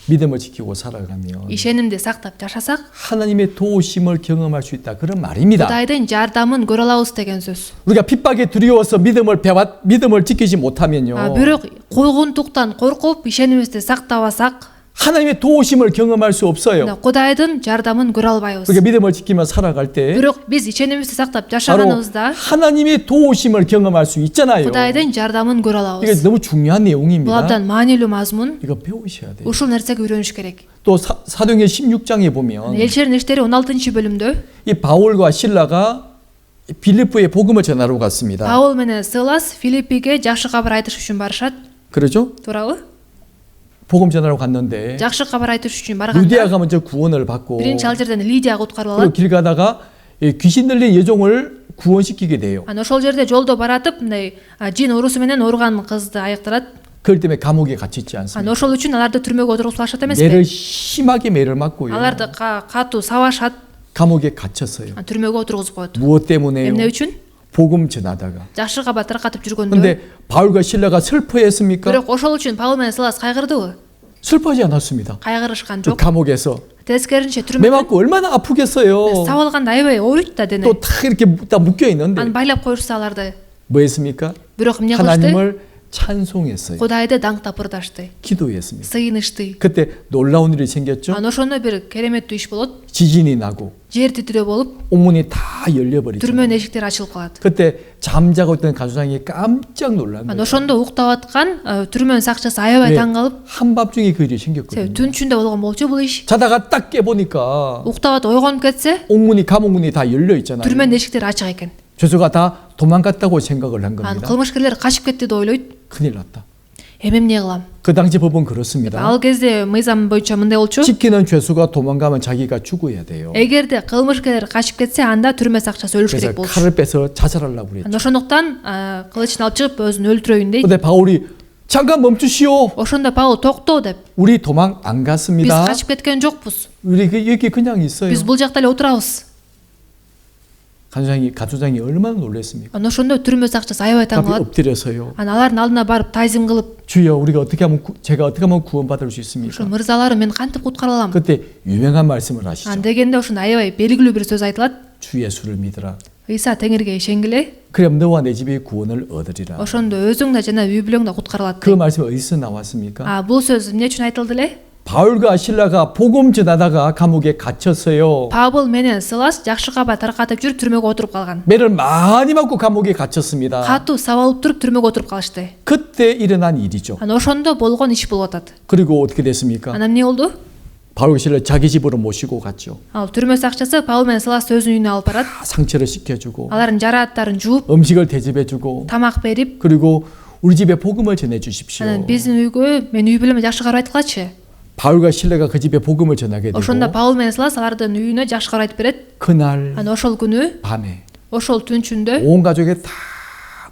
믿음을 지키고 살아가면 Ишенимди сактап жашасак, 하나님의 도우심을 경험할 수 있다. 그런 말입니다. Кудайдын жардамын көрө алабыз деген сөз. 우리가 핍박에 두려워서 믿음을 지키지 못하면요. Бирок куугунтуктан коркуп, ишенимибизди сактабасак, 하나님의 도우심을 경험할 수 없어요. Кудайдын жардамын көрө албайбыз. 우리가 믿음을 지키며 살아갈 때 Бирок биз ишенимибизди сактап 바로 жашаганыбызда 하나님의 도우심을 경험할 수 있잖아요. Кудайдын жардамын көрө 이게 алабыз. 너무 중요한 Бул 내용입니다. абдан маанилүү мазмун. 이거 배우셔야 돼요. Ушул нерсеге үйрөнүш керек. 또 사도행전 16장에 보면 Элчердин иштери 16 бөлүмдө 이 바울과 실라가 빌립보에 복음을 전하러 갔습니다. Паул менен Силас Филиппиге жакшы кабар айтыш үчүн барышат. 그러죠? Туурабы? 복음 전하러 갔는데 Жакшы кабар айтыш үчүн 루디아가 барганда 먼저 구원을 받고 биринчи ал жерден Лидия куткарылып 그리고 алат. 길 가다가 이 귀신 들린 여종을 구원시키게 돼요. Ошол жерде жолдо баратып, мындай жин урусу менен ооруган кызды аяктырат. 그럴 때문에 감옥에 갇히지 않습니다. Ошол үчүн аларды түрмөгө отургузуп алышат 매를 эмеспи? 심하게 매를 맞고요. Аларды катуу сабашат, 감옥에 갇혔어요. түрмөгө отургузуп коет. 무엇 때문에요? Эмне үчүн? 복음 전하다가. Жакшы кабар таркатып жүргөндө. 근데 바울과 실라가 슬퍼했습니까? Бирок ошол үчүн Паул менен Силас кайгырдыбы? 슬퍼하지 않았습니다. Кайгырышкан 그 жок. 감옥에서 Тескеринче 매 түрмөдө 맞고 얼마나 아프겠어요. сабалганда аябай ооруйт да дене. 또 다 이렇게 다 묶여 있는데 Аны байлап коюшса аларды. 뭐 했습니까? Бирок эмне кылышты? 하나님을 찬송했어요. Кудайды даңқтап ырдашты, 기도했습니다. сыйынышты. 그때 놀라운 일이 생겼죠. Ана ошондо бир кереметтүү иш болот. 지진이 나고 Жер титирөө болуп, 옥문이 다 열려버리죠. түрмөнүн эшиктери ачылып калат. 그때 잠자고 있던 가주장이 깜짝 놀란 Ана 거예요. ошондо уктап аткан түрмөнүн сакчысы аябай таң калып, 한밤중에 그 일이 생겼거든요. түн ичинде болгон болчу бул иш. 자다가 딱 깨보니까 Уктап атып ойгонуп кетсе, 옥문이 감옥문이 다 열려 있잖아요. түрмөнүн эшиктери ачык экен. 죄수가 다 도망갔다고 생각을 한 Анан 겁니다. кылмышкерлер качып кетти деп ойлойт. 큰일 났다. Эми эмне кылам? 그 당시 법은 그렇습니다. Ал кезде мыйзам боюнча мындай болчу. 지키는 죄수가 도망가면 자기가 죽어야 돼요. Эгерде кылмышкерлер качып кетсе, анда түрмө сакчасы өлүш 그래서 керек болчу. 칼을 빼서 자살하려고 그랬죠. Анан ошондуктан кылычын алып чыгып өзүн өлтүрөйүн дейт. 근데 바울이 잠깐 멈추시오. Ошондо Паул токто деп, 우리 도망 안 биз 갔습니다. качып кеткен жокпуз. 우리 여기 그냥 있어요. Биз бул жакта эле отурабыз. 가주장이 얼마나 놀랐습니까? Анан ошондо түрмө сакчысы аябай таң 앞에 калат. 엎드려서요. Анан алардын алдына барып тайзим кылып, 주여, 우리가 어떻게 하면 제가 어떻게 하면 구원받을 수 ошо 있습니까? мырзаларым мен кантип куткара алам? 그때 유명한 말씀을 하시죠. Ан дегенде ошондо аябай белгилүү бир сөз айтылат. 주 예수를 믿으라. Ыйса Теңирге ишенгиле, 그럼 너와 내 집이 구원을 얻으리라. ошондо өзүң да жана үй бүлөң да куткарылат. 그 말씀이 어디서 나왔습니까? Бул сөз эмне үчүн айтылды эле? 바울과 신라가 복음 전하다가 감옥에 갇혔어요. Павыл менен Силас жакшы кабар таркатып жүрүп түрмөгө отуруп калган. 매를 많이 맞고 감옥에 갇혔습니다. Катуу сабалып туруп түрмөгө отуруп калышты. 그때 일어난 일이죠. Анан ошондо болгон иш болуп атат. 그리고 어떻게 됐습니까? Анан эмне болду? 바울과 신라 자기 집으로 모시고 갔죠. Ал түрмө сакчысы Павыл менен Силасты өзүнүн үйүнө алып барат. 상처를 씻겨주고 Алардын жарааттарын жууп, 음식을 대접해주고 тамак берип, 그리고 우리 집에 복음을 전해주십시오. анан биздин үйгө мен үй бүлөмө жакшы кабар айткылачы. 바울과 신라가 그 집에 복음을 전하게 되고 Ошондо Павыл менен Силас алардын үйүнө жакшы кабар айтып берет. 그날 Анан ошол күнү, 밤에 ошол түн ичинде 온 가족이 다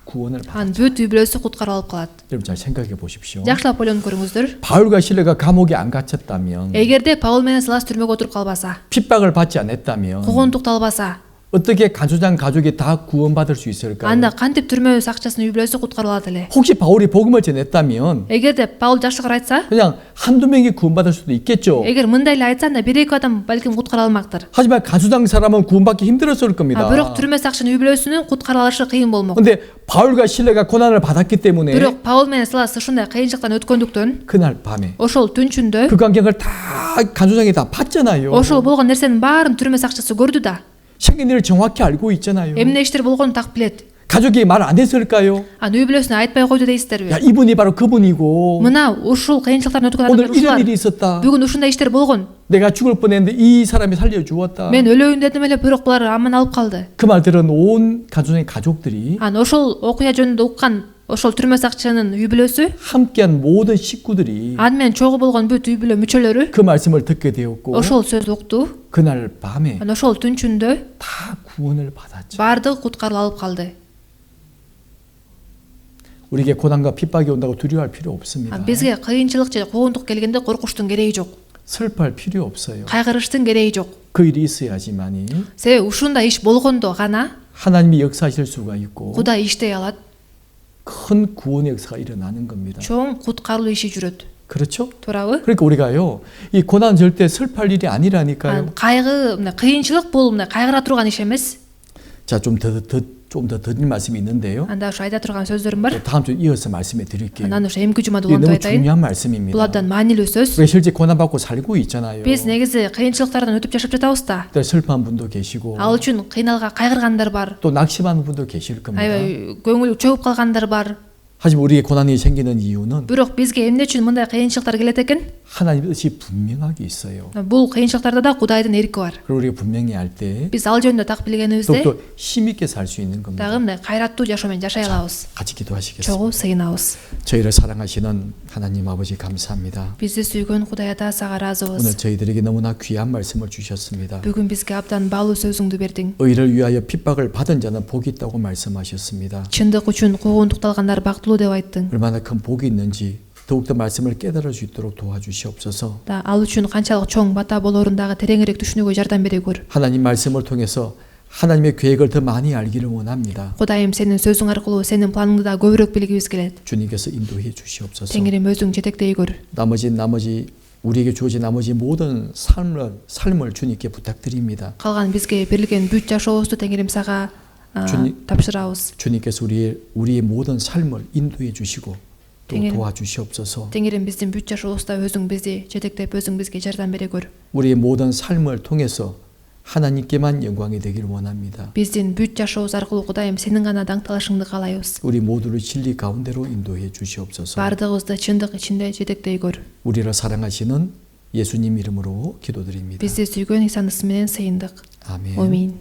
구원을 받아. анын бүт үй бүлөсү куткарылып калат. 여러분 잘 생각해 보십시오. Жакшылап ойлонуп көрүңүздөр. 바울과 신라가 감옥에 안 갇혔다면 Эгерде Павыл менен Силас түрмөгө отуруп калбаса, 핍박을 받지 않았다면 куугунтукталбаса, 어떻게 가주장 가족이 다 구원받을 수 있을까요? анда кантип түрмө сакчасынын үй бүлөсү куткарылат эле? 혹시 바울이 복음을 전했다면 Эгерде Павыл жакшы кабар айтса, 그냥 한두 명이 구원받을 수도 있겠죠. эгер мындай эле айтса, анда бир эки адам балким куткара алмактыр. 하지만 가주장 사람은 구원받기 힘들었을 겁니다. Бирок түрмө сакчынын үй бүлөсүнүн куткара алышы кыйын болмок. 근데 바울과 신라가 고난을 받았기 때문에 Бирок Павыл менен Силас ушундай кыйынчылыктан өткөндүктөн, 그날 밤에 ошол түн ичинде 그 광경을 다 가주장이 다 봤잖아요. ошол болгон нерсенин баарын түрмө сакчысы көрдү да. 생긴 일을 정확히 알고 있잖아요. Эмне иштер болгонун так билет. 가족이 말 안 했을까요? Үй бүлөсүнө айтпай койду дейсиздерби? 야, 이분이 바로 그분이고 Мына ушул кыйынчылыктардан өткөн 오늘 адамдар 이런 ушулар. 일이 있었다. Бүгүн ушундай иштер болгон. 내가 죽을 뻔했는데 이 사람이 살려주었다. Мен өлөйүн дедим эле, бирок булар аман алып калды. 그 말 들은 온 가족의 가족들이 Анан ошол окуя жөнүндө уккан ошол түрмө сакчынын үй бүлөсү, 함께한 모든 식구들이 аны менен чогуу болгон бүт үй бүлө мүчөлөрү 그 말씀을 듣게 되었고 ошол сөздү укту. 그날 밤에 Анан ошол түн ичинде 다 구원을 받았죠. баардыгы куткарылып алып калды. 우리에게 고난과 핍박이 온다고 두려워할 필요 없습니다. Бизге кыйынчылык же куугунтук келгенде коркуштун кереги жок. 슬퍼할 필요 없어요. Кайгырыштын кереги жок. 그 일이 있어야지만이 Себеби ушундай иш болгондо гана 하나님이 역사하실 수가 있고 Кудай иштей алат. 큰 구원의 역사가 일어나는 겁니다. Чоң куткарылуу иши жүрөт. 그렇죠? Туурабы? 그러니까 우리가요, 이 고난 절대 슬퍼할 일이 아니라니까요. Кайгы, мына кыйынчылык бул мына кайгыра турган иш эмес. 자, 좀 더 드릴 말씀이 있는데요. Анда ошо айта турган сөздөрүм бар. 다음 주에 이어서 말씀해 드릴게요. Анан ошо эмки жумада 이게 улантып 너무 айтайын. 중요한 Бул 말씀입니다. абдан маанилүү сөз. 우리가 실제 고난 받고 살고 있잖아요. Биз негизи кыйынчылыктардан өтүп жашап жатабыз да. 또 슬퍼한 분도 계시고 Ал үчүн кыйналга кайгыргандар бар. 또 낙심하는 분도 계실 겁니다. Аябай көңүлү чөгүп калгандар бар. 하지만 우리에게 고난이 생기는 이유는 Бирок бизге эмне үчүн мындай кыйынчылыктар келет экен? 하나님의 뜻이 분명하게 있어요. Бул кыйынчылыктарда да Кудайдын эрки бар. 그리고 우리가 분명히 알 때 Биз ал жөнүндө так билгенибизде 더욱더 힘있게 살 수 있는 겁니다. дагы мындай кайраттуу жашоо менен жашай алабыз. 같이 기도하시겠습니다. Чогуу сыйынабыз. 저희를 사랑하시는 하나님 아버지 감사합니다. Бизди сүйгөн Кудай Ата, сага 오늘 ыраазыбыз. 저희들에게 너무나 귀한 말씀을 주셨습니다. Бүгүн бизге абдан баалуу сөзүңдү бердиң. 의를 위하여 핍박을 받은 자는 복이 있다고 말씀하셨습니다. Чындык үчүн куугунтукталгандар бактылуу деп айттың. 얼마나 큰 복이 있는지 더욱더 말씀을 깨달을 수 있도록 도와주시옵소서. Да, ал үчүн канчалык чоң бата болоорун дагы тереңирээк түшүнүүгө жардам бере көр. 하나님 말씀을 통해서 하나님의 계획을 더 많이 알기를 원합니다. Кудайым, сенин сөзүң аркылуу сенин планыңды да көбүрөөк билгибиз келет. 주님께서 인도해 주시옵소서. Теңирим өзүң жетектей көр. 나머지 우리에게 주어진 나머지 모든 삶을 주님께 부탁드립니다. Калган бизге берилген бүт жашообузду Теңирим сага 주님- тапшырабыз. 주님께서 우리의 모든 삶을 인도해 주시고 또 Теңерім. 도와주시옵소서. Теңерім біздің бүт жашообузда өзүң бизди жетектеп өзүң бизге жардам бере көр. 우리의 모든 삶을 통해서 하나님께만 영광이 되기를 원합니다. Биздин бүт жашообуз аркылуу Кудайым сенин гана даңкталышыңды каалайбыз. 우리 모두를 진리 가운데로 인도해 주시옵소서. Бардыгыбызды чындык ичинде жетектей көр. 우리를 사랑하시는 예수님 이름으로 기도드립니다. Бизди сүйгөн Исанын исми менен сыйындык. 아멘. Амин.